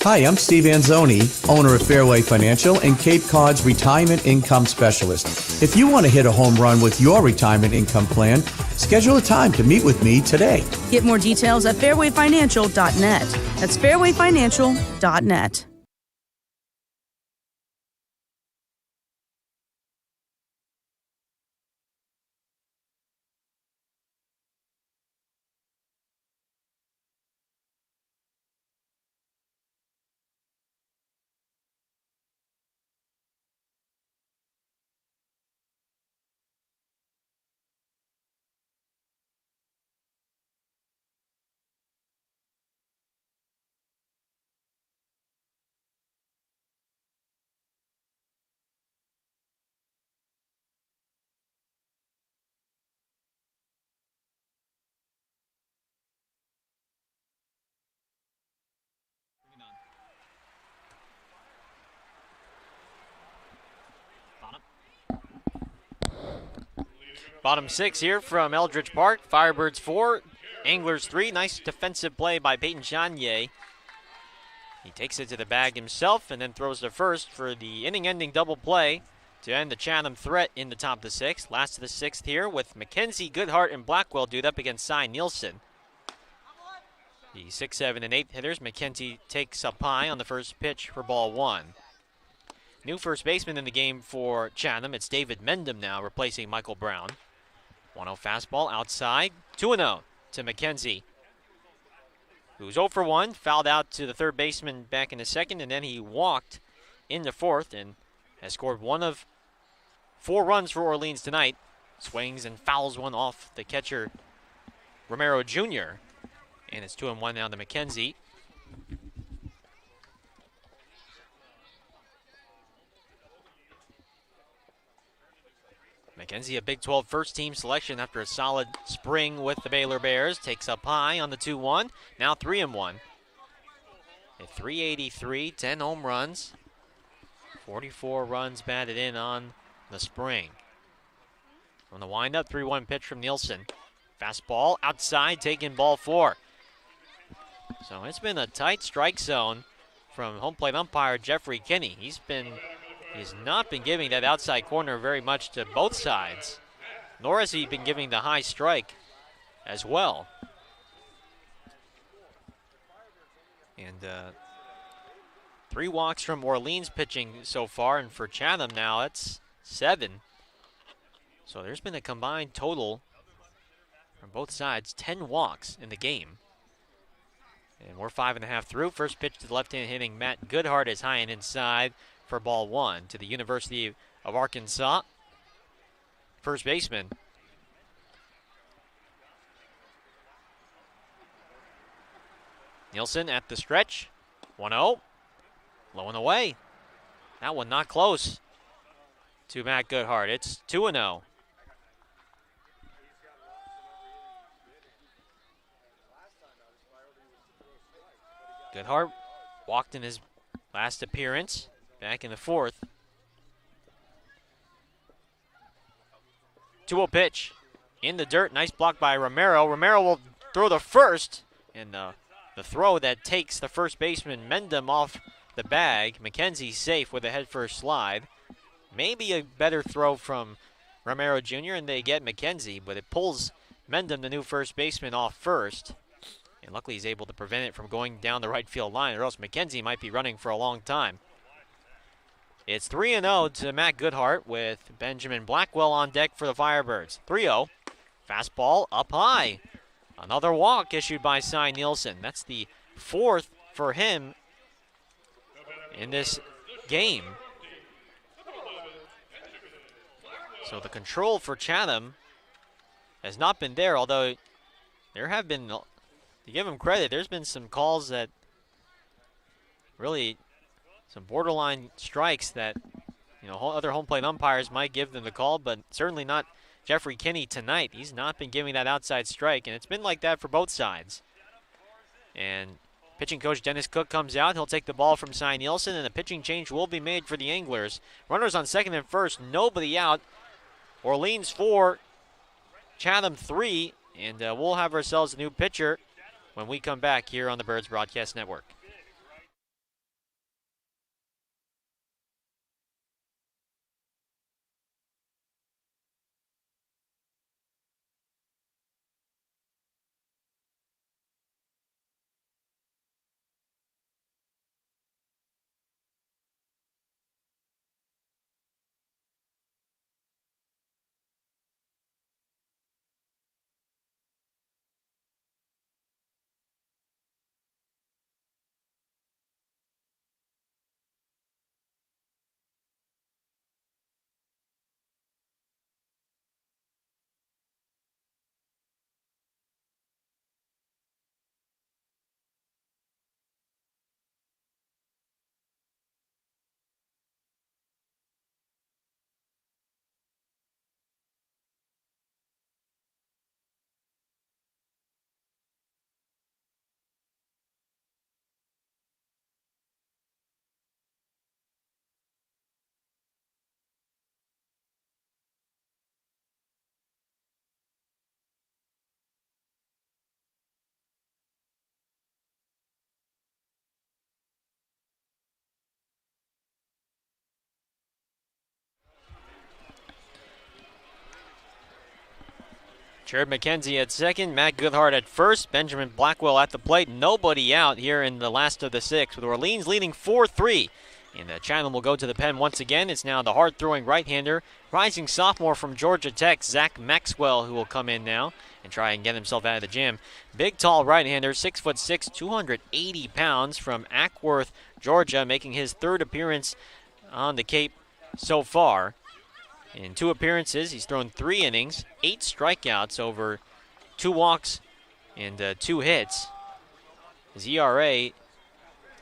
Hi, I'm Steve Anzoni, owner of Fairway Financial and Cape Cod's Retirement Income Specialist. If you want to hit a home run with your retirement income plan, schedule a time to meet with me today. Get more details at fairwayfinancial.net. That's fairwayfinancial.net. Bottom six here from Eldridge Park. Firebirds 4, Anglers 3. Nice defensive play by Peyton Chanier. He takes it to the bag himself and then throws to first for the inning-ending double play to end the Chatham threat in the top of the sixth. Last of the sixth here with McKenzie, Goodhart, and Blackwell dude up against Cy Nielsen. The 6, 7, and 8 hitters. McKenzie takes up high on the first pitch for ball one. New first baseman in the game for Chatham. It's David Mendham now replacing Michael Brown. 1-0 fastball outside. 2-0 to McKenzie, who's 0 for 1, fouled out to the third baseman back in the second, and then he walked in the fourth and has scored 1 of 4 runs for Orleans tonight. Swings and fouls one off the catcher, Romero Jr., and it's 2-1 now to McKenzie. McKenzie, a Big 12 first-team selection after a solid spring with the Baylor Bears. Takes up high on the 2-1. Now 3-1. At 383, 10 home runs. 44 runs batted in on the spring. On the windup, 3-1 pitch from Nielsen. Fastball outside, taking ball 4. So it's been a tight strike zone from home plate umpire Jeffrey Kinney. He's not been giving that outside corner very much to both sides, nor has he been giving the high strike as well. And 3 walks from Orleans pitching so far, and for Chatham now it's 7. So there's been a combined total from both sides, 10 walks in the game. And we're 5.5 through. First pitch to the left-hand hitting Matt Goodhart is high and inside for ball 1 to the University of Arkansas first baseman. Nielsen at the stretch. 1-0. Low and away. That one not close to Matt Goodhart. It's 2-0. Goodhart walked in his last appearance back in the 4th. 2-0 pitch in the dirt. Nice block by Romero. Romero will throw the first, and the throw that takes the first baseman Mendham off the bag. McKenzie safe with a head-first slide. Maybe a better throw from Romero Jr., and they get McKenzie, but it pulls Mendham, the new first baseman, off first. And luckily he's able to prevent it from going down the right field line, or else McKenzie might be running for a long time. It's 3-0 to Matt Goodhart with Benjamin Blackwell on deck for the Firebirds. 3-0. Fastball up high. Another walk issued by Cy Nielsen. That's the 4th for him in this game. So the control for Chatham has not been there, although there have been, to give him credit, there's been some calls that really, some borderline strikes that, other home plate umpires might give them the call, but certainly not Jeffrey Kinney tonight. He's not been giving that outside strike, and it's been like that for both sides. And pitching coach Dennis Cook comes out. He'll take the ball from Cy Nielsen, and a pitching change will be made for the Anglers. Runners on second and first, nobody out. Orleans 4, Chatham 3, and we'll have ourselves a new pitcher when we come back here on the Birds Broadcast Network. Jared McKenzie at second, Matt Goodhart at first, Benjamin Blackwell at the plate. Nobody out here in the last of the 6, with Orleans leading 4-3. And Chatham will go to the pen once again. It's now the hard-throwing right-hander, rising sophomore from Georgia Tech, Zach Maxwell, who will come in now and try and get himself out of the gym. Big, tall right-hander, 6'6", 280 pounds from Ackworth, Georgia, making his 3rd appearance on the Cape so far. In 2 appearances, he's thrown 3 innings, 8 strikeouts over 2 walks and 2 hits. His ERA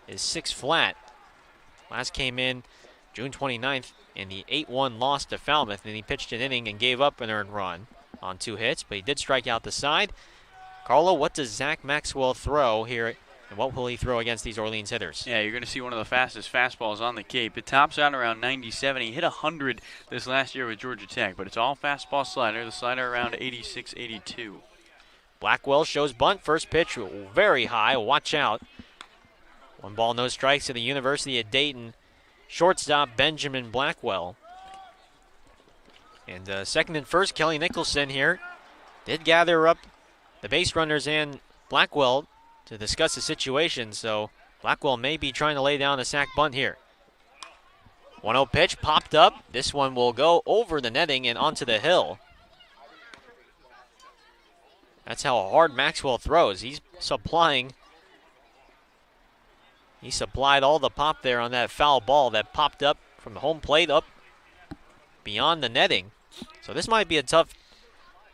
is 6 flat. Last came in June 29th in the 8-1 loss to Falmouth, and he pitched an inning and gave up an earned run on 2 hits, but he did strike out the side. Carlo, what does Zach Maxwell throw here, and what will he throw against these Orleans hitters? Yeah, you're going to see one of the fastest fastballs on the Cape. It tops out around 97. He hit 100 this last year with Georgia Tech, but it's all fastball slider. The slider around 86, 82. Blackwell shows bunt. First pitch very high. Watch out. 1 ball, no strikes to the University of Dayton shortstop Benjamin Blackwell. And second and first, Kelly Nicholson here did gather up the base runners and Blackwell to discuss the situation, so Blackwell may be trying to lay down a sac bunt here. 1-0 pitch popped up. This one will go over the netting and onto the hill. That's how hard Maxwell throws. He supplied all the pop there on that foul ball that popped up from the home plate up beyond the netting. So this might be a tough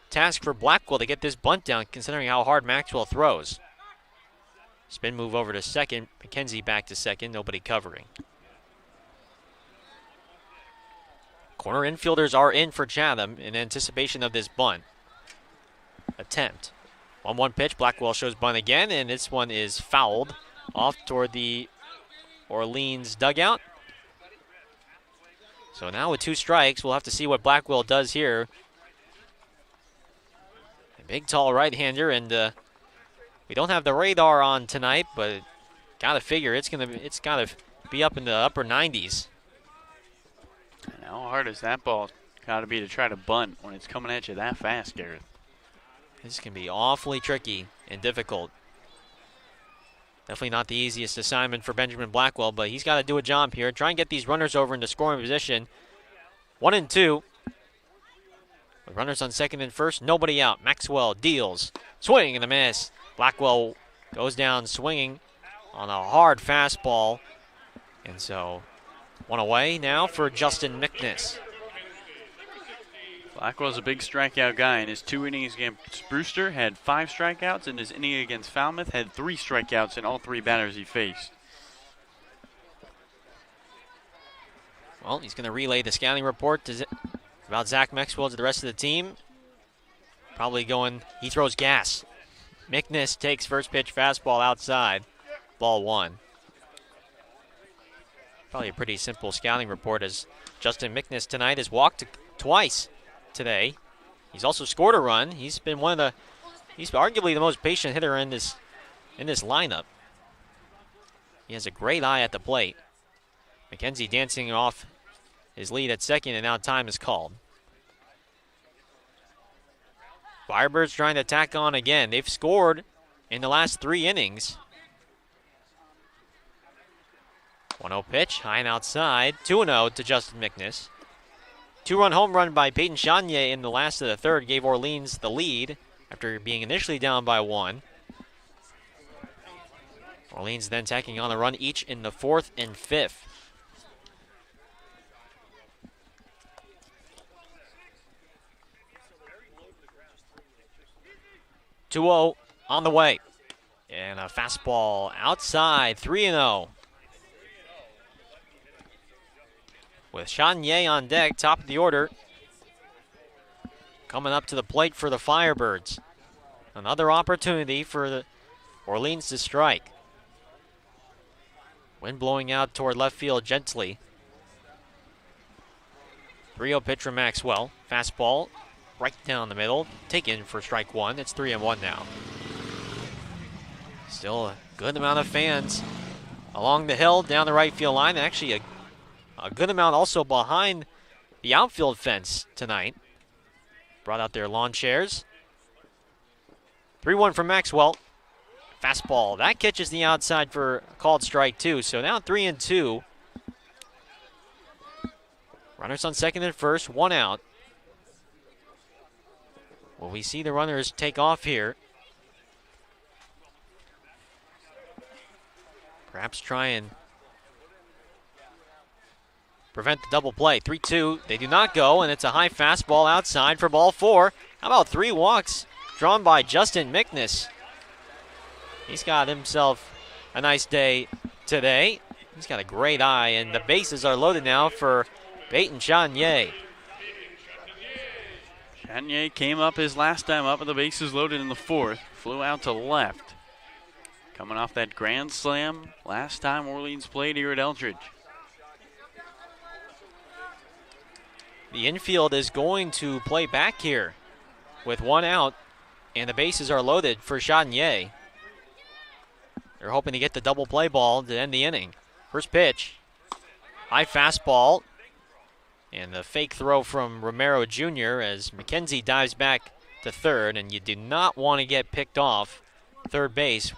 task for Blackwell to get this bunt down, considering how hard Maxwell throws. Spin move over to second. McKenzie back to second. Nobody covering. Corner infielders are in for Chatham in anticipation of this bunt attempt. 1-1 pitch. Blackwell shows bunt again, and this one is fouled off toward the Orleans dugout. So now with 2 strikes, we'll have to see what Blackwell does here. A big, tall right-hander, and we don't have the radar on tonight, but gotta figure it's gotta be up in the upper 90s. And how hard is that ball gotta be to try to bunt when it's coming at you that fast, Garrett? This can be awfully tricky and difficult. Definitely not the easiest assignment for Benjamin Blackwell, but he's got to do a job here. Try and get these runners over into scoring position. 1 and 2. With runners on second and first, nobody out. Maxwell deals. Swing and a miss. Blackwell goes down swinging on a hard fastball. And so, 1 away now for Justin McNiss. Blackwell's a big strikeout guy. In his 2 innings against Brewster, had 5 strikeouts. In his inning against Falmouth, had 3 strikeouts in all 3 batters he faced. Well, he's going to relay the scouting report about Zach Maxwell to the rest of the team. Probably going, he throws gas. McNiss takes first pitch fastball outside. Ball 1. Probably a pretty simple scouting report, as Justin McNiss tonight has walked twice today. He's also scored a run. He's been he's arguably the most patient hitter in this lineup. He has a great eye at the plate. McKenzie dancing off his lead at second, and now time is called. Firebirds trying to tack on again. They've scored in the last 3 innings. 1-0 pitch, high and outside. 2-0 to Justin McNiss. 2-run home run by Peyton Chanier in the last of the third gave Orleans the lead after being initially down by 1. Orleans then tacking on a run each in the 4th and 5th. (2-0) on the way. And a fastball outside, 3-0. With Chanier on deck, top of the order. Coming up to the plate for the Firebirds. Another opportunity for the Orleans to strike. Wind blowing out toward left field gently. 3-0 pitch from Maxwell. Fastball right down the middle. Taken for strike 1. It's 3-1 now. Still a good amount of fans along the hill down the right field line. Actually, a good amount also behind the outfield fence tonight. Brought out their lawn chairs. 3-1 from Maxwell. Fastball. That catches the outside for a called strike 2. So now 3-2. Runners on second and first. 1 out. Will we see the runners take off here? Perhaps try and prevent the double play. 3-2. They do not go, and it's a high fastball outside for ball 4. How about 3 walks drawn by Justin McNiss? He's got himself a nice day today. He's got a great eye, and the bases are loaded now for Peyton Chanier. Chanier came up his last time up, and the bases loaded in the 4th. Flew out to left. Coming off that grand slam last time Orleans played here at Eldridge. The infield is going to play back here with 1 out, and the bases are loaded for Chanier. They're hoping to get the double play ball to end the inning. First pitch, high fastball, and the fake throw from Romero Jr. as McKenzie dives back to third, and you do not want to get picked off third base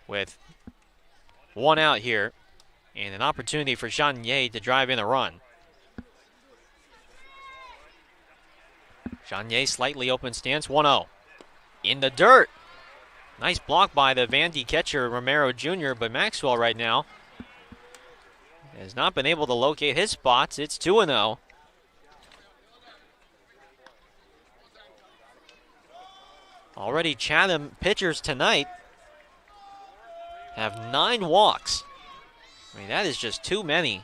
with 1 out here, and an opportunity for Chanier to drive in a run. Chanier slightly open stance, 1-0. In the dirt. Nice block by the Vandy catcher, Romero Jr., but Maxwell right now has not been able to locate his spots. It's 2-0. Already Chatham pitchers tonight have 9 walks. I mean, that is just too many.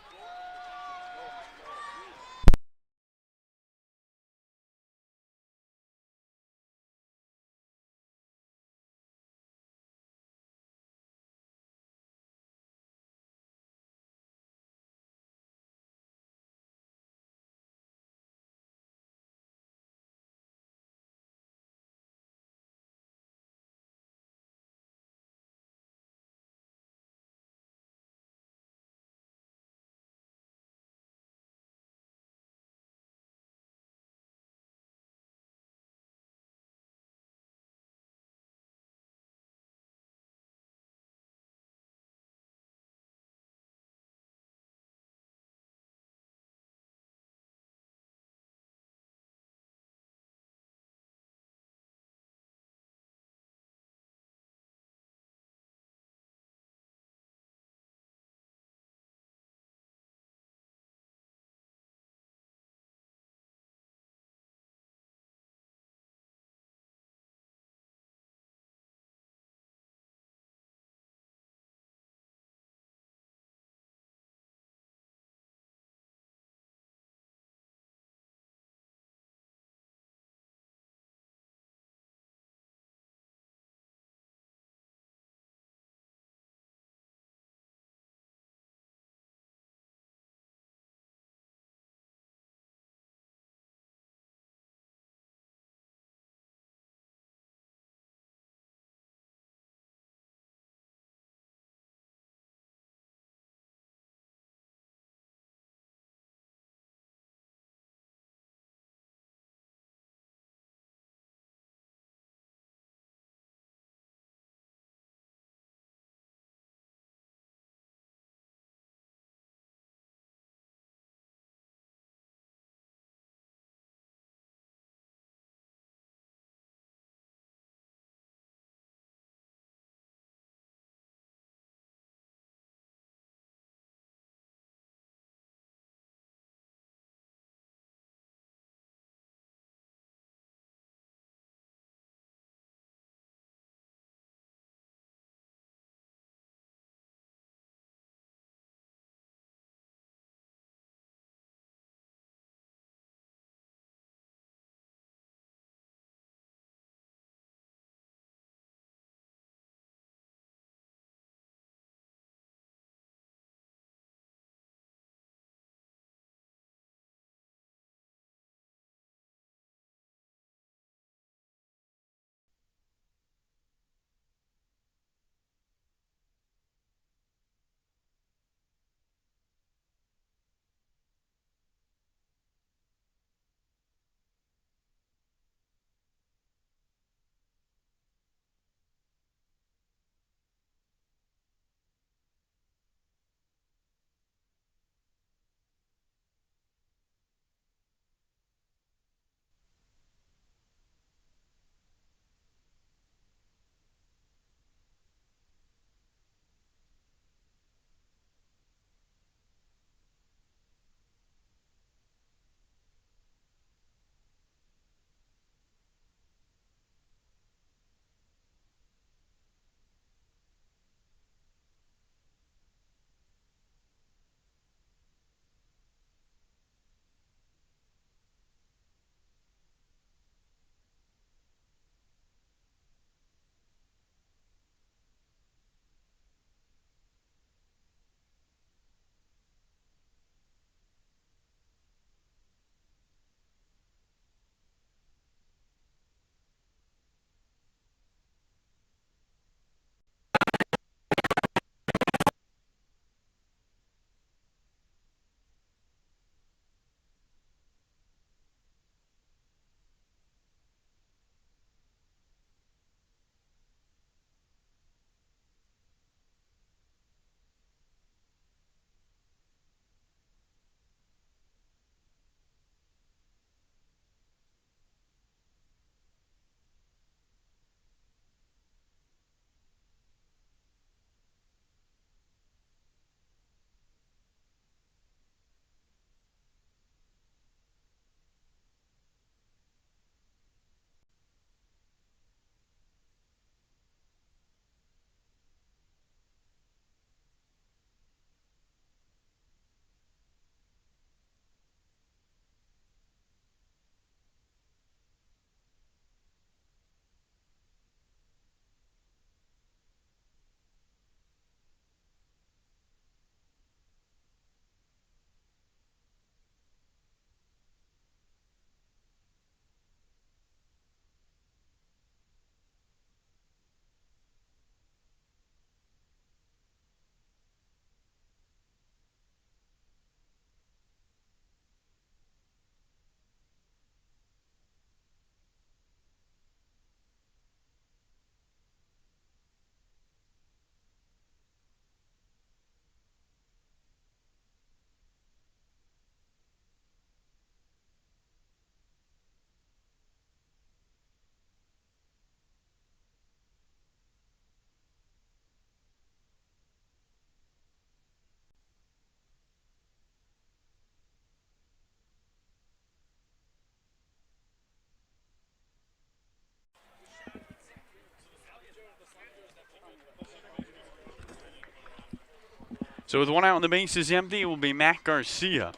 So with one out and the bases empty, it will be Matt Garcia.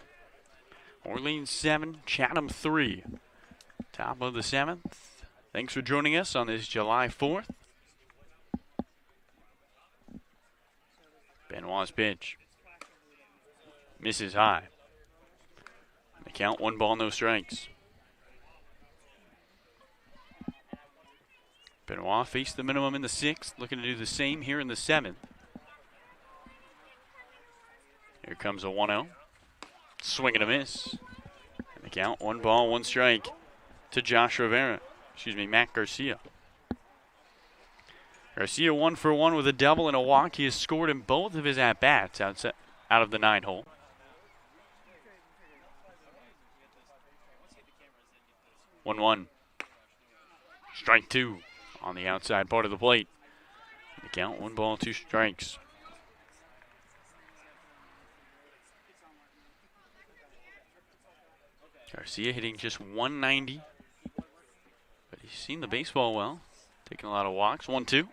Orleans 7, Chatham 3. Top of the 7th. Thanks for joining us on this July 4th. Benoit's pitch. Misses high. The count, 1 ball, no strikes. Benoit faced the minimum in the 6th, looking to do the same here in the 7th. Here comes a 1-0. Swing and a miss. And the count, 1 ball, 1 strike to Matt Garcia. Garcia 1 for 1 with a double and a walk. He has scored in both of his at-bats out of the 9-hole. One. Strike 2 on the outside part of the plate. The count, 1 ball, 2 strikes. Garcia hitting just 190. But he's seen the baseball well. Taking a lot of walks. 1-2.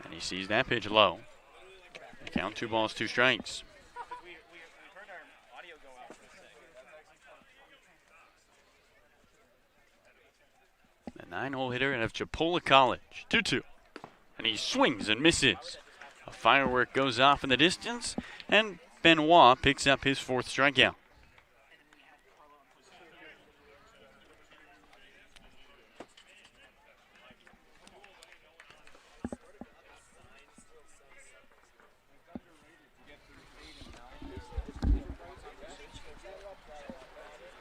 And he sees that pitch low. The count, 2 balls, 2 strikes. The 9-hole hitter out of Chipola College. 2-2. And he swings and misses. A firework goes off in the distance. And Benoit picks up his 4th strikeout.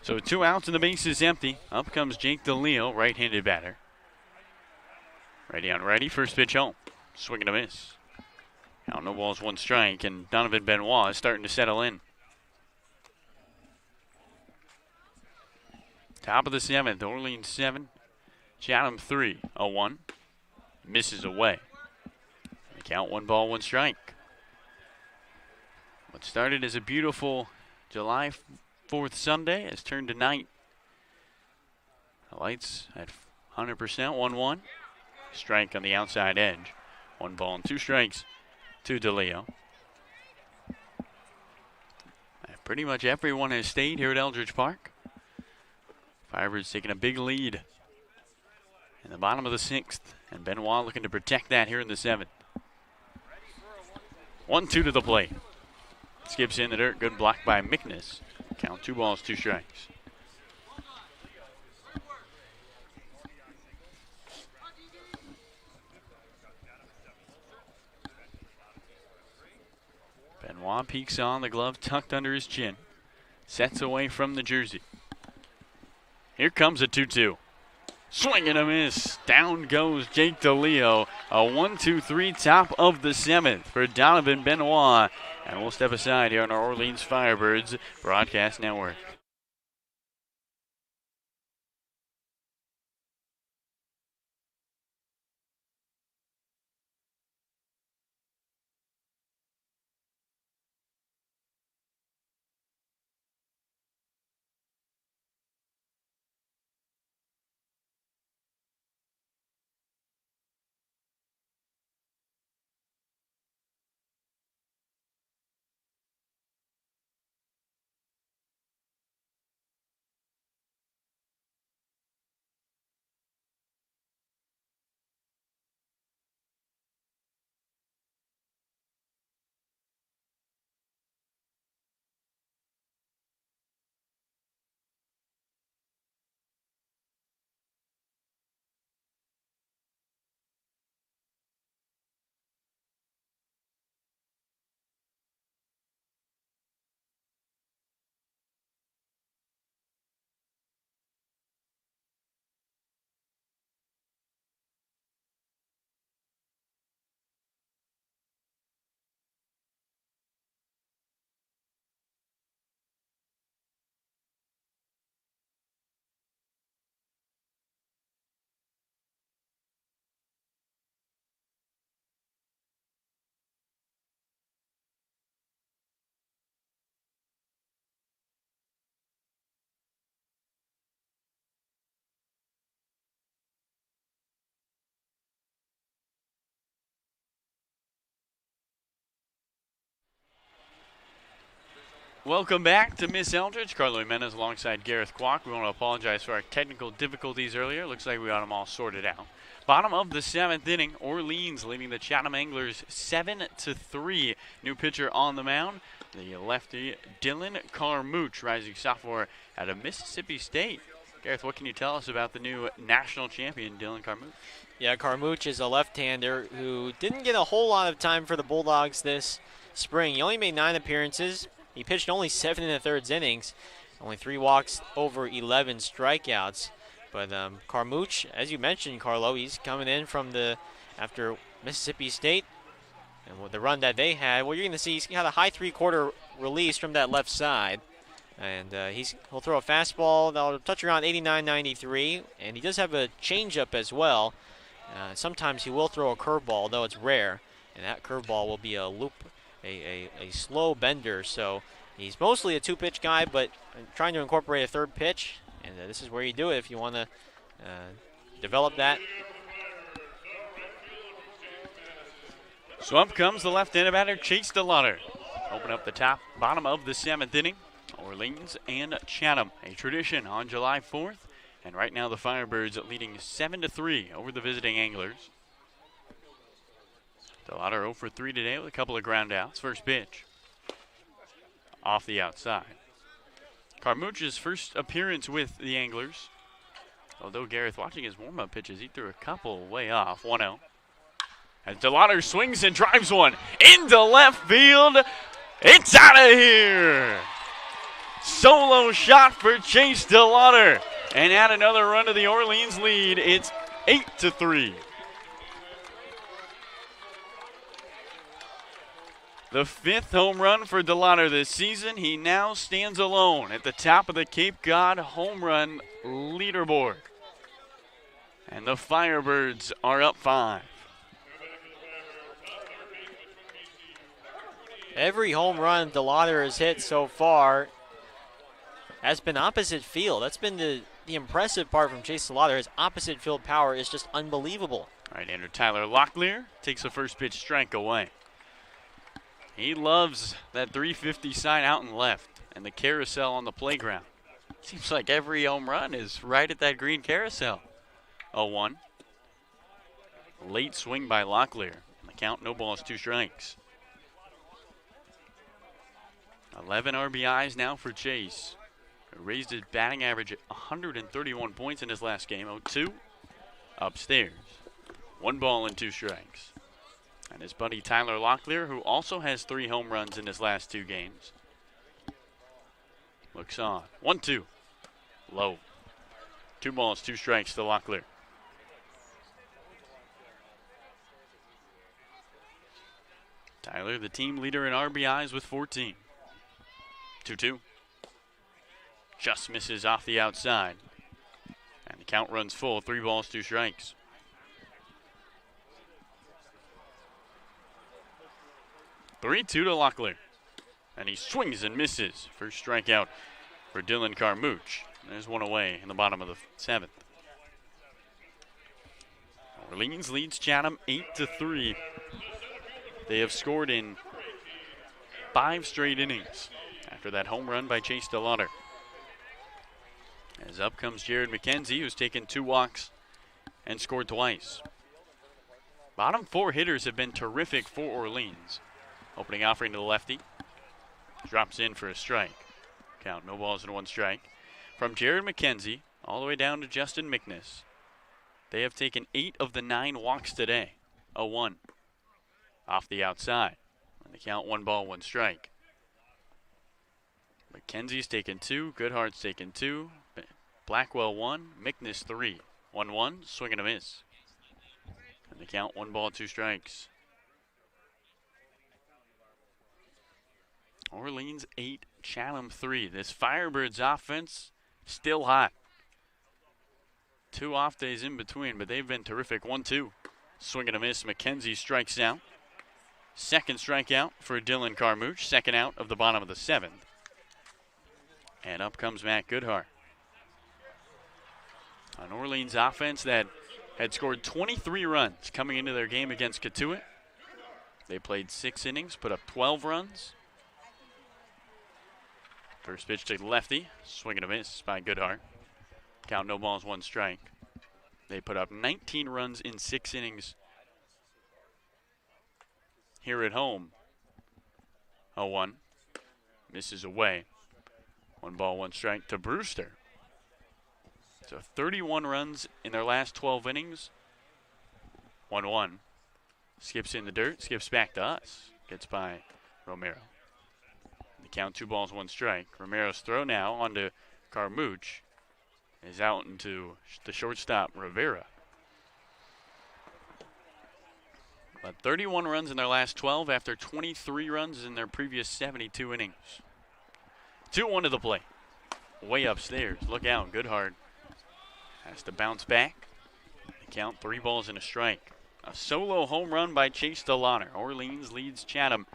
So 2 outs and the base is empty. Up comes Jake DeLeo, right-handed batter. Ready on ready, first pitch home. Swing and a miss. Now no balls, 1 strike, and Donovan Benoit is starting to settle in. Top of the 7th, Orleans 7, Chatham 3, 0-1. Misses away. The count, 1 ball, 1 strike. What started as a beautiful July 4th Sunday has turned to night. The lights at 100%, 1-1. Strike on the outside edge. 1 ball and 2 strikes to DeLeo. Pretty much everyone has stayed here at Eldridge Park. Firebirds taking a big lead in the bottom of the 6th. And Benoit looking to protect that here in the 7th. 1-2 to the plate. Skips in the dirt. Good block by McNess. Count, 2 balls, 2 strikes. Benoit peeks on, the glove tucked under his chin. Sets away from the jersey. Here comes a 2-2. Swing and a miss. Down goes Jake DeLeo. A 1-2-3 top of the 7th for Donovan Benoit. And we'll step aside here on our Orleans Firebirds Broadcast Network. Welcome back to Miss Eldridge. Carlo Jimenez alongside Gareth Kwok. We want to apologize for our technical difficulties earlier. Looks like we got them all sorted out. Bottom of the 7th inning, Orleans leading the Chatham Anglers 7-3. New pitcher on the mound, the lefty Dylan Carmouche, rising sophomore out of Mississippi State. Gareth, what can you tell us about the new national champion, Dylan Carmouche? Yeah, Carmouche is a left-hander who didn't get a whole lot of time for the Bulldogs this spring. He only made 9 appearances. He pitched only 7 1/3 innings, only 3 walks over 11 strikeouts. But Carmouche, as you mentioned, Carlo, he's coming in from after Mississippi State. And with the run that they had, well, you're going to see he's got a high 3/4 release from that left side. And he'll throw a fastball that'll touch around 89, 93. And he does have a changeup as well. Sometimes he will throw a curveball, though it's rare. And that curveball will be a loop, a slow bender. So he's mostly a 2-pitch guy, but trying to incorporate a 3rd pitch. And this is where you do it if you want to develop that. So up comes the left-handed batter, Chase DeLauder. Open up the bottom of the 7th inning. Orleans and Chatham, a tradition on July 4th. And right now the Firebirds leading 7-3 over the visiting Anglers. DeLauder 0 for 3 today with a couple of ground outs. First pitch off the outside. Carmouche's first appearance with the Anglers. Although Gareth, watching his warm-up pitches, he threw a couple way off. 1-0. As DeLauder swings and drives one into left field. It's out of here. Solo shot for Chase DeLauder. And add another run to the Orleans lead. It's 8-3. The 5th home run for DeLauder this season. He now stands alone at the top of the Cape Cod home run leaderboard. And the Firebirds are up 5. Every home run DeLauder has hit so far has been opposite field. That's been the impressive part from Chase DeLauder. His opposite field power is just unbelievable. Right-hander Tyler Locklear takes a first pitch strike away. He loves that 350 sign out and left and the carousel on the playground. Seems like every home run is right at that green carousel. 0-1. Late swing by Locklear. The count, no balls, 2 strikes. 11 RBIs now for Chase. Raised his batting average at 131 points in his last game. 0-2. Upstairs. 1 ball and 2 strikes. And his buddy Tyler Locklear, who also has 3 home runs in his last 2 games. Looks on. 1-2. Low. 2 balls, 2 strikes to Locklear. Tyler, the team leader in RBIs with 14. 2-2. Just misses off the outside. And the count runs full. 3 balls, 2 strikes. 3-2 to Locklear. And he swings and misses. First strikeout for Dylan Carmouche. There's one away in the bottom of the 7th. Orleans leads Chatham 8-3. They have scored in 5 straight innings after that home run by Chase DeLauder. As up comes Jared McKenzie, who's taken 2 walks and scored twice. Bottom 4 hitters have been terrific for Orleans. Opening offering to the lefty. Drops in for a strike. Count, no balls and 1 strike. From Jared McKenzie all the way down to Justin McNiss. They have taken 8 of the 9 walks today. 0-1. Off the outside. And the count, 1 ball, 1 strike. McKenzie's taken 2. Goodhart's taken 2. Blackwell 1. McNiss 3. 1-1. Swing and a miss. And the count, 1 ball, 2 strikes. Orleans 8, Chatham 3. This Firebirds offense still hot. 2 off days in between, but they've been terrific. 1-2. Swing and a miss. McKenzie strikes out. Second strikeout for Dylan Carmouche. Second out of the bottom of the 7th. And up comes Matt Goodhart. An Orleans offense that had scored 23 runs coming into their game against Cotuit. They played 6 innings, put up 12 runs. First pitch to the lefty. Swing and a miss by Goodhart. Count no balls, 1 strike. They put up 19 runs in 6 innings here at home. 0-1. Misses away. 1 ball, 1 strike to Brewster. So 31 runs in their last 12 innings. 1-1. Skips in the dirt, skips back to us. Gets by Romero. The count 2 balls, 1 strike. Romero's throw now onto Carmouche is out into the shortstop, Rivera. But 31 runs in their last 12 after 23 runs in their previous 72 innings. 2-1 to the plate. Way upstairs. Look out. Goodhart has to bounce back. The count 3 balls and a strike. A solo home run by Chase DeLauner. Orleans leads Chatham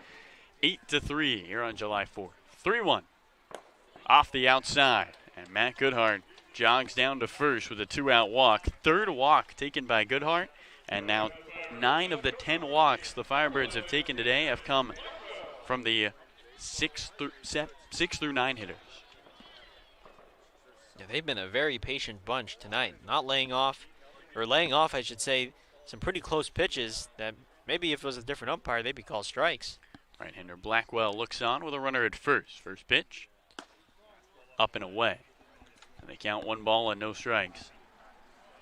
8-3 here on July 4th. 3-1. Off the outside. And Matt Goodhart jogs down to first with a 2-out walk. 3rd walk taken by Goodhart. And now 9 of the 10 walks the Firebirds have taken today have come from the 6 through 9 hitters. Yeah, they've been a very patient bunch tonight. Not laying off, I should say, some pretty close pitches that maybe if it was a different umpire, they'd be called strikes. Right-hander Blackwell looks on with a runner at first. First pitch. Up and away. And they count 1 ball and no strikes.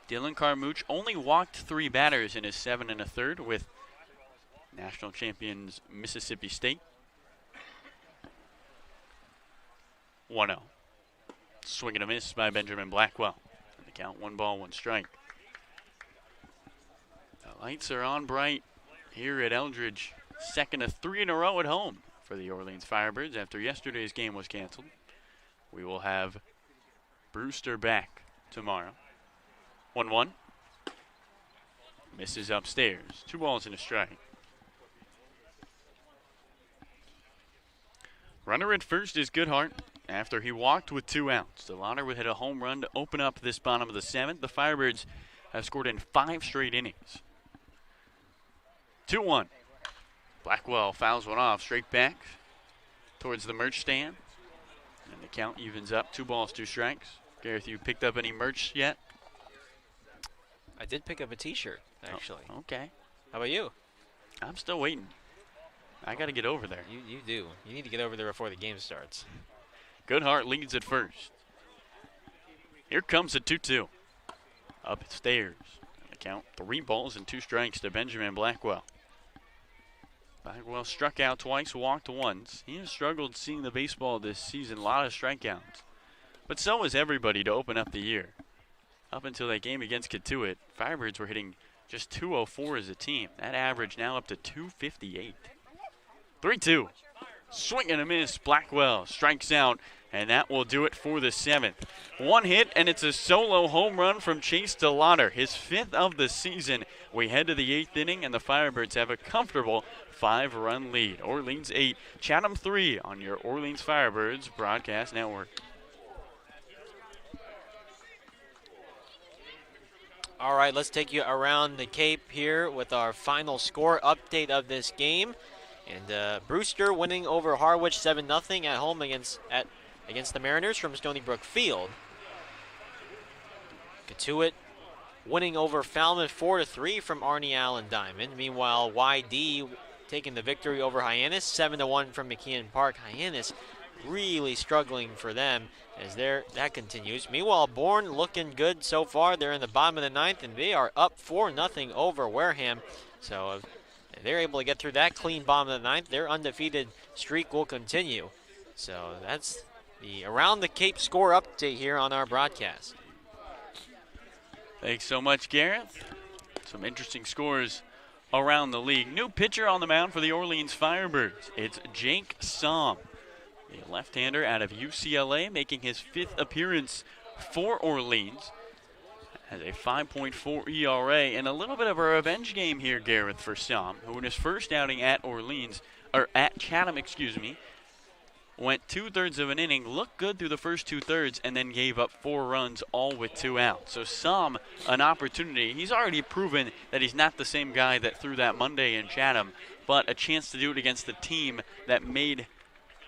Dylan Carmouche only walked 3 batters in his 7 1/3 with national champions Mississippi State. 1-0. Swing and a miss by Benjamin Blackwell. And they count 1 ball, 1 strike. The lights are on bright here at Eldridge. 2nd of 3 in a row at home for the Orleans Firebirds after yesterday's game was canceled. We will have Brewster back tomorrow. 1-1. Misses upstairs. 2 balls and a strike. Runner at first is Goodhart after he walked with 2 outs. DeLauner would hit a home run to open up this bottom of the 7th. The Firebirds have scored in 5 straight innings. 2-1. Blackwell fouls one off straight back towards the merch stand. And the count evens up. 2 balls, 2 strikes. Gareth, you picked up any merch yet? I did pick up a T-shirt, actually. Oh, okay. How about you? I'm still waiting. I got to get over there. You do. You need to get over there before the game starts. Goodhart leads at first. Here comes the 2-2. Upstairs. The count 3 balls and 2 strikes to Benjamin Blackwell. Blackwell struck out twice, walked once. He has struggled seeing the baseball this season. A lot of strikeouts. But so has everybody to open up the year. Up until that game against Katuitt, Firebirds were hitting just 204 as a team. That average now up to 258. 3-2. Swing and a miss. Blackwell strikes out, and that will do it for the 7th. 1 hit, and it's a solo home run from Chase DeLauner, his 5th of the season. We head to the 8th inning, and the Firebirds have a comfortable 5-run lead. Orleans 8, Chatham 3 on your Orleans Firebirds broadcast network. All right, let's take you around the Cape here with our final score update of this game. And Brewster winning over Harwich 7-0 at home against the Mariners from Stony Brook Field. Katuitt winning over Falmouth 4-3 from Arnie Allen Diamond. Meanwhile, YD taking the victory over Hyannis 7-1 from McKeon Park. Hyannis really struggling for them as that continues. Meanwhile, Bourne looking good so far. They're in the bottom of the 9th, and they are up 4-0 over Wareham. So if they're able to get through that clean bottom of the 9th, their undefeated streak will continue. So that's the Around the Cape score update here on our broadcast. Thanks so much, Gareth. Some interesting scores around the league. New pitcher on the mound for the Orleans Firebirds. It's Jake Somm, the left-hander out of UCLA, making his 5th appearance for Orleans. Has a 5.4 ERA and a little bit of a revenge game here, Gareth, for Somm, who in his first outing at Chatham, went 2/3 of an inning, looked good through the first 2/3, and then gave up 4 runs, all with 2 outs. So Somm, an opportunity. He's already proven that he's not the same guy that threw that Monday in Chatham, but a chance to do it against the team that made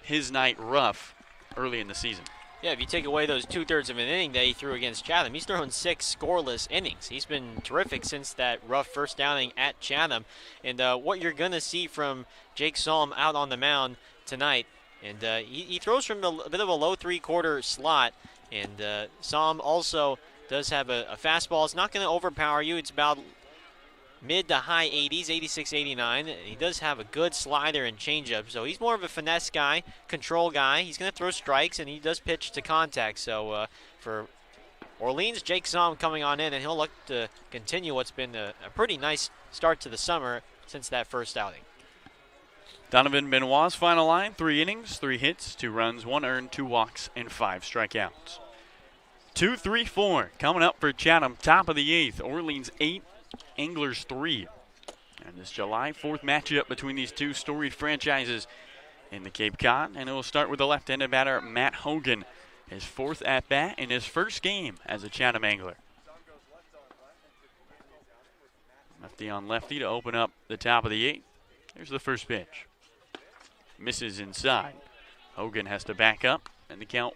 his night rough early in the season. Yeah, if you take away those 2/3 of an inning that he threw against Chatham, he's thrown 6 scoreless innings. He's been terrific since that rough first outing at Chatham. And what you're going to see from Jake Salm out on the mound tonight, and he throws from a bit of a low 3/4 slot. And Salm also does have a fastball. It's not going to overpower you. It's about mid to high 80s, 86, 89. He does have a good slider and changeup, so he's more of a finesse guy, control guy. He's going to throw strikes, and he does pitch to contact. So for Orleans, Jake Salm coming on in, and he'll look to continue what's been a pretty nice start to the summer since that first outing. Donovan Benoit's final line, 3 innings, 3 hits, 2 runs, 1 earned, 2 walks, and 5 strikeouts. 2-3-4 coming up for Chatham, top of the 8th. Orleans 8, Anglers 3. And this July 4th matchup between these two storied franchises in the Cape Cod. And it will start with the left-handed batter, Matt Hogan, his 4th at-bat in his first game as a Chatham Angler. Lefty on lefty to open up the top of the 8th. Here's the first pitch. Misses inside. Hogan has to back up, and the count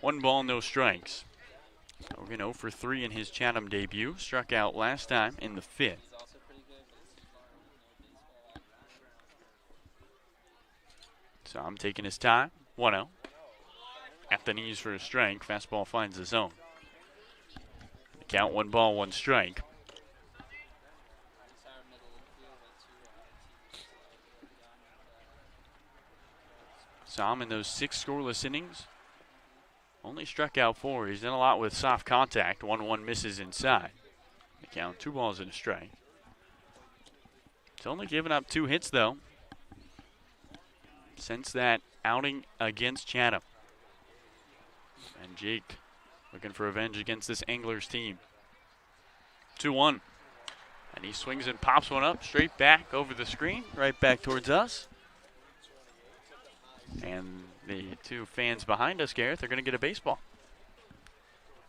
1 ball, no strikes. Hogan 0 for 3 in his Chatham debut. Struck out last time in the 5th. So I'm taking his time. 1-0. At the knees for a strike. Fastball finds the zone. The count 1 ball, 1 strike. Salm in those 6 scoreless innings only struck out 4. He's done a lot with soft contact. 1-1 misses inside. The count 2 balls and a strike. He's only given up 2 hits though since that outing against Chatham. And Jake looking for revenge against this Anglers team. 2-1. And he swings and pops one up straight back over the screen, right back towards us. And the 2 fans behind us, Gareth, are going to get a baseball.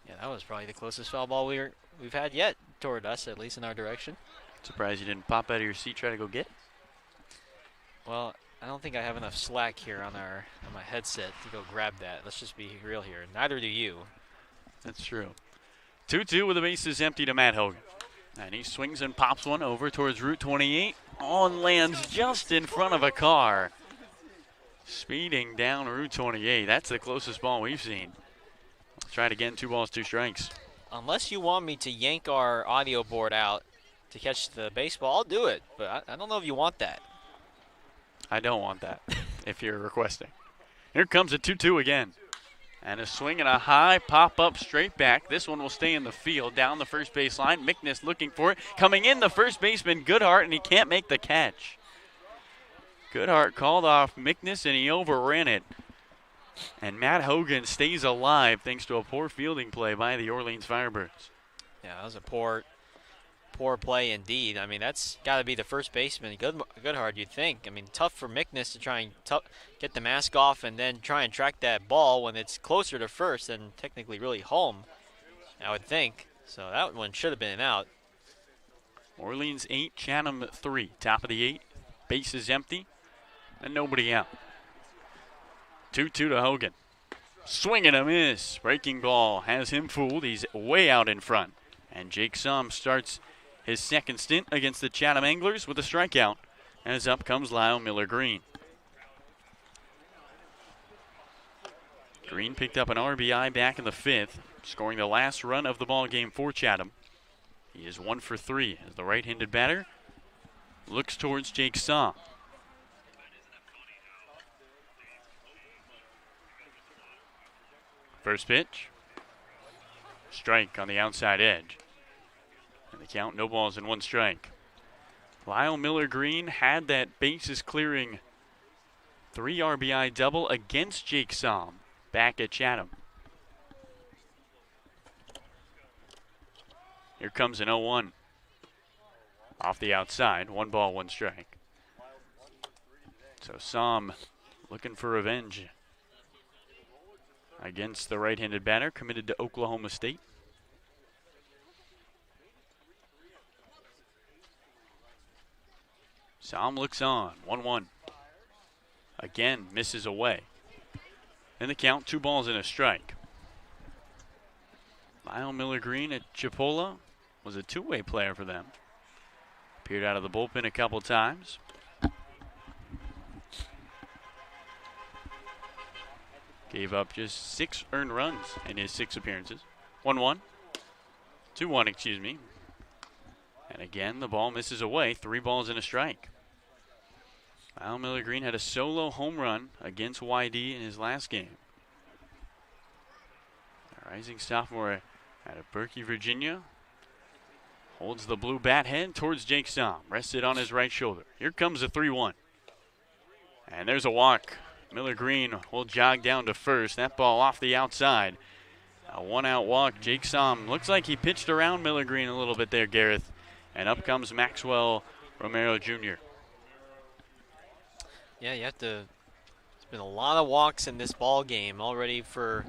Yeah, that was probably the closest foul ball we've had yet toward us, at least in our direction. Surprised you didn't pop out of your seat, try to go get it? Well, I don't think I have enough slack here on my headset to go grab that. Let's just be real here. Neither do you. That's true. 2-2 with the bases empty to Matt Hogan. And he swings and pops one over towards Route 28. On lands just in front of a car. Speeding down Route 28. That's the closest ball we've seen. Let's try it again. 2 balls, 2 strikes. Unless you want me to yank our audio board out to catch the baseball, I'll do it. But I don't know if you want that. I don't want that if you're requesting. Here comes a 2-2 again. And a swing and a high pop-up straight back. This one will stay in the field down the first base line. Mickness looking for it. Coming in, the first baseman, Goodhart, and he can't make the catch. Goodhart called off Mickness, and he overran it. And Matt Hogan stays alive thanks to a poor fielding play by the Orleans Firebirds. Yeah, that was a poor play indeed. I mean, that's got to be the first baseman, Goodhart, you'd think. I mean, tough for Mickness to try and get the mask off and then try and track that ball when it's closer to first than technically really home, I would think. So that one should have been an out. Orleans 8, Chatham 3. Top of the 8. Base is empty. And nobody out. 2-2 to Hogan. Swing and a miss. Breaking ball has him fooled. He's way out in front. And Jake Salm starts his second stint against the Chatham Anglers with a strikeout. As up comes Lyle Miller-Green. Green picked up an RBI back in the 5th, scoring the last run of the ball game for Chatham. He is 1 for 3 as the right-handed batter looks towards Jake Salm. First pitch. Strike on the outside edge. And the count, no balls and 1 strike. Lyle Miller-Green had that bases clearing 3 RBI double against Jake Salm back at Chatham. Here comes an 0-1. Off the outside, 1 ball, 1 strike. So Salm looking for revenge against the right-handed batter committed to Oklahoma State. Salm looks on, 1-1. Again, misses away. in the count, 2 balls and a strike. Lyle Miller Green at Chipola was a two-way player for them. Appeared out of the bullpen a couple times. Gave up just 6 earned runs in his 6 appearances. 1-1. 2-1, excuse me. And again, the ball misses away. 3 balls and a strike. Lyle Miller Green had a solo home run against YD in his last game. A rising sophomore out of Berkey, Virginia. Holds the blue bat head towards Jake Somm. Rested on his right shoulder. Here comes a 3-1. And there's a walk. Miller Green will jog down to first. That ball off the outside. A 1-out walk. Jake Somm looks like he pitched around Miller Green a little bit there, Gareth. And up comes Maxwell Romero Jr. Yeah, you have to. There's been a lot of walks in this ball game already for.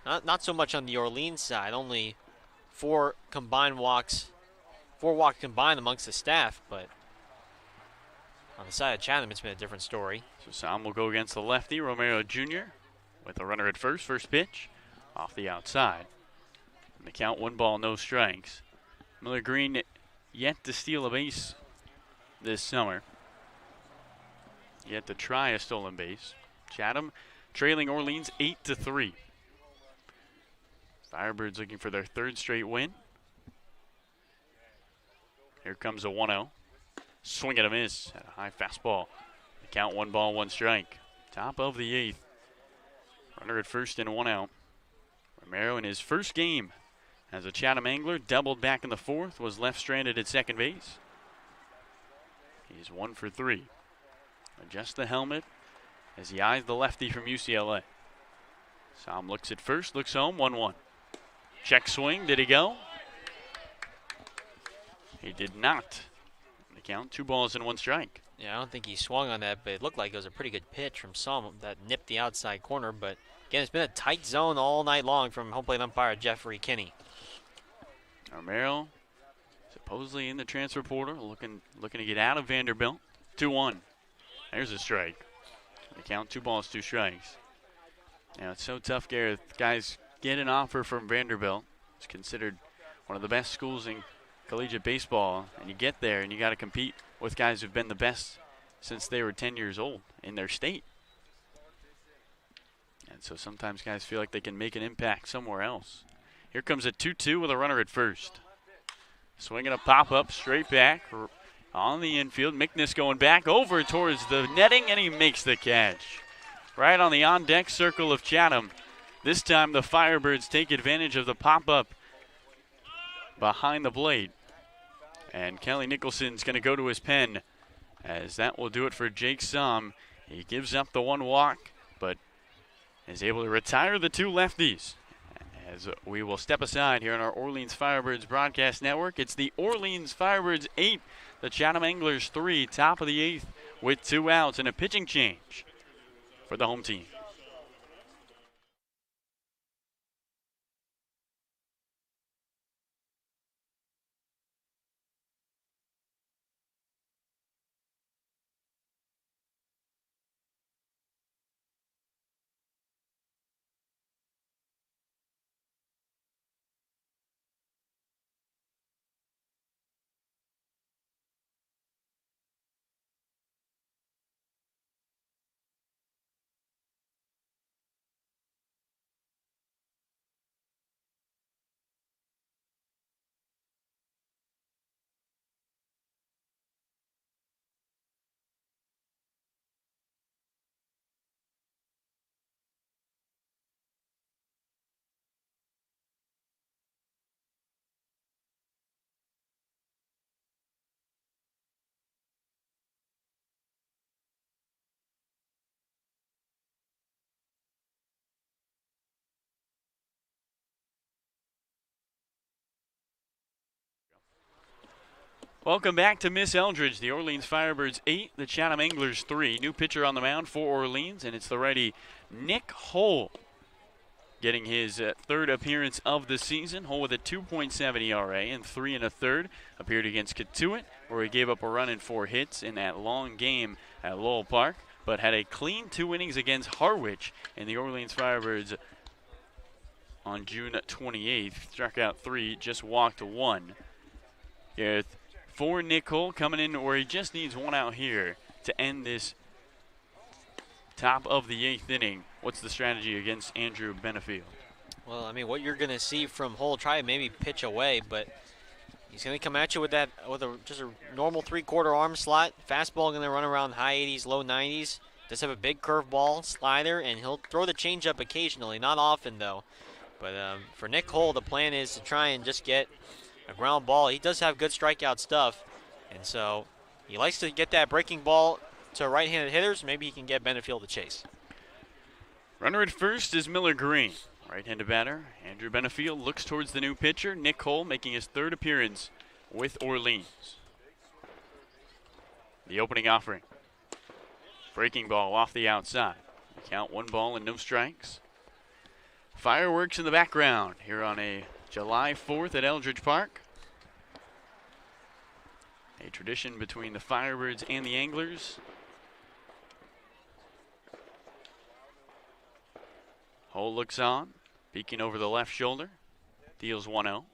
Not so much on the Orleans side. Only 4 combined walks, 4 walks combined amongst the staff, but on the side of Chatham, it's been a different story. So Somm will go against the lefty, Romero Jr., with a runner at first. First pitch, off the outside. And the count, 1 ball, no strikes. Miller Green yet to steal a base this summer. Yet to try a stolen base. Chatham trailing Orleans 8-3. Firebirds looking for their 3rd straight win. Here comes a 1-0. Swing and a miss at a high fastball. The count, 1 ball, 1 strike. Top of the 8th. Runner at first and 1 out. Romero in his first game as a Chatham Angler doubled back in the 4th, was left stranded at second base. He's 1 for 3. Adjusts the helmet as he eyes the lefty from UCLA. Somm looks at first, looks home, 1-1. Check swing, did he go? He did not. The count, 2 balls and 1 strike. Yeah, I don't think he swung on that, but it looked like it was a pretty good pitch from Somm that nipped the outside corner. But again, it's been a tight zone all night long from home plate umpire Jeffrey Kinney. Romero supposedly in the transfer portal, looking to get out of Vanderbilt. 2-1. There's a strike. The count, 2 balls, 2 strikes. Now it's so tough, Gareth. Guys get an offer from Vanderbilt. It's considered one of the best schools in collegiate baseball, and you get there and you got to compete with guys who've been the best since they were 10 years old in their state. And so sometimes guys feel like they can make an impact somewhere else. Here comes a 2-2 with a runner at first. Swinging a pop-up straight back on the infield. McNiss going back over towards the netting, and he makes the catch. Right on the on-deck circle of Chatham. This time the Firebirds take advantage of the pop-up behind the plate. And Kelly Nicholson's going to go to his pen, as that will do it for Jake Somm. He gives up the 1 walk, but is able to retire the 2 lefties. As we will step aside here on our Orleans Firebirds broadcast network, it's the Orleans Firebirds 8, the Chatham Anglers 3, top of the 8th with 2 outs and a pitching change for the home team. Welcome back to Miss Eldridge. The Orleans Firebirds 8, the Chatham Anglers 3. New pitcher on the mound for Orleans, and it's the righty Nick Hull getting his 3rd appearance of the season. Hull with a 2.7 ERA and 3 1/3. Appeared against Catuit, where he gave up a run and 4 hits in that long game at Lowell Park. but had a clean 2 innings against Harwich in the Orleans Firebirds on June 28th. Struck out 3, just walked 1. Gareth, for Nick Cole, coming in where he just needs 1 out here to end this top of the 8th inning. What's the strategy against Andrew Benefield? Well, I mean, what you're going to see from Hull, try and maybe pitch away, but he's going to come at you with just a normal 3/4 arm slot. Fastball going to run around high 80s, low 90s. Does have a big curveball, slider, and he'll throw the changeup occasionally, not often though. But for Nick Hull, the plan is to try and just get a ground ball. He does have good strikeout stuff, and so he likes to get that breaking ball to right-handed hitters. Maybe he can get Benefield to chase. Runner at first is Miller Green. Right-handed batter, Andrew Benefield looks towards the new pitcher, Nick Cole, making his 3rd appearance with Orleans. The opening offering. Breaking ball off the outside. Count 1 ball and no strikes. Fireworks in the background here on a July 4th at Eldridge Park. A tradition between the Firebirds and the Anglers. Hull looks on, peeking over the left shoulder. Deals 1-0.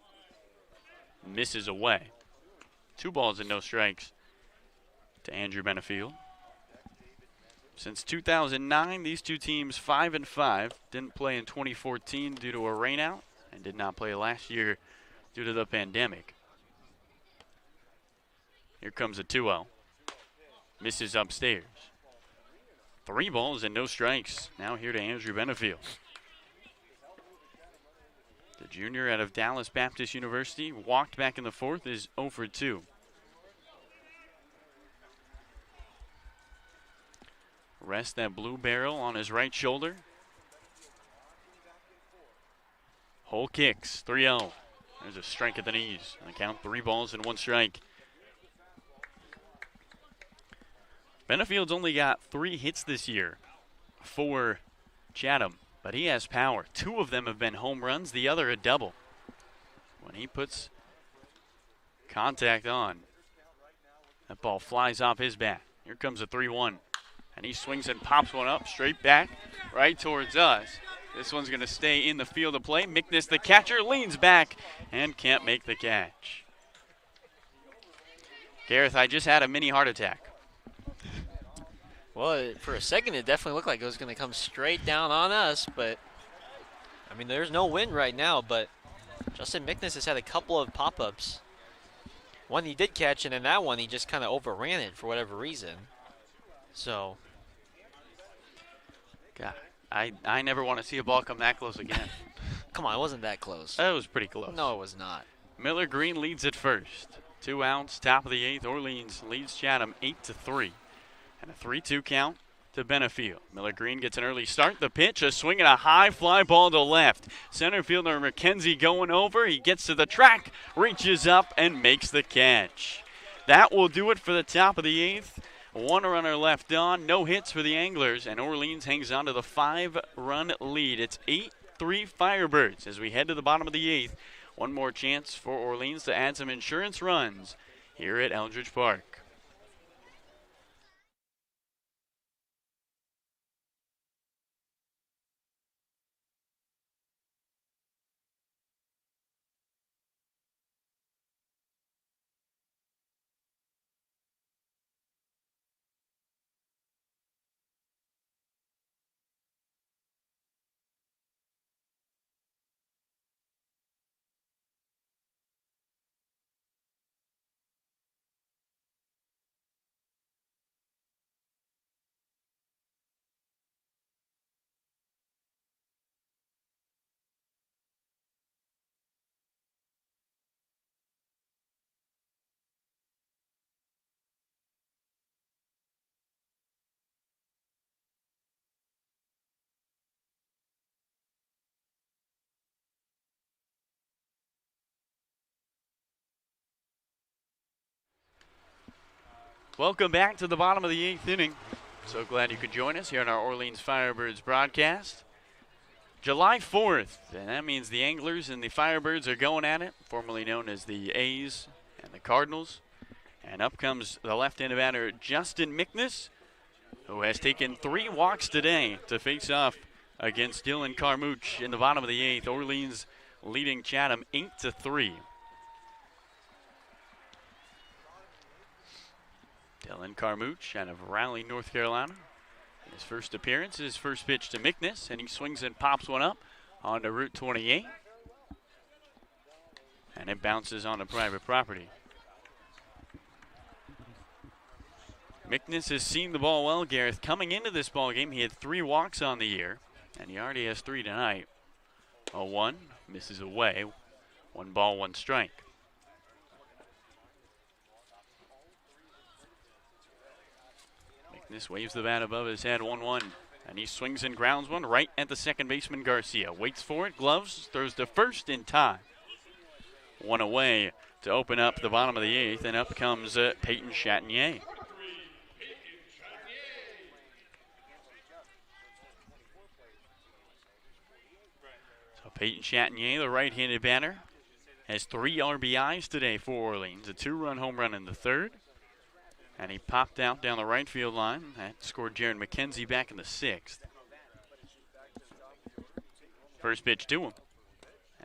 Misses away. 2 balls and no strikes to Andrew Benefield. Since 2009, these two teams 5-5. Didn't play in 2014 due to a rainout, and did not play last year due to the pandemic. Here comes a 2-0. Misses upstairs. 3 balls and no strikes. Now here to Andrew Benefield. The junior out of Dallas Baptist University walked back in the 4th, is 0 for 2. Rest that blue barrel on his right shoulder. Hull kicks, 3-0. There's a strike at the knees. And the count 3 balls and 1 strike. Benefield's only got 3 hits this year for Chatham, but he has power. 2 of them have been home runs, the other a double. When he puts contact on, that ball flies off his bat. Here comes a 3-1. And he swings and pops one up straight back right towards us. This one's going to stay in the field of play. Mickness, the catcher, leans back and can't make the catch. Gareth, I just had a mini heart attack. Well, for a second, it definitely looked like it was going to come straight down on us, but I mean, there's no wind right now, but Justin Mickness has had a couple of pop-ups. One he did catch, and then that one he just kind of overran it for whatever reason. So, God, I never want to see a ball come that close again. Come on, it wasn't that close. That was pretty close. No, it was not. Miller Green leads at first. 2 outs, top of the 8th. Orleans leads Chatham 8-3. And a 3-2 count to Benefield. Miller Green gets an early start. The pitch, a swing and a high fly ball to left. Center fielder McKenzie going over. He gets to the track, reaches up, and makes the catch. That will do it for the top of the 8th. 1 runner left on. No hits for the Anglers, and Orleans hangs on to the 5-run lead. It's 8-3 Firebirds as we head to the bottom of the 8th. One more chance for Orleans to add some insurance runs here at Eldridge Park. Welcome back to the bottom of the 8th inning. So glad you could join us here on our Orleans Firebirds broadcast. July 4th, and that means the Anglers and the Firebirds are going at it, formerly known as the A's and the Cardinals. And up comes the left-handed batter, Justin Mickness. who has taken 3 walks today to face off against Dylan Carmouche in the bottom of the 8th. Orleans leading Chatham 8-3. Dylan Carmouche out of Raleigh, North Carolina. His first appearance, his first pitch to Mickness, and he swings and pops one up onto Route 28. And it bounces onto private property. Mickness has seen the ball well, Gareth. Coming into this ball game, he had 3 walks on the year, and he already has 3 tonight. 0-1, misses away. 1 ball, 1 strike. Mickness waves the bat above his head, 1-1, and he swings and grounds one right at the second baseman, Garcia. Waits for it, gloves, throws to first in time. 1 away to open up the bottom of the 8th, and up comes Peyton Chatinier. Peyton Chatinier, the right-handed batter, has 3 RBIs today for Orleans. A 2-run home run in the 3rd. And he popped out down the right field line. That scored Jaron McKenzie back in the 6th. First pitch to him.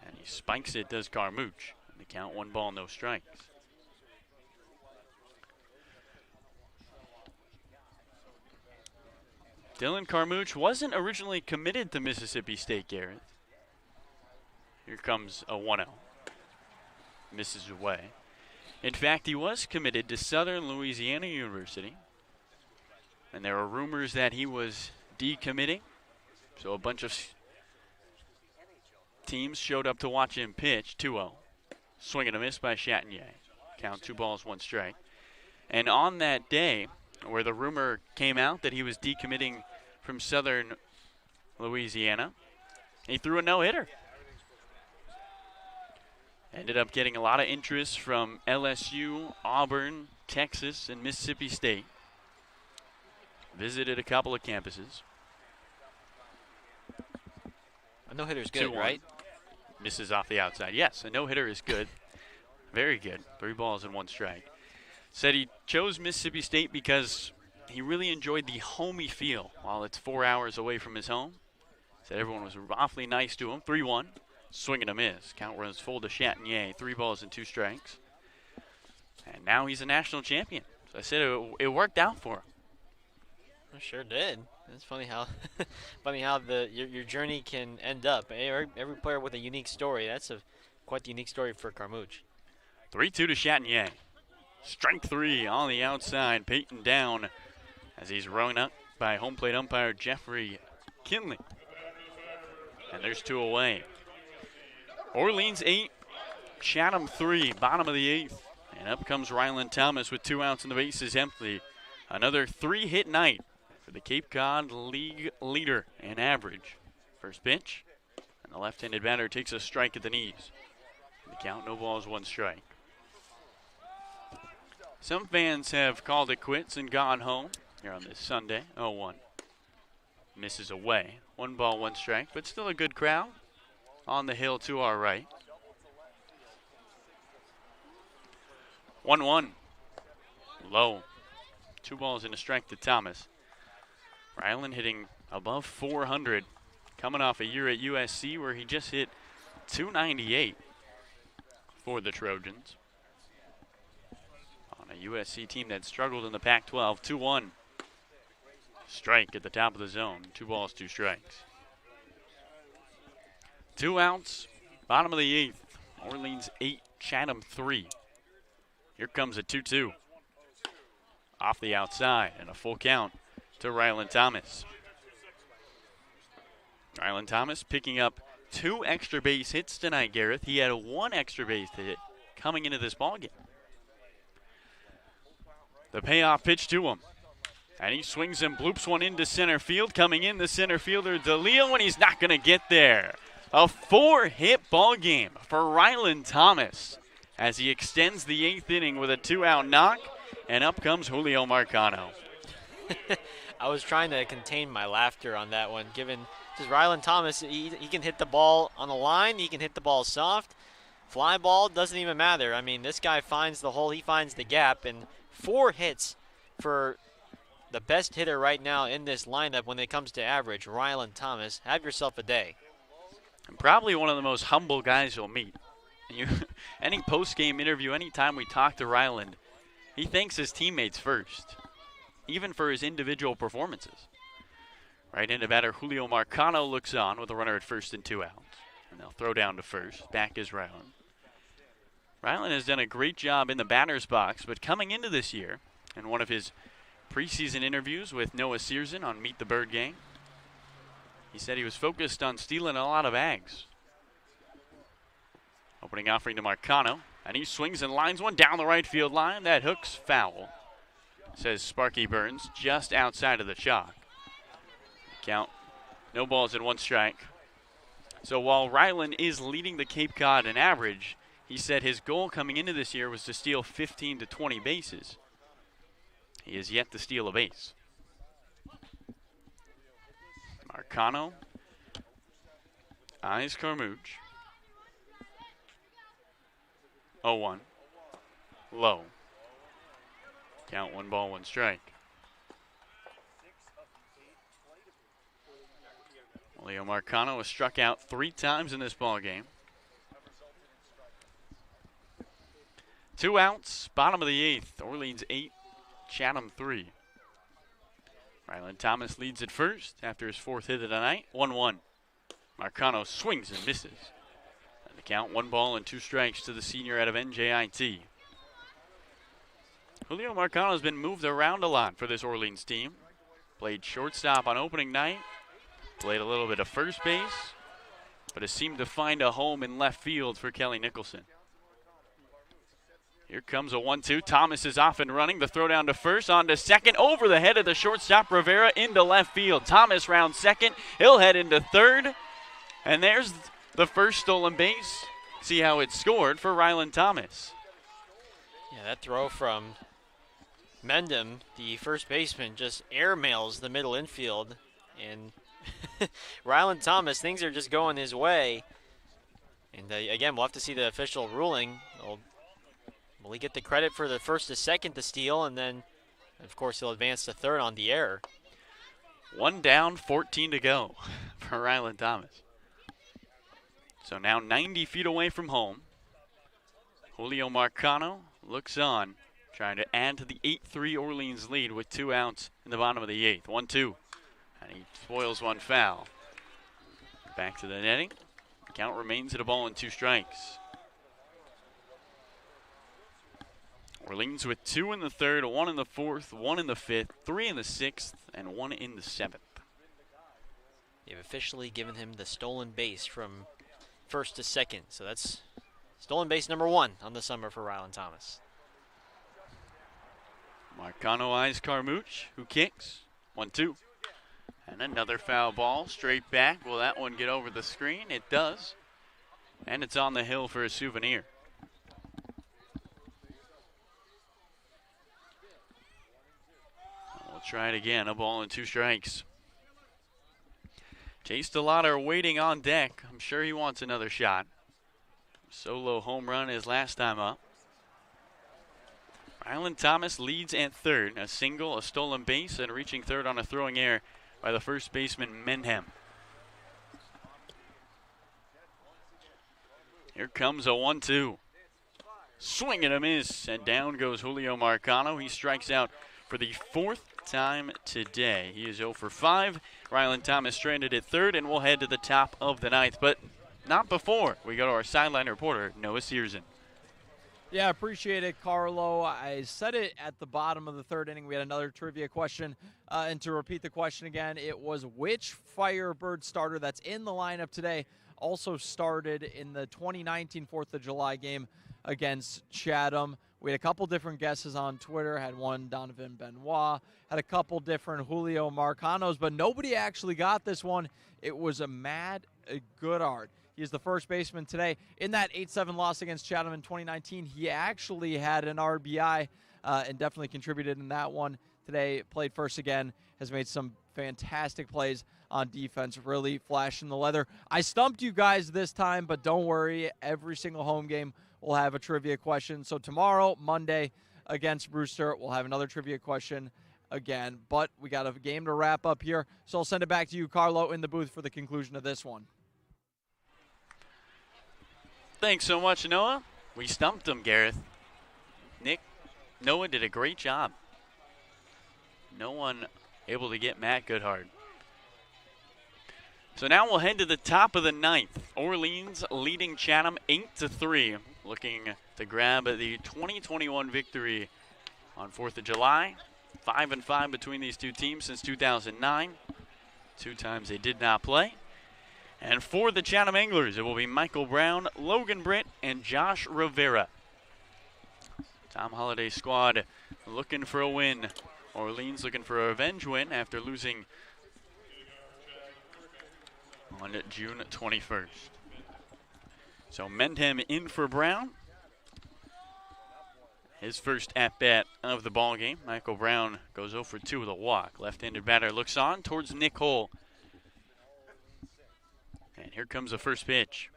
And he spikes it, does Carmouche. The count 1 ball, no strikes. Dylan Carmouche wasn't originally committed to Mississippi State, Garrett. Here comes a 1-0. Misses away. In fact, he was committed to Southern Louisiana University. And there are rumors that he was decommitting. So a bunch of teams showed up to watch him pitch. 2-0. Swing and a miss by Chatinier. Count 2 balls, 1 strike. And on that day, where the rumor came out that he was decommitting from Southern Louisiana, he threw a no-hitter. Ended up getting a lot of interest from LSU, Auburn, Texas, and Mississippi State. Visited a couple of campuses. A no-hitter's good, right? Misses off the outside. Yes, a no-hitter is good. Very good. 3 balls and 1 strike. Said he chose Mississippi State because he really enjoyed the homey feel while it's 4 hours away from his home. Said everyone was awfully nice to him. 3-1. Swing and a miss. Count runs full to Chatinier. 3 balls and 2 strikes. And now he's a national champion. So I said it worked out for him. It sure did. It's funny how your journey can end up. Every player with a unique story. That's quite the unique story for Carmouche. 3-2 to Chatinier. Strike 3 on the outside. Peyton down as he's rung up by home plate umpire Jeffrey Kinley. And there's 2 away. Orleans 8, Chatham 3, bottom of the 8th. And up comes Ryland Thomas with 2 outs and the bases empty. Another 3-hit night for the Cape Cod League leader in average. First pitch, and the left-handed batter takes a strike at the knees. The count, no balls, 1 strike. Some fans have called it quits and gone home here on this Sunday. 0-1. Misses away. 1 ball, 1 strike, but still a good crowd on the hill to our right. 1-1. Low. 2 balls and a strike to Thomas. Ryland hitting above 400. Coming off a year at USC where he just hit 298 for the Trojans. On a USC team that struggled in the Pac-12. 2-1. Strike at the top of the zone. 2 balls, 2 strikes. 2 outs, bottom of the 8th. Orleans 8, Chatham 3. Here comes a 2-2. Off the outside and a full count to Ryland Thomas. Ryland Thomas picking up 2 extra base hits tonight, Gareth. He had 1 extra base hit coming into this ballgame. The payoff pitch to him. And he swings and bloops one into center field. Coming in, the center fielder, DeLeo, and he's not going to get there. A 4-hit ball game for Ryland Thomas as he extends the 8th inning with a 2-out knock, and up comes Julio Marcano. I was trying to contain my laughter on that one, given just Ryland Thomas, he can hit the ball on the line, he can hit the ball soft, fly ball, doesn't even matter. I mean, this guy finds the hole, he finds the gap, and 4 hits for the best hitter right now in this lineup when it comes to average, Ryland Thomas. Have yourself a day. And probably one of the most humble guys you'll meet. Any post-game interview, anytime we talk to Ryland, he thanks his teammates first, even for his individual performances. Right-handed batter Julio Marcano looks on with a runner at first and 2 outs. And they'll throw down to first. Back is Ryland. Ryland has done a great job in the batter's box, but coming into this year, in one of his preseason interviews with Noah Searson on Meet the Bird Game, he said he was focused on stealing a lot of bags. Opening offering to Marcano, and he swings and lines one down the right field line. That hook's foul, says Sparky Burns, just outside of the chalk. Count, no balls and 1 strike. So while Ryland is leading the Cape Cod in average, he said his goal coming into this year was to steal 15 to 20 bases. He has yet to steal a base. Marcano eyes Carmouche. 0-1. Low. Count, 1 ball, 1 strike. Leo Marcano was struck out 3 times in this ball game. 2 outs, bottom of the 8th. Orleans 8, Chatham 3. Ryland Thomas leads at first after his 4th hit of the night. 1-1. Marcano swings and misses. And the count, 1 ball and 2 strikes to the senior out of NJIT. Julio Marcano has been moved around a lot for this Orleans team. Played shortstop on opening night. Played a little bit of first base, but has seemed to find a home in left field for Kelly Nicholson. Here comes a 1-2. Thomas is off and running. The throw down to first, on to second, over the head of the shortstop Rivera into left field. Thomas rounds second. He'll head into third. And there's the first stolen base. See how it's scored for Ryland Thomas. Yeah, that throw from Mendham, the first baseman, just airmails the middle infield. And Ryland Thomas, things are just going his way. And again, we'll have to see the official ruling. Will he get the credit for the first to second to steal, and then, of course, he'll advance to third on the error. 1 down, 14 to go for Ryland Thomas. So now 90 feet away from home. Julio Marcano looks on, trying to add to the 8-3 Orleans lead with 2 outs in the bottom of the 8th. 1-2. And he spoils 1 foul. Back to the netting. The count remains at 1 ball and 2 strikes. Orleans with 2 in the 3rd, 1 in the 4th, 1 in the 5th, 3 in the 6th, and 1 in the 7th. They've officially given him the stolen base from first to second. So that's stolen base number 1 on the summer for Ryland Thomas. Marcano eyes Carmouche, who kicks. 1-2. And another foul ball straight back. Will that one get over the screen? It does. And it's on the hill for a souvenir. We'll try it again. 1 ball and 2 strikes. Chase DeLotta waiting on deck. I'm sure he wants another shot. Solo home run his last time up. Ryland Thomas leads at third. A single, a stolen base, and reaching third on a throwing error by the first baseman, Menhem. Here comes a 1-2. Swing and a miss, and down goes Julio Marcano. He strikes out for the 4th time today. He is 0 for 5. Ryland Thomas stranded at third, and we'll head to the top of the 9th, but not before we go to our sideline reporter, Noah Searson. Yeah, appreciate it, Carlo. I said it at the bottom of the 3rd inning. We had another trivia question. And to repeat the question again, it was which Firebird starter that's in the lineup today also started in the 2019 4th of July game against Chatham. We had a couple different guesses on Twitter. Had one Donovan Benoit. Had a couple different Julio Marcanos, but nobody actually got this one. It was a Matt Goodart. He's the first baseman today. In that 8-7 loss against Chatham in 2019, he actually had an RBI and definitely contributed in that one. Today, played first again, has made some fantastic plays on defense, really flashing the leather. I stumped you guys this time, but don't worry. Every single home game we'll have a trivia question. So tomorrow, Monday, against Brewster, we'll have another trivia question. again. But we got a game to wrap up here, so I'll send it back to you, Carlo, in the booth for the conclusion of this one. Thanks so much, Noah. We stumped him, Gareth. Noah did a great job. No one able to get Matt Goodhart. So now we'll head to the top of the ninth. Orleans leading Chatham 8-3, looking to grab the 2021 victory on 4th of July. 5-5 between these two teams since 2009. 2 times they did not play. And for the Chatham Anglers, it will be Michael Brown, Logan Britt, and Josh Rivera. Tom Holliday's squad looking for a win. Orleans looking for a revenge win after losing on June 21st. So Mendham in for Brown. His first at-bat of the ball game. Michael Brown goes 0 for 2 with a walk. Left-handed batter looks on towards Nick Hull. And here comes the first pitch.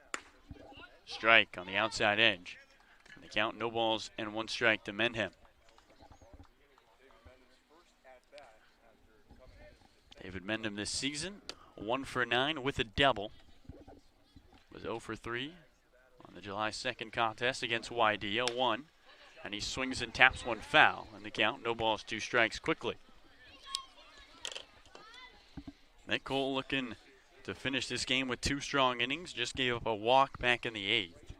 Strike on the outside edge. And the count, no balls and 1 strike to Mendham. David Mendham this season, 1 for 9 with a double. Was 0 for 3 on the July 2nd contest against YD, 0-1. And he swings and taps 1 foul. And the count, no balls, 2 strikes quickly. Nick Cole looking to finish this game with 2 strong innings. Just gave up a walk back in the 8th.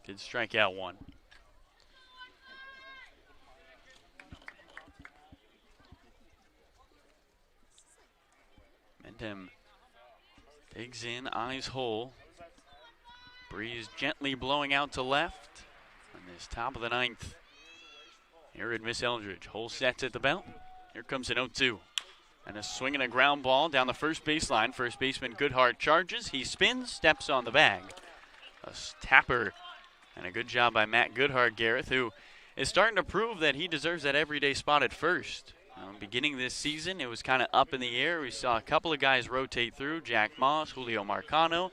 Did strike out 1. Mendham digs in, eyes Hull. Breeze gently blowing out to left. On this top of the 9th. Here in Miss Eldridge. Hull sets at the belt. Here comes an 0-2. And a swing and a ground ball down the first baseline. First baseman Goodhart charges. He spins, steps on the bag. A tapper and a good job by Matt Goodhart, Gareth, who is starting to prove that he deserves that everyday spot at first. Beginning this season, it was kind of up in the air. We saw a couple of guys rotate through, Jack Moss, Julio Marcano.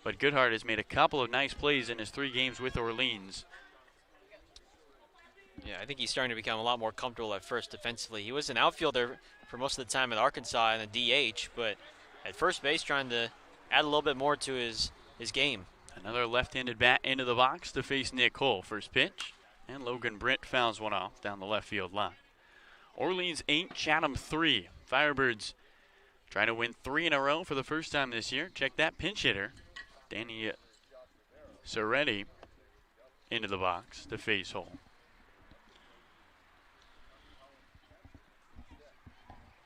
But Goodhart has made a couple of nice plays in his 3 games with Orleans. Yeah, I think he's starting to become a lot more comfortable at first defensively. He was an outfielder for most of the time at Arkansas and a DH, but at first base trying to add a little bit more to his game. Another left-handed bat into the box to face Nick Hull. First pitch, and Logan Britt fouls one off down the left field line. Orleans 8, Chatham 3. Firebirds trying to win 3 in a row for the first time this year. Check that pinch hitter, Danny Soretti, into the box to face Hull.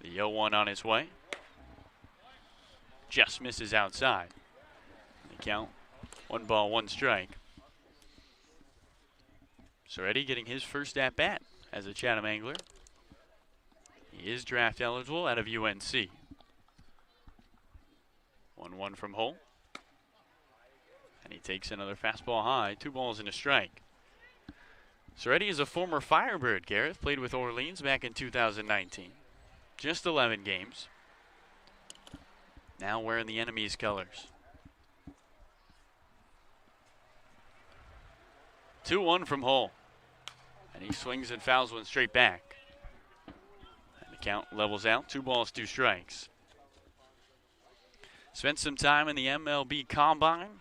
The 0-1 on his way. Just misses outside. The count, 1 ball, 1 strike. Soretti getting his first at-bat as a Chatham Angler. He is draft eligible out of UNC. 1-1 from Hull. And he takes another fastball high. 2 balls and a strike. Soretti is a former Firebird, Gareth. Played with Orleans back in 2019. Just 11 games. Now wearing the enemy's colors. 2-1 from Hull. And he swings and fouls 1 straight back. And the count levels out. 2 balls, 2 strikes. Spent some time in the MLB Combine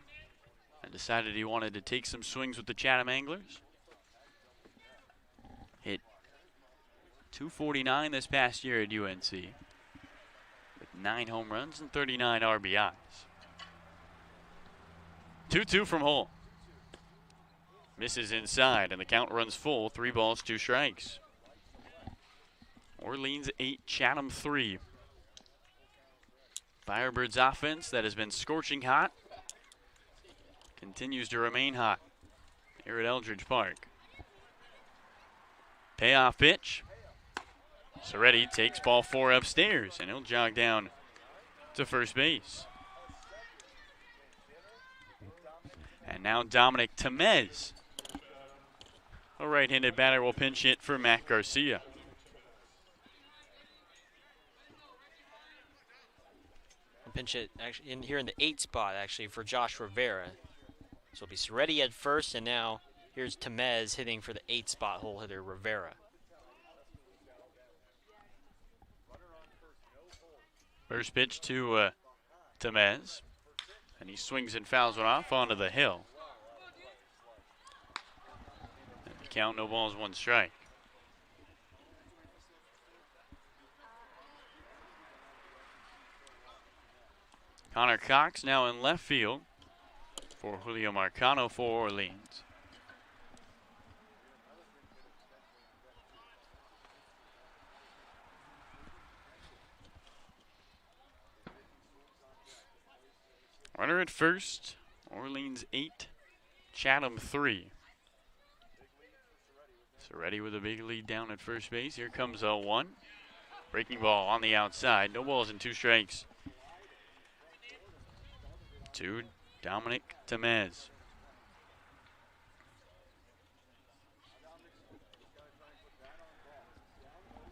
and decided he wanted to take some swings with the Chatham Anglers. Hit .249 this past year at UNC with 9 home runs and 39 RBIs. 2-2 from Hull. Misses inside, and the count runs full. 3 balls, 2 strikes. Orleans 8, Chatham 3. Firebirds offense that has been scorching hot continues to remain hot here at Eldridge Park. Payoff pitch. Soretti takes ball 4 upstairs, and he'll jog down to first base. And now Dominic Temez. A right-handed batter will pinch hit for Matt Garcia. Pinch hit actually in here in the 8 spot actually for Josh Rivera. So it'll be Soretti at first, and now here's Temez hitting for the 8 spot hole hitter Rivera. First pitch to Temez. And he swings and fouls one off onto the hill. And the count, no balls, 1 strike. Connor Cox now in left field for Julio Marcano for Orleans. Runner at first, Orleans 8, Chatham 3. Soretti with a big lead down at first base. Here comes a 1. Breaking ball on the outside. No balls and 2 strikes. To Dominic Temez.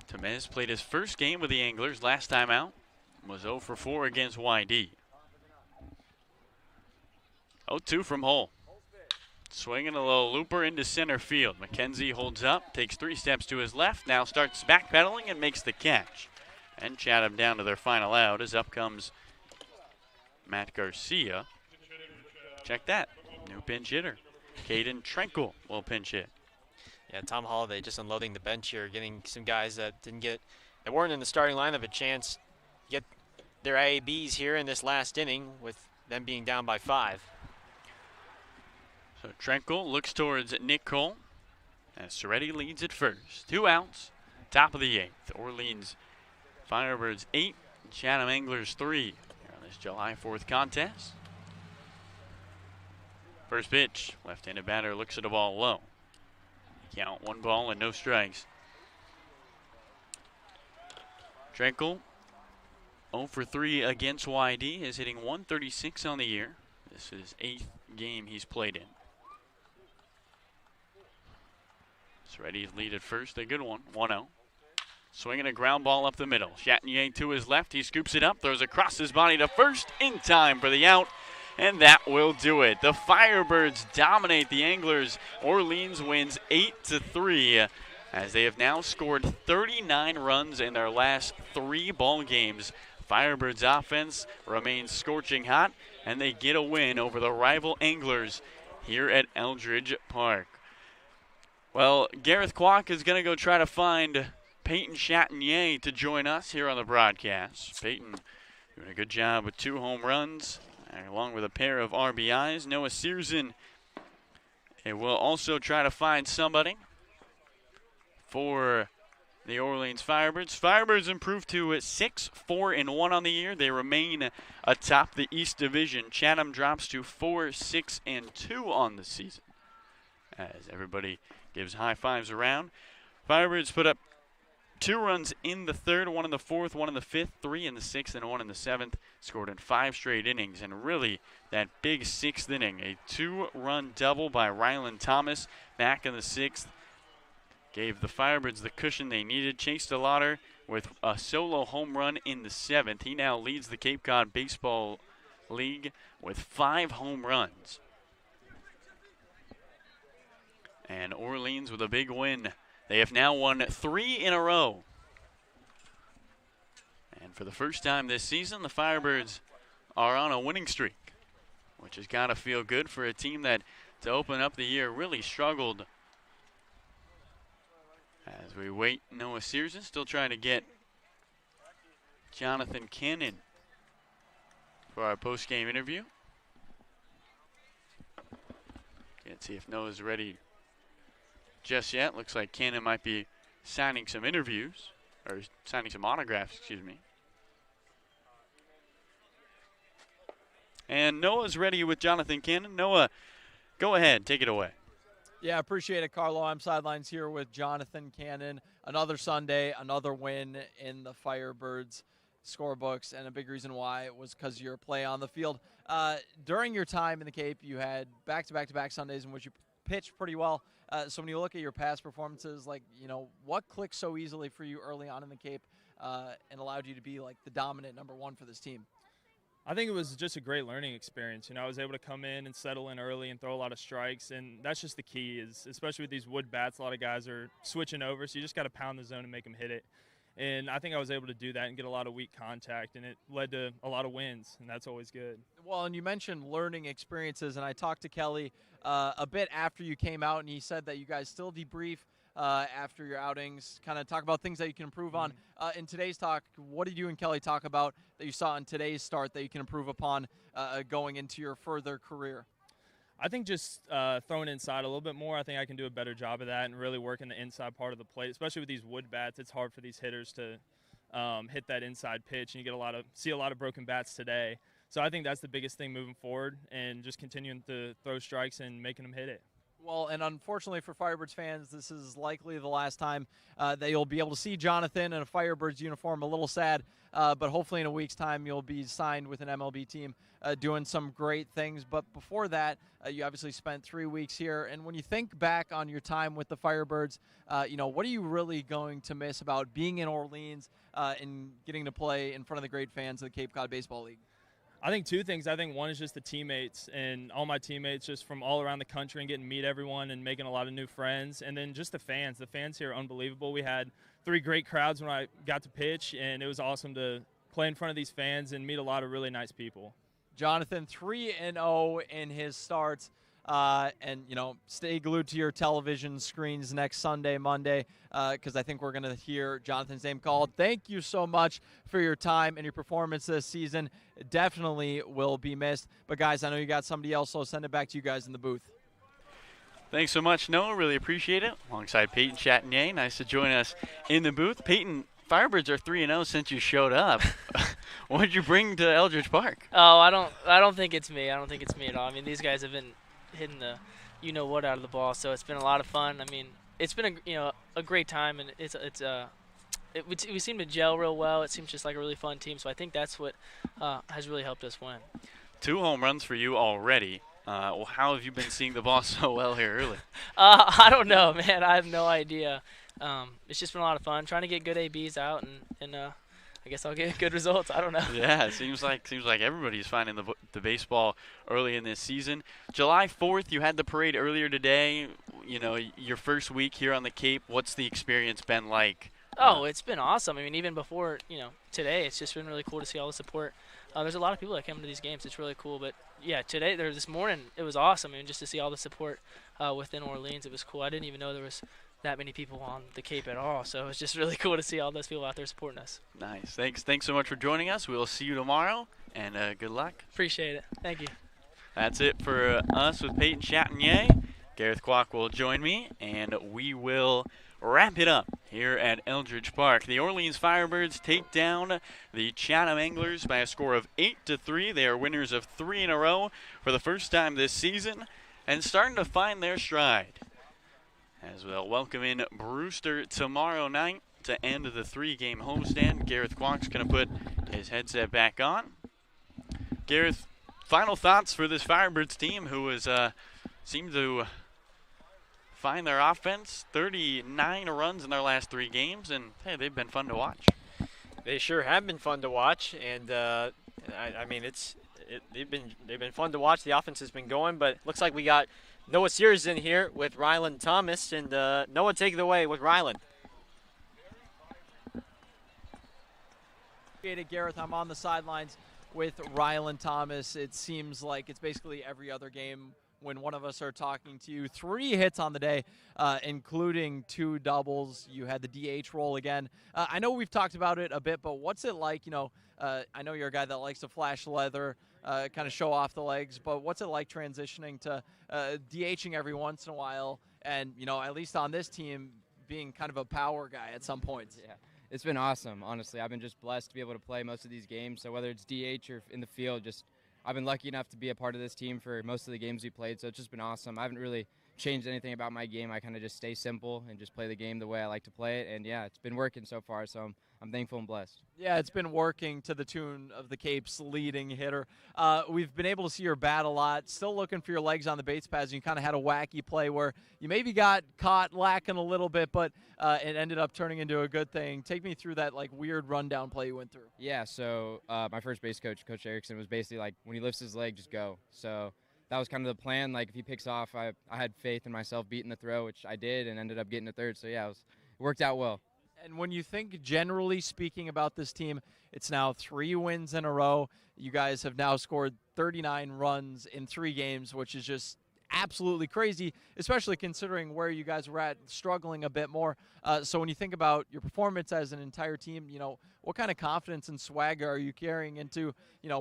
Temez played his first game with the Anglers last time out. Was 0 for 4 against YD. 0-2 from Hull. Swinging a little looper into center field. McKenzie holds up, takes 3 steps to his left, now starts backpedaling and makes the catch. And Chatham down to their final out as up comes Matt Garcia. Check that. New pinch hitter. Caden Trenkle will pinch hit. Yeah, Tom Holliday just unloading the bench here, getting some guys that weren't in the starting lineup a chance to get their ABs here in this last inning with them being down by 5. So Trenkle looks towards Nick Cole as Soretti leads at first. 2 outs, top of the 8th. Orleans Firebirds 8, Chatham Anglers 3 here on this July 4th contest. First pitch, left-handed batter looks at the ball low. Count 1 ball and no strikes. Trenkle 0 for 3 against YD is hitting .136 on the year. This is 8th game he's played in. Soretti's lead at first, a good one, 1-0. Swinging a ground ball up the middle. Chatinier to his left, he scoops it up, throws across his body to first in time for the out, and that will do it. The Firebirds dominate the Anglers. Orleans wins 8-3 as they have now scored 39 runs in their last 3 ball games. Firebirds offense remains scorching hot, and they get a win over the rival Anglers here at Eldridge Park. Well, Gareth Kwok is going to go try to find Peyton Chatinier to join us here on the broadcast. Peyton doing a good job with 2 home runs, along with a pair of RBIs. Noah Searson will also try to find somebody for the Orleans Firebirds. Firebirds improved to 6-4-1 on the year. They remain atop the East Division. Chatham drops to 4-6-2 on the season, as everybody gives high fives around. Firebirds put up 2 runs in the 3rd, 1 in the 4th, 1 in the 5th, 3 in the 6th, and 1 in the 7th. Scored in 5 straight innings, and really that big 6th inning, a 2-run double by Rylan Thomas back in the 6th, gave the Firebirds the cushion they needed. Chase DeLauder with a solo home run in the 7th. He now leads the Cape Cod Baseball League with 5 home runs. And Orleans with a big win. They have now won 3 in a row. And for the first time this season, the Firebirds are on a winning streak, which has got to feel good for a team that, to open up the year, really struggled. As we wait, Noah Searson still trying to get Jonathan Cannon for our post-game interview. Can't see if Noah's ready just yet. Looks like Cannon might be signing some interviews, or signing some autographs, excuse me. And Noah's ready with Jonathan Cannon. Noah, go ahead, take it away. Yeah, appreciate it, Carlo. I'm Sidelines here with Jonathan Cannon. Another Sunday, another win in the Firebirds scorebooks, and a big reason why was because your play on the field. During your time in the Cape, you had back-to-back-to-back Sundays in which you pitched pretty well. So when you look at your past performances, like, you know, what clicked so easily for you early on in the Cape and allowed you to be like the dominant number 1 for this team? I think it was just a great learning experience. You know, I was able to come in and settle in early and throw a lot of strikes, and that's just the key, is especially with these wood bats, a lot of guys are switching over, so you just got to pound the zone and make them hit it. And I think I was able to do that and get a lot of weak contact, and it led to a lot of wins, and that's always good. Well, and you mentioned learning experiences, and I talked to Kelly a bit after you came out, and he said that you guys still debrief after your outings, kind of talk about things that you can improve on. In today's talk, what did you and Kelly talk about that you saw in today's start that you can improve upon going into your further career? I think just throwing inside a little bit more. I think I can do a better job of that and really working the inside part of the plate, especially with these wood bats. It's hard for these hitters to hit that inside pitch, and you get see a lot of broken bats today. So I think that's the biggest thing moving forward, and just continuing to throw strikes and making them hit it. Well, and unfortunately for Firebirds fans, this is likely the last time that you'll be able to see Jonathan in a Firebirds uniform. A little sad, but hopefully in a week's time you'll be signed with an MLB team doing some great things. But before that, you obviously spent 3 weeks here. And when you think back on your time with the Firebirds, what are you really going to miss about being in Orleans and getting to play in front of the great fans of the Cape Cod Baseball League? I think two things. I think one is just the teammates and all my teammates just from all around the country and getting to meet everyone and making a lot of new friends. And then just the fans. The fans here are unbelievable. We had 3 great crowds when I got to pitch, and it was awesome to play in front of these fans and meet a lot of really nice people. Jonathan, 3-0 in his starts. And, stay glued to your television screens next Sunday, Monday, because I think we're going to hear Jonathan's name called. Thank you so much for your time and your performance this season. It definitely will be missed. But, guys, I know you got somebody else, so I'll send it back to you guys in the booth. Thanks so much, Noah. Really appreciate it. Alongside Peyton Chatagnier. Nice to join us in the booth. Peyton, Firebirds are 3-0 since you showed up. What did you bring to Eldridge Park? Oh, I don't think it's me. I don't think it's me at all. I mean, these guys have been hitting the you-know-what out of the ball, so it's been a lot of fun. I mean, it's been a great time, and we seem to gel real well. It seems just like a really fun team, so I think that's what has really helped us win. 2 home runs for you already. How have you been seeing the ball so well here early? I don't know, man. I have no idea. It's just been a lot of fun trying to get good ABs out, and I guess I'll get good results. I don't know. Yeah, it seems like everybody's finding the baseball early in this season. July 4th, you had the parade earlier today. Your first week here on the Cape. What's the experience been like? Oh, it's been awesome. I mean, even before today, it's just been really cool to see all the support. There's a lot of people that come to these games. It's really cool. But yeah, this morning, it was awesome. I mean, just to see all the support within Orleans, it was cool. I didn't even know there was that many people on the Cape at all, so it was just really cool to see all those people out there supporting us. Nice. Thanks so much for joining us. We'll see you tomorrow, and good luck. Appreciate it. Thank you. That's it for us with Peyton Chatagnier. Gareth Kwok will join me, and we will wrap it up here at Eldridge Park. The Orleans Firebirds take down the Chatham Anglers by a score of 8-3. They are winners of 3 in a row for the first time this season, and starting to find their stride, as we'll welcome in Brewster tomorrow night to end the 3-game homestand. Gareth Kwok's going to put his headset back on. Gareth, final thoughts for this Firebirds team who has seemed to find their offense. 39 runs in their last 3 games, and hey, they've been fun to watch. They sure have been fun to watch, and I mean they've been fun to watch. The offense has been going, but looks like we got Noah Sears in here with Ryland Thomas, and Noah, take it away with Ryland. Gareth, I'm on the sidelines with Ryland Thomas. It seems like it's basically every other game when one of us are talking to you. 3 hits on the day, including 2 doubles. You had the DH role again. I know we've talked about it a bit, but what's it like? I know you're a guy that likes to flash leather, kind of show off the legs, but what's it like transitioning to DHing every once in a while and, at least on this team, being kind of a power guy at some points? Yeah, it's been awesome, honestly. I've been just blessed to be able to play most of these games, so whether it's DH or in the field, I've been lucky enough to be a part of this team for most of the games we played, so it's just been awesome. I haven't really changed anything about my game. I kind of just stay simple and just play the game the way I like to play it, and yeah, it's been working so far, so I'm thankful and blessed. Yeah, it's been working to the tune of the Cape's leading hitter. We've been able to see your bat a lot. Still looking for your legs on the base paths. You kind of had a wacky play where you maybe got caught lacking a little bit, but it ended up turning into a good thing. Take me through that weird rundown play you went through. Yeah, so my first base coach, Coach Erickson, was basically like, when he lifts his leg, just go. So that was kind of the plan. If he picks off, I had faith in myself beating the throw, which I did, and ended up getting a third. So yeah, it worked out well. And when you think generally speaking about this team, it's now 3 wins in a row. You guys have now scored 39 runs in 3 games, which is just absolutely crazy, especially considering where you guys were at, struggling a bit more. So when you think about your performance as an entire team, what kind of confidence and swagger are you carrying into,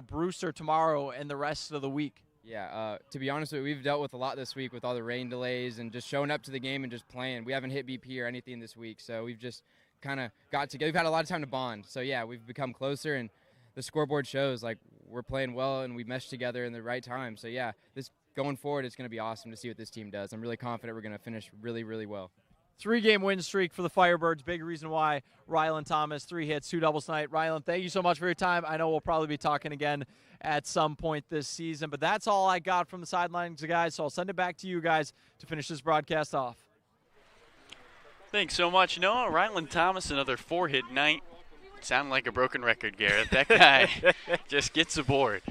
Brewster tomorrow and the rest of the week? Yeah, to be honest with you, we've dealt with a lot this week with all the rain delays and just showing up to the game and just playing. We haven't hit BP or anything this week, so we've just kind of got together. We've had a lot of time to bond. So, yeah, we've become closer, and the scoreboard shows, like, we're playing well and we meshed together in the right time. So, yeah, this going forward, it's going to be awesome to see what this team does. I'm really confident we're going to finish really, really well. 3-game win streak for the Firebirds. Big reason why. Rylan Thomas, 3 hits, 2 doubles tonight. Rylan, thank you so much for your time. I know we'll probably be talking again at some point this season, but that's all I got from the sidelines, guys, so I'll send it back to you guys to finish this broadcast off. Thanks so much, Noah. Rylan Thomas, another 4-hit night. Sound like a broken record, Garrett. That guy just gets aboard.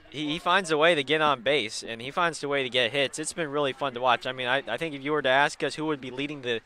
He finds a way to get on base, and he finds a way to get hits. It's been really fun to watch. I mean, I think if you were to ask us who would be leading the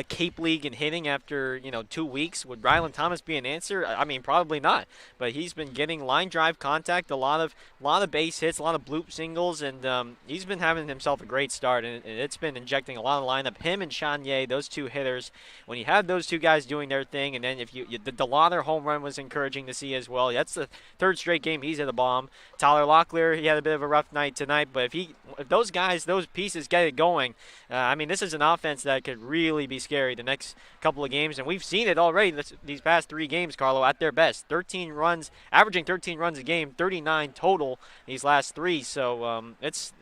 Cape League in hitting after 2 weeks, would Rylan Thomas be an answer? I mean, probably not. But he's been getting line drive contact, a lot of base hits, a lot of bloop singles, and he's been having himself a great start. And it's been injecting a lot of lineup. Him and Chanier, those 2 hitters. When you have those 2 guys doing their thing, and then if the DeLauder home run was encouraging to see as well. That's the 3rd straight game he's hit a bomb. Tyler Locklear, he had a bit of a rough night tonight, but if those guys, those pieces get it going, I mean, this is an offense that could really be scary the next couple of games, and we've seen it already these past 3 games, Carlo, at their best. 13 runs, averaging 13 runs a game, 39 total these last 3. So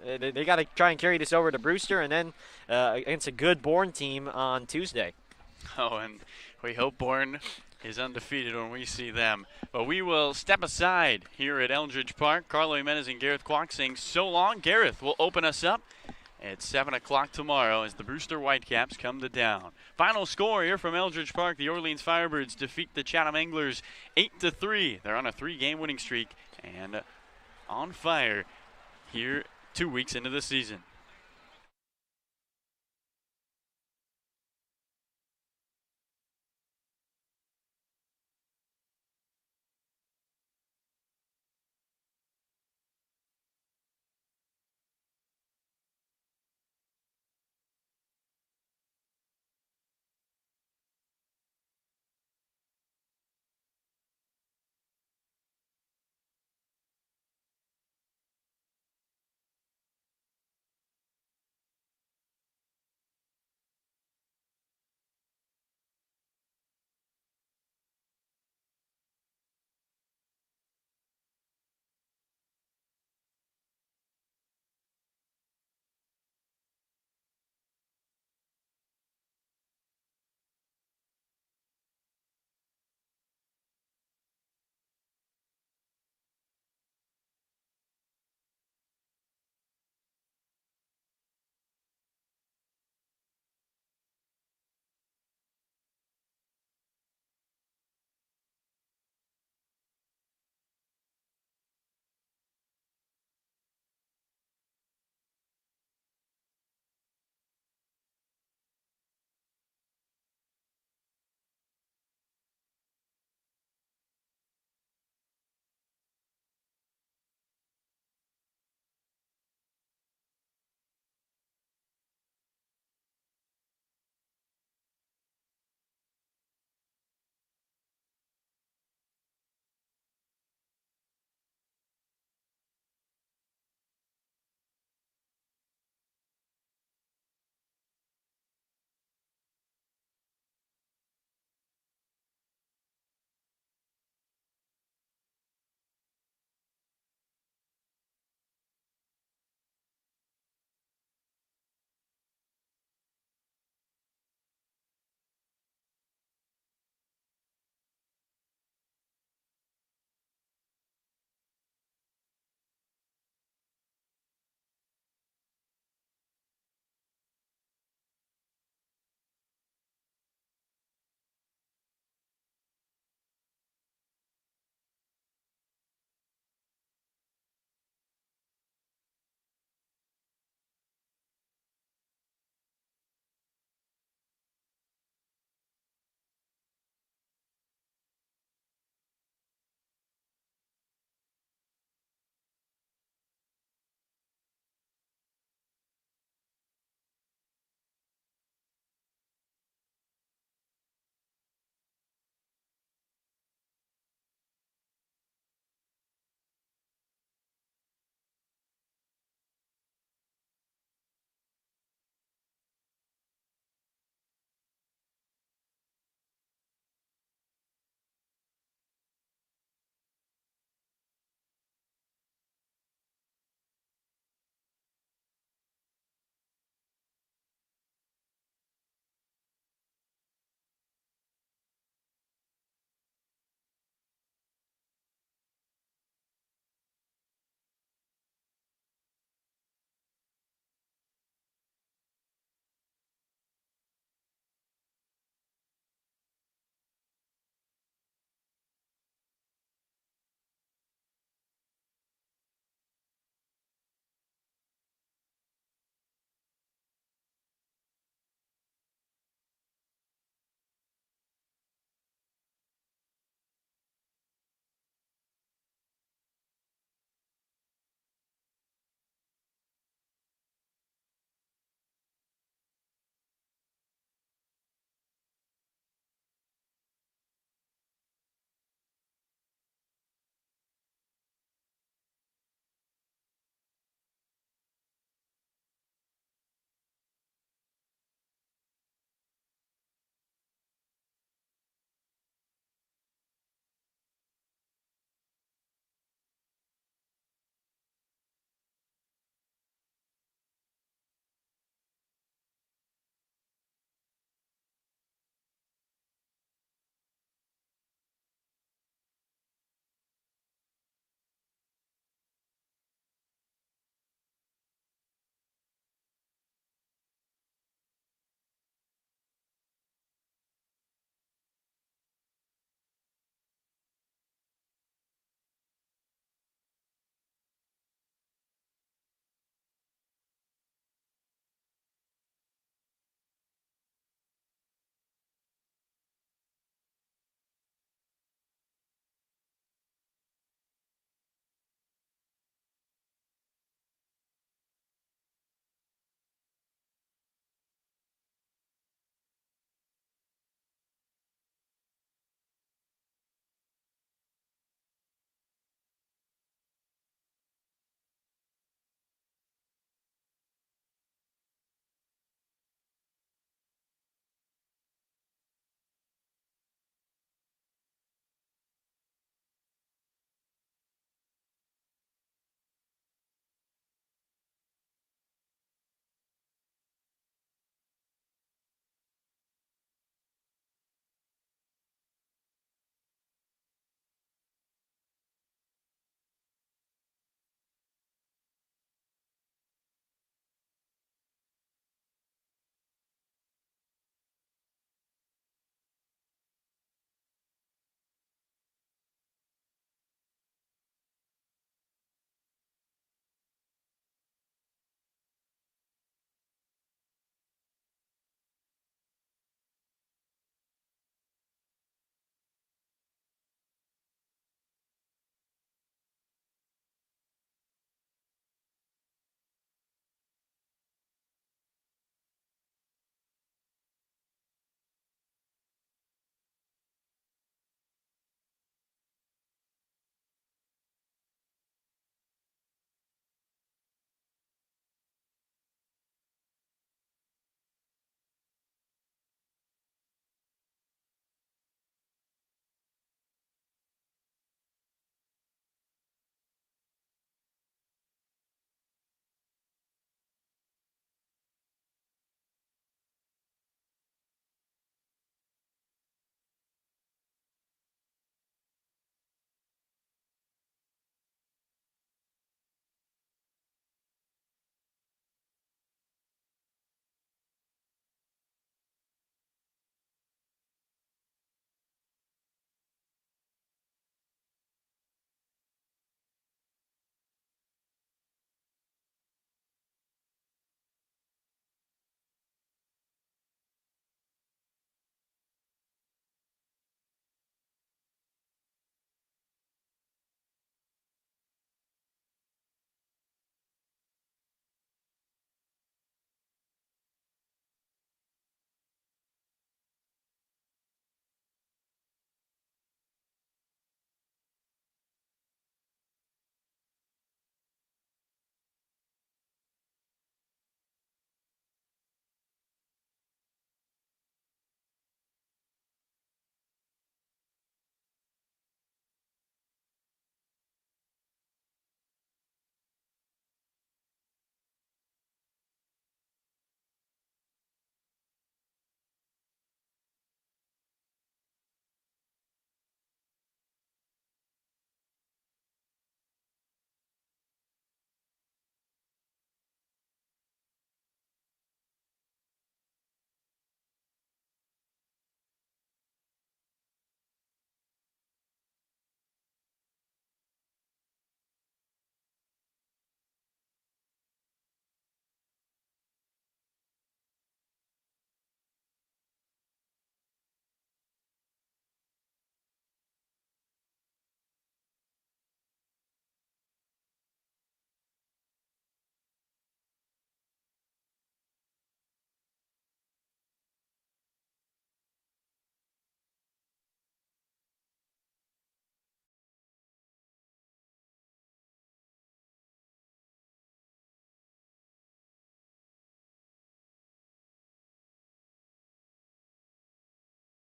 they got to try and carry this over to Brewster, and then against a good Bourne team on Tuesday. Oh, and we hope Bourne is undefeated when we see them. But we will step aside here at Eldridge Park. Carlo Jimenez and Gareth Kwok saying so long. Gareth will open us up at 7 o'clock tomorrow as the Brewster Whitecaps come to town. Final score here from Eldridge Park. The Orleans Firebirds defeat the Chatham Anglers 8-3. They're on a 3-game winning streak and on fire here 2 weeks into the season.